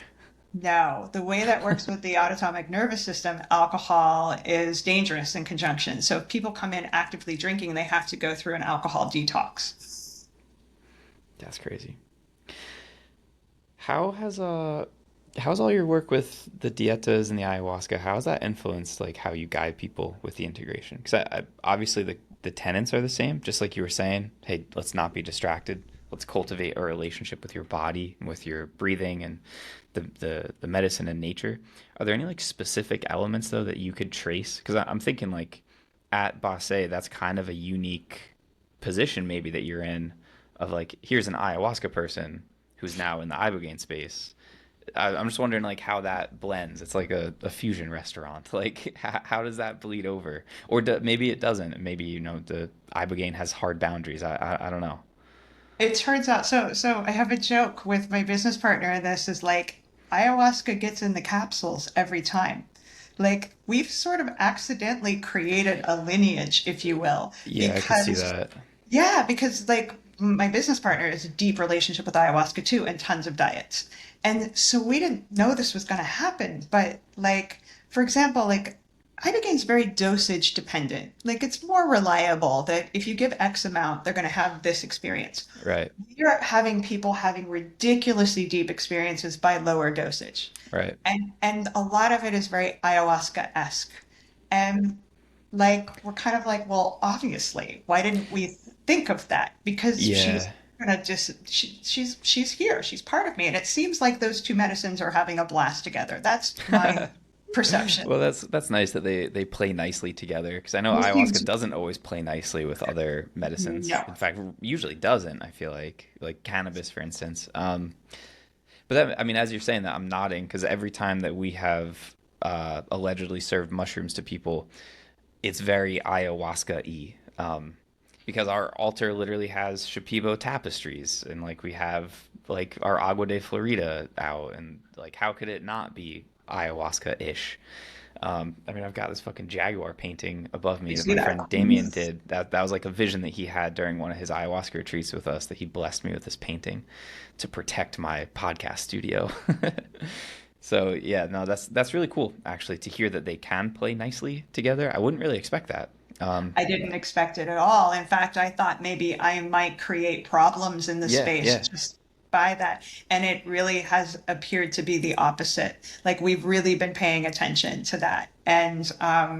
No, the way that works with the autonomic nervous system, alcohol is dangerous in conjunction. So if people come in actively drinking, they have to go through an alcohol detox. That's crazy. How has how's all your work with the dietas and the ayahuasca? How has that influenced like how you guide people with the integration? Because obviously the tenets are the same, just like you were saying. Hey, let's not be distracted. Let's cultivate a relationship with your body and with your breathing and the medicine and nature. Are there any like specific elements though that you could trace? Because I'm thinking like at Bassé, that's kind of a unique position maybe that you're in of like here's an ayahuasca person who's now in the ibogaine space. I'm just wondering like how that blends. It's like a fusion restaurant. Like how does that bleed over? Or maybe it doesn't. Maybe the ibogaine has hard boundaries. I don't know. It turns out so I have a joke with my business partner, and this is like ayahuasca gets in the capsules every time. Like we've sort of accidentally created a lineage, if you will, Yeah, I could see because that. yeah, because like my business partner has a deep relationship with ayahuasca too and tons of diets. And so we didn't know this was going to happen, but like for example, like Ibogaine's very dosage dependent. Like it's more reliable that if you give X amount, they're going to have this experience. Right. You're having people having ridiculously deep experiences by lower dosage. Right. And a lot of it is very ayahuasca-esque. And like we're kind of like, well, obviously, why didn't we think of that? Because she's Yeah. gonna just she's here, she's part of me. And it seems like those two medicines are having a blast together. That's my perception. Well, that's nice that they play nicely together because I know Well, ayahuasca doesn't always play nicely with other medicines. no. In fact, usually doesn't. I feel like cannabis, for instance. But that, I mean, as you're saying that, I'm nodding because every time that we have allegedly served mushrooms to people, it's very ayahuasca-y. Because our altar literally has Shipibo tapestries and like we have like our Agua de Florida out and like how could it not be ayahuasca-ish? I mean, I've got this fucking jaguar painting above You me that see my that? friend Damien did. That was like a vision that he had during one of his ayahuasca retreats with us. That he blessed me with this painting to protect my podcast studio. So yeah, no, that's really cool actually to hear that they can play nicely together. I wouldn't really expect that. I didn't expect it at all. In fact, I thought maybe I might create problems in the Yeah, space yeah, just by that. And it really has appeared to be the opposite. Like we've really been paying attention to that. And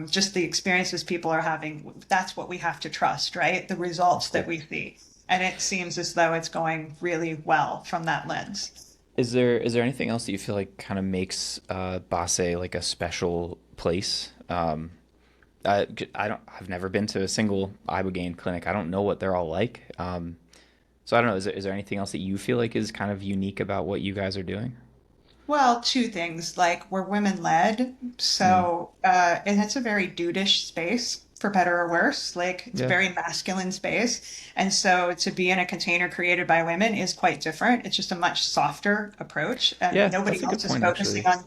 just the experiences people are having, that's what we have to trust, right? The results that cool. we see. And it seems as though it's going really well from that lens. Is there anything else that you feel like kind of makes Basse like a special place? I've never been to a single Ibogaine clinic. I don't know what they're all like. So I don't know. Is there anything else that you feel like is kind of unique about what you guys are doing? Well, two things. Like we're women led, Mm, so and it's a very dudeish space, for better or worse. Like it's a yeah, very masculine space, and so to be in a container created by women is quite different. It's just a much softer approach, and yeah, nobody that's a good else is point focusing actually. on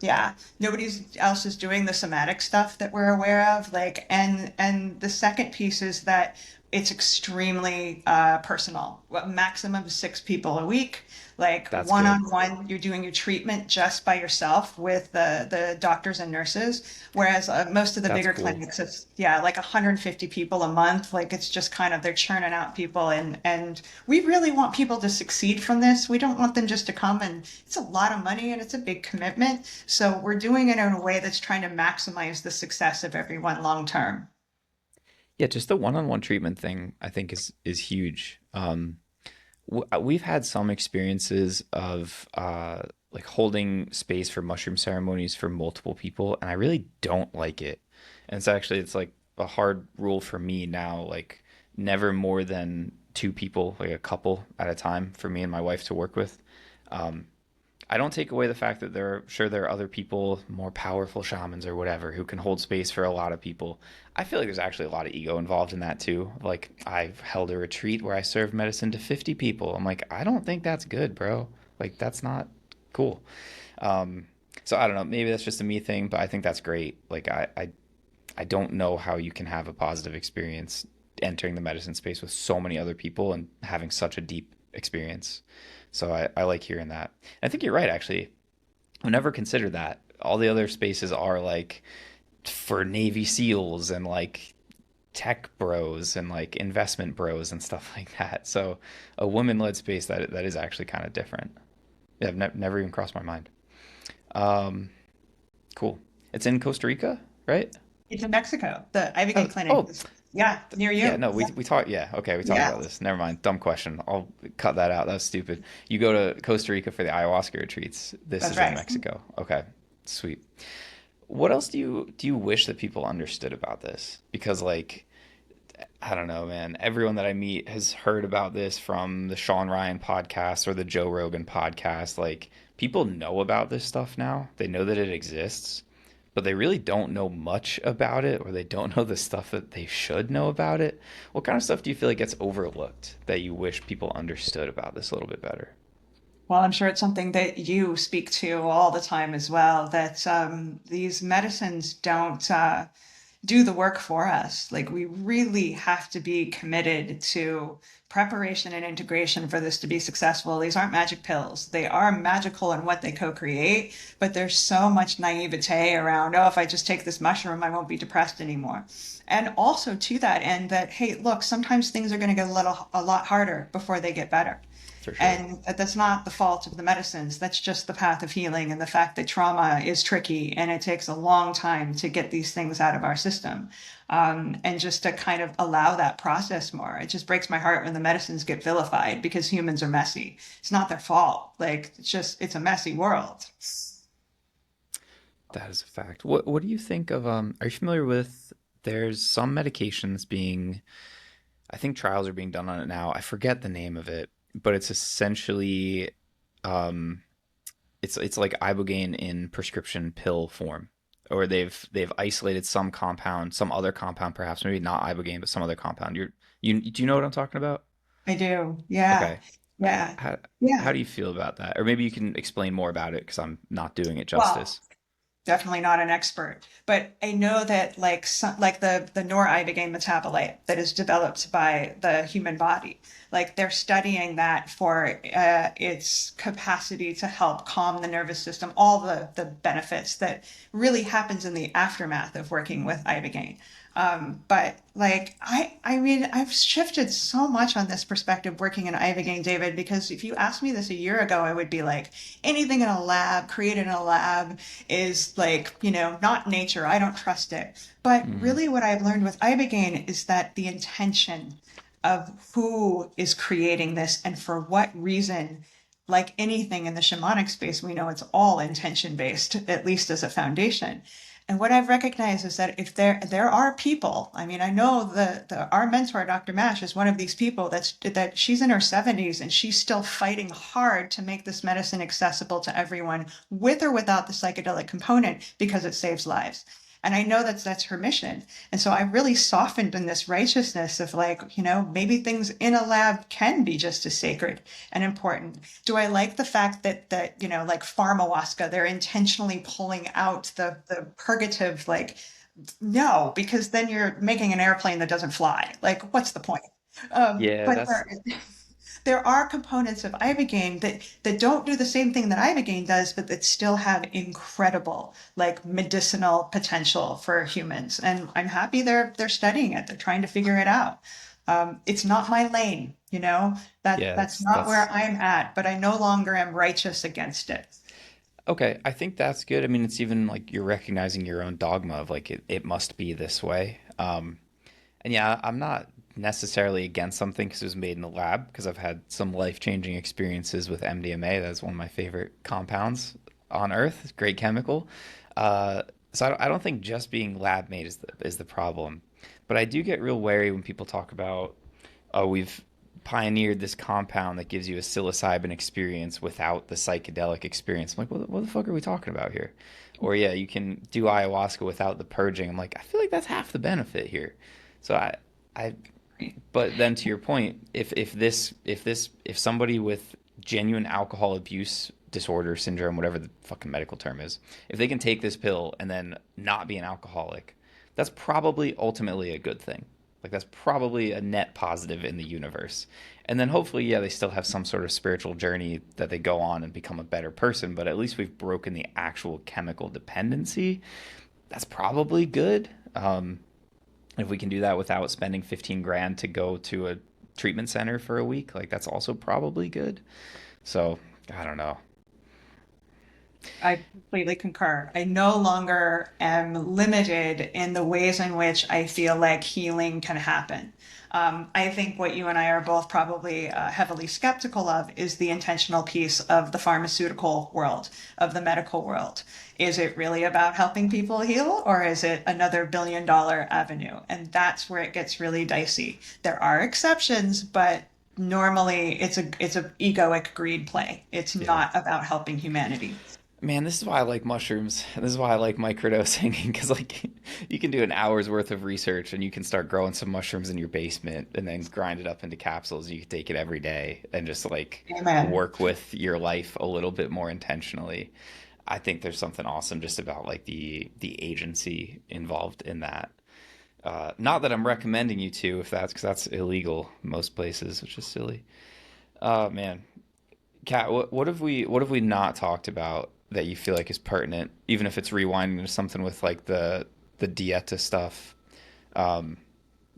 yeah, nobody else is doing the somatic stuff that we're aware of. Like, and the second piece is that it's extremely personal. Maximum of 6 people a week. Like That's one good. on one, you're doing your treatment just by yourself with the doctors and nurses. Whereas most of the That's bigger cool. clinics, it's yeah, like 150 people a month. Like it's just kind of they're churning out people, and we really want people to succeed from this. We don't want them just to come, and it's a lot of money and it's a big commitment. So we're doing it in a way that's trying to maximize the success of everyone long term. Yeah, just the one-on-one treatment thing I think is huge. We've had some experiences of like holding space for mushroom ceremonies for multiple people, and I really don't like it. And it's like a hard rule for me now, like never more than two people, like a couple at a time for me and my wife to work with. Because I don't take away the fact that there are other people, more powerful shamans or whatever, who can hold space for a lot of people. I feel like there's actually a lot of ego involved in that too. Like I've held a retreat where I served medicine to 50 people. I'm like, I don't think that's good, bro. Like that's not cool. Um, so I don't know. Maybe that's just a me thing, but I think that's great. Like I don't know how you can have a positive experience entering the medicine space with so many other people and having such a deep experience. So I like hearing that. I think you're right, actually. I've never considered that. All the other spaces are like for Navy SEALs and like tech bros and like investment bros and stuff like that. So a women-led space that is actually kind of different. Yeah, I've never even crossed my mind. Um, cool. It's in Costa Rica, right? It's in Mexico. The Ibogaine Oh, clinic oh, is, yeah, near yeah. you. No, we talked. Yeah, okay, we talked Yeah, about this. Never mind. Dumb question. I'll cut that out. That's stupid. You go to Costa Rica for the ayahuasca retreats. This that's is in right. Mexico. Okay, sweet. What else do you wish that people understood about this? Because like I don't know, man. Everyone that I meet has heard about this from the Sean Ryan podcast or the Joe Rogan podcast. Like people know about this stuff now. They know that it exists, but they really don't know much about it or they don't know the stuff that they should know about it. What kind of stuff do you feel like gets overlooked that you wish people understood about this a little bit better? Well, I'm sure it's something that you speak to all the time as well, that these medicines don't do the work for us. Like, we really have to be committed to preparation and integration for this to be successful. These aren't magic pills. They are magical in what they co-create, but there's so much naivete around, oh, if I just take this mushroom, I won't be depressed anymore. And also to that end that, hey, look, sometimes things are going to get a lot harder before they get better. For sure. And that's not the fault of the medicines. That's just the path of healing and the fact that trauma is tricky and it takes a long time to get these things out of our system. And just to kind of allow that process more. It just breaks my heart when the medicines get vilified because humans are messy. It's not their fault. Like, it's a messy world. That is a fact. What do you think of are you familiar with there's some medications being I think trials are being done on it now. I forget the name of it, but it's essentially um it's like Ibogaine in prescription pill form. Or they've isolated some compound, some other compound perhaps, maybe not Ibogaine, but some other compound. You do you know what I'm talking about? I do. Yeah. Okay. Yeah. How Yeah. how do you feel about that? Or maybe you can explain more about it because I'm not doing it Well, justice. definitely not an expert, but I know that like like the noribogaine metabolite that is developed by the human body, like they're studying that for its capacity to help calm the nervous system, all the benefits that really happens in the aftermath of working with ibogaine. But like I mean, I've shifted so much on this perspective working in ibogaine, David, because if you asked me this a year ago, I would be like, anything in a lab, created in a lab, is like, not nature. I don't trust it. But Hmm. really, what I've learned with ibogaine is that the intention of who is creating this and for what reason, like anything in the shamanic space, we know it's all intention based, at least as a foundation. And what I've recognized is that if there are people, I mean, I know our mentor, Dr. Mash, is one of these people that she's in her 70s and she's still fighting hard to make this medicine accessible to everyone with or without the psychedelic component because it saves lives. And I know that's her mission. And so I really softened in this righteousness of like, maybe things in a lab can be just as sacred and important. Do I like the fact that like pharmawaska, they're intentionally pulling out the purgative, like, no, because then you're making an airplane that doesn't fly. Like, what's the point? Yeah, But that's there are components of ibogaine that don't do the same thing that ibogaine does, but that still have incredible like medicinal potential for humans. And I'm happy they're studying it. They're trying to figure it out. It's not my lane, yeah, that's that's not where that's I'm at, but I no longer am righteous against it. okay. I think that's good. I mean, it's even like you're recognizing your own dogma of like it must be this way. And yeah, I'm not necessarily against something because it was made in the lab because I've had some life-changing experiences with MDMA. That's one of my favorite compounds on Earth. It's a great chemical. Uh, so I don't think just being lab made is the problem. But I do get real wary when people talk about, oh, we've pioneered this compound that gives you a psilocybin experience without the psychedelic experience. I'm like, what the fuck are we talking about here? Or yeah, you can do ayahuasca without the purging. I'm like, I feel like that's half the benefit here. So I, but then to your point, if somebody with genuine alcohol abuse disorder syndrome, whatever the fucking medical term is, if they can take this pill and then not be an alcoholic, that's probably ultimately a good thing. Like that's probably a net positive in the universe. And then hopefully, yeah, they still have some sort of spiritual journey that they go on and become a better person, but at least we've broken the actual chemical dependency. That's probably good. If we can do that without spending 15 grand to go to a treatment center for a week, like that's also probably good. So, I don't know. I completely concur. I no longer am limited in the ways in which I feel like healing can happen. I think what you and I are both probably heavily skeptical of is the intentional piece of the pharmaceutical world, of the medical world. Is it really about helping people heal, or is it another $1 billion avenue? And that's where it gets really dicey. There are exceptions, but normally it's a egoic greed play. It's Yeah. not about helping humanity. Man, this is why I like mushrooms. This is why I like microdosing because like you can do an hour's worth of research and you can start growing some mushrooms in your basement and then grind it up into capsules. You can take it every day and just like Amen. work with your life a little bit more intentionally. I think there's something awesome just about like the agency involved in that. Not that I'm recommending you to, if that's because that's illegal in most places, which is silly. Oh man, Kat, what have we not talked about that you feel like is pertinent, even if it's rewinding to something with like the dieta stuff? Um,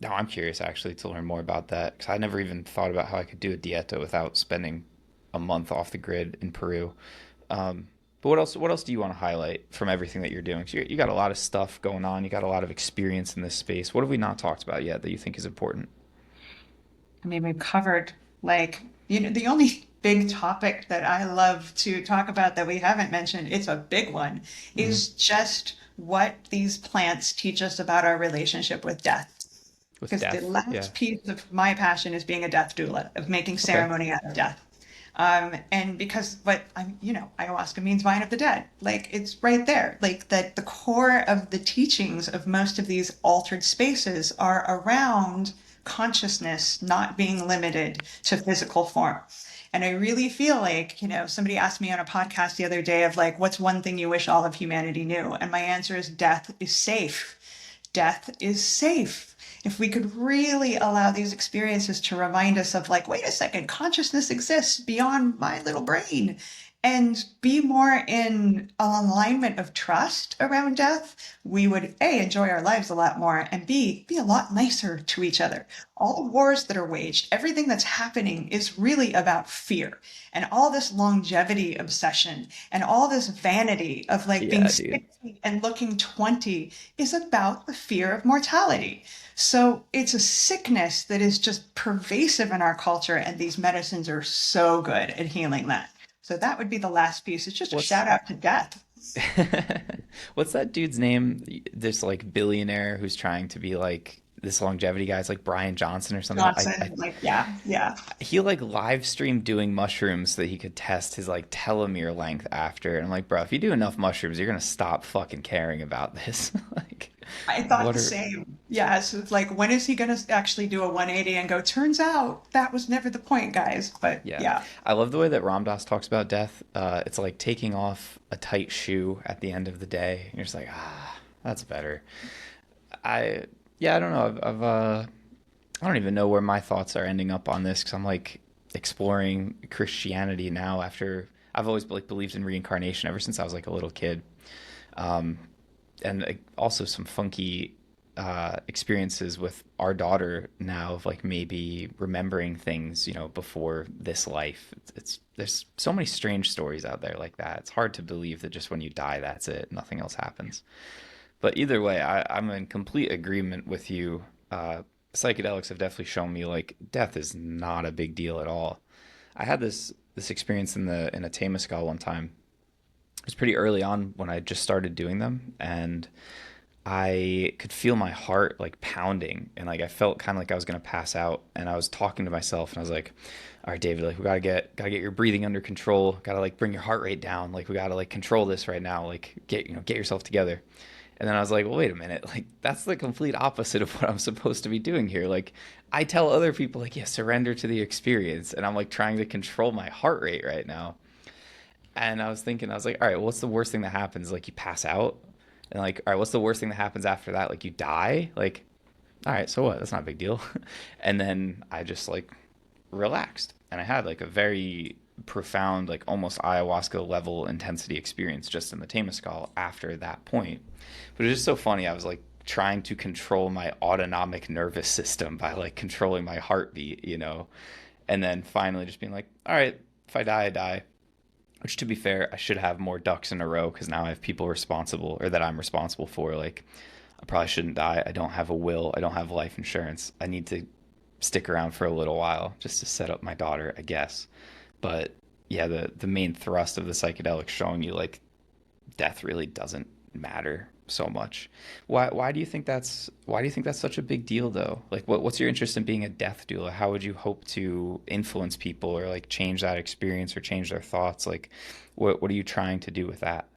Now I'm curious actually to learn more about that because I never even thought about how I could do a dieta without spending a month off the grid in Peru. But what else do you want to highlight from everything that you're doing? 'Cause you got a lot of stuff going on. You got a lot of experience in this space. What have we not talked about yet that you think is important? I mean, we've covered like, the only big topic that I love to talk about that we haven't mentioned, it's a big one, Hmm. is just what these plants teach us about our relationship with death. With Because the death? Yeah. last piece of my passion is being a death doula, of making Okay. ceremony out of death. And because what ayahuasca means vine of the dead. Like it's right there. Like that the core of the teachings of most of these altered spaces are around consciousness not being limited to physical form. And I really feel like, somebody asked me on a podcast the other day of like, what's one thing you wish all of humanity knew? And my answer is death is safe. Death is safe. If we could really allow these experiences to remind us of like, wait a second, consciousness exists beyond my little brain, and be more in alignment of trust around death, we would A, enjoy our lives a lot more, and B, be a lot nicer to each other. All the wars that are waged, everything that's happening is really about fear. And all this longevity obsession and all this vanity of like being Yeah, dude. 60 and looking 20 is about the fear of mortality. So it's a sickness that is just pervasive in our culture, and these medicines are so good at healing that. So that would be the last piece. It's just a What's shout out to death. what's that dude's name? This like billionaire who's trying to be like this longevity guy. It's like Brian Johnson or something. Johnson, like, yeah, yeah. He like live streamed doing mushrooms so that he could test his like telomere length after. And I'm like, bro, if you do enough mushrooms, you're gonna stop fucking caring about this. Like, I thought what the are same. Yeah, so it's like, when is he going to actually do a 180 and go, turns out that was never the point, guys. But Yeah, yeah, I love the way that Ram Dass talks about death. It's like taking off a tight shoe at the end of the day. You're just like, that's better. I Yeah, I don't know. I don't even know where my thoughts are ending up on this because I'm like exploring Christianity now. After I've always like believed in reincarnation ever since I was like a little kid, um, and also some funky experiences with our daughter now of like maybe remembering things before this life. It's there's so many strange stories out there like that. It's hard to believe that just when you die, that's it, nothing else happens. But either way, I'm in complete agreement with you. Psychedelics have definitely shown me like death is not a big deal at all. I had this experience in a Temescal one time. It was pretty early on when I just started doing them, and I could feel my heart like pounding, and like I felt kind of like I was gonna pass out. And I was talking to myself, and I was like, "All right, David, like we gotta get your breathing under control. Gotta like bring your heart rate down. Like we gotta like control this right now. Like get yourself together." And then I was like, "Well, wait a minute. Like that's the complete opposite of what I'm supposed to be doing here. Like I tell other people like, yeah, surrender to the experience, and I'm like trying to control my heart rate right now." And I was thinking, I was like, all right, what's the worst thing that happens? Like you pass out, and like, all right, what's the worst thing that happens after that? Like you die. Like, all right, so what? That's not a big deal. And then I just like relaxed, and I had like a very profound, like almost ayahuasca level intensity experience just in the Temescal after that point. But it was just so funny. I was like trying to control my autonomic nervous system by like controlling my heartbeat. And then finally just being like, all right, if I die, I die. Which, to be fair, I should have more ducks in a row because now I have people responsible or that I'm responsible for. Like, I probably shouldn't die. I don't have a will. I don't have life insurance. I need to stick around for a little while just to set up my daughter, I guess. But yeah, the main thrust of the psychedelics showing you like death really doesn't matter so much. Why do you think that's such a big deal though? Like what's your interest in being a death doula? How would you hope to influence people or like change that experience or change their thoughts? Like what are you trying to do with that?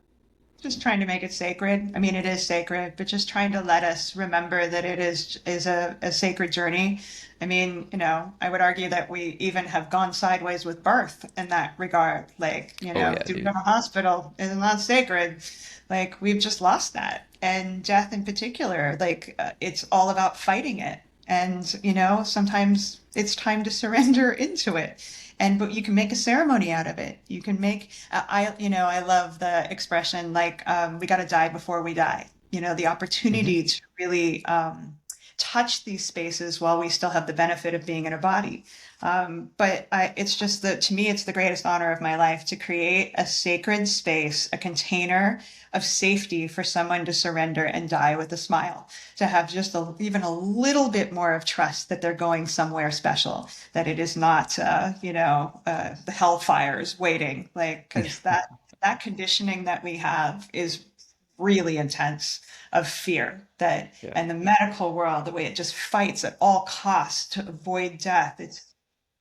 Just trying to make it sacred. I mean, it is sacred, but just trying to let us remember that it is a sacred journey. I mean, I would argue that we even have gone sideways with birth in that regard. Like, Oh yeah, do we go dude. to hospital is not sacred. Like, we've just lost that. And death in particular, like, it's all about fighting it. And, sometimes it's time to surrender into it. But you can make a ceremony out of it. You can make, I love the expression like, we got to die before we die. The Hmm. opportunity to really touch these spaces while we still have the benefit of being in a body. It's just that to me, it's the greatest honor of my life to create a sacred space, a container of safety for someone to surrender and die with a smile, to have just even a little bit more of trust that they're going somewhere special, that it is not, the hellfires waiting, like, because that conditioning that we have is really intense of fear that Yeah. and the medical world the way it just fights at all costs to avoid death, it's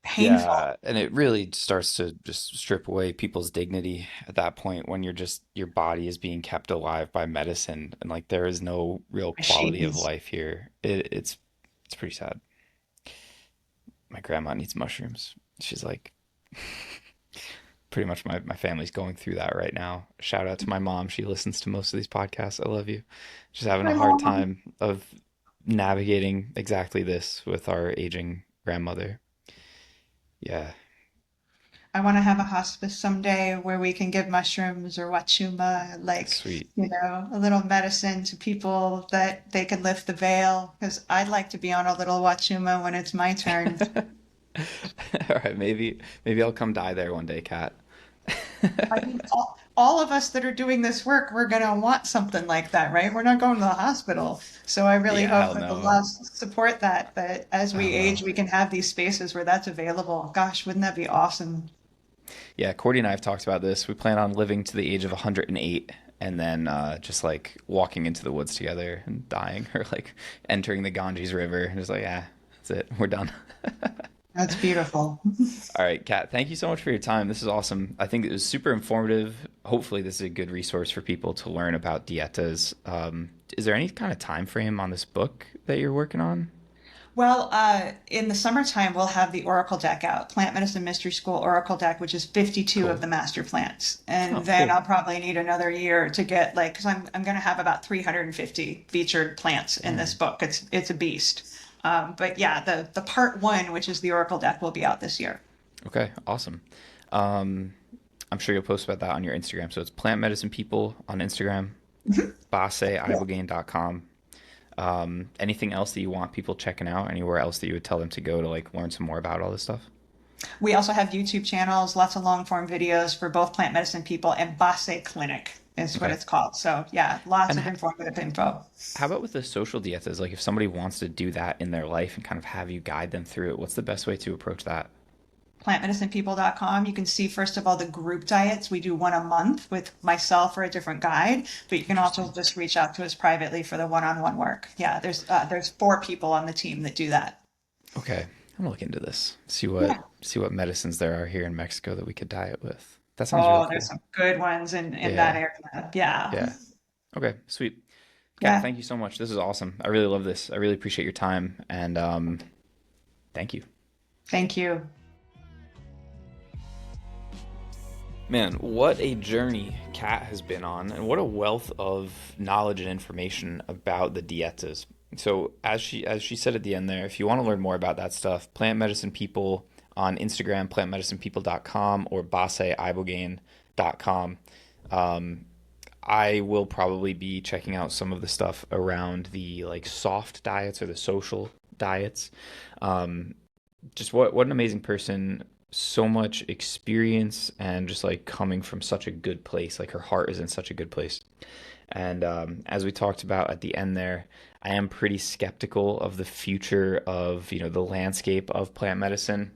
painful. Yeah, and it really starts to just strip away people's dignity at that point when your body is being kept alive by medicine and like there is no real quality of Machines. life here. It's pretty sad. My grandma needs mushrooms. She's like pretty much my family's going through that right now. Shout out to my mom. She listens to most of these podcasts. I love you. She's having a My hard mom. time of navigating exactly this with our aging grandmother. Yeah, I want to have a hospice someday where we can give mushrooms or wachuma, like, sweet. a little medicine to people that they can lift the veil. Because I'd like to be on a little wachuma when it's my turn. All right, maybe I'll come die there one day, Kat. I mean, all of us that are doing this work, we're going to want something like that, right? We're not going to the hospital. So I really Yeah, hope hell that the no. laws support that, that as we Hell no. age, we can have these spaces where that's available. Gosh, wouldn't that be awesome? Yeah, Cordy and I have talked about this. We plan on living to the age of 108 and then just like walking into the woods together and dying or like entering the Ganges River and just like, yeah, that's it. We're done. That's beautiful. All right, Kat, thank you so much for your time. This is awesome. I think it was super informative. Hopefully, this is a good resource for people to learn about dietas. Is there any kind of time frame on this book that you're working on? Well, in the summertime, we'll have the Oracle deck out, Plant Medicine Mystery School Oracle deck, which is 52 of Cool. the master plants. And Oh, then cool. I'll probably need another year to get like, because I'm going to have about 350 featured plants in this Mm. book. It's a beast. But yeah, the part one, which is the Oracle deck, will be out this year. Okay, awesome. Um, I'm sure you'll post about that on your Instagram. So it's Plant Medicine People on Instagram, Bassé, Ibogaine.com. Anything else that you want people checking out? Anywhere else that you would tell them to go to like learn some more about all this stuff? We also have YouTube channels, lots of long form videos for both Plant Medicine People and Bassé Clinic is what Okay. it's called. So yeah, lots And of informative info. how about with the social dietas? Like if somebody wants to do that in their life and kind of have you guide them through it, what's the best way to approach that? plantmedicinepeople.com. You can see, first of all, the group diets. We do one a month with myself or a different guide, but you can also Interesting. just reach out to us privately for the one-on-one work. Yeah, there's 4 people on the team that do that. Okay, I'm gonna look into this. Yeah. See what medicines there are here in Mexico that we could diet with. That sounds really Oh, there's cool. some good ones in that Yeah, area. Yeah. yeah. Okay, sweet. Kat, Yeah. thank you so much. This is awesome. I really love this. I really appreciate your time and thank you. Thank you. Man, what a journey Kat has been on, and what a wealth of knowledge and information about the dietas. So, as she said at the end there, if you want to learn more about that stuff, Plant Medicine People on Instagram, plantmedicinepeople.com, or Bassé Ibogaine.com. Um, I will probably be checking out some of the stuff around the like soft diets or the social diets. Um, just what an amazing person, so much experience and just like coming from such a good place, like her heart is in such a good place. And as we talked about at the end there, I am pretty skeptical of the future of the landscape of plant medicine,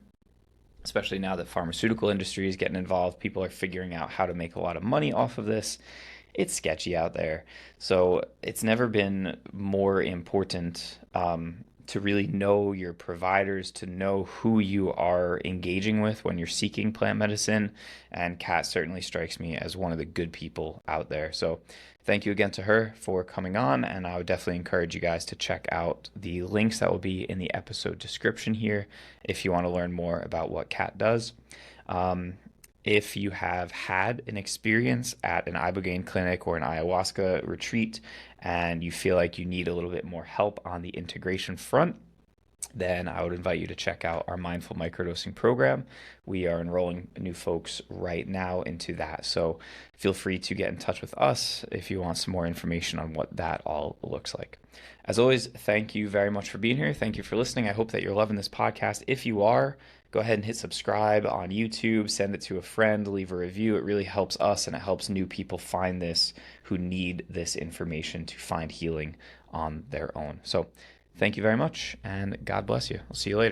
especially now that pharmaceutical industry is getting involved. People are figuring out how to make a lot of money off of this. It's sketchy out there. So it's never been more important to really know your providers, to know who you are engaging with when you're seeking plant medicine. And Kat certainly strikes me as one of the good people out there. So thank you again to her for coming on. And I would definitely encourage you guys to check out the links that will be in the episode description here if you want to learn more about what Kat does. Um, if you have had an experience at an Ibogaine clinic or an ayahuasca retreat and you feel like you need a little bit more help on the integration front, then I would invite you to check out our mindful microdosing program. We are enrolling new folks right now into that. So feel free to get in touch with us if you want some more information on what that all looks like. As always, thank you very much for being here. Thank you for listening. I hope that you're loving this podcast. If you are, go ahead and hit subscribe on YouTube, send it to a friend, leave a review. It really helps us and it helps new people find this who need this information to find healing on their own. So thank you very much, and God bless you. I'll see you later.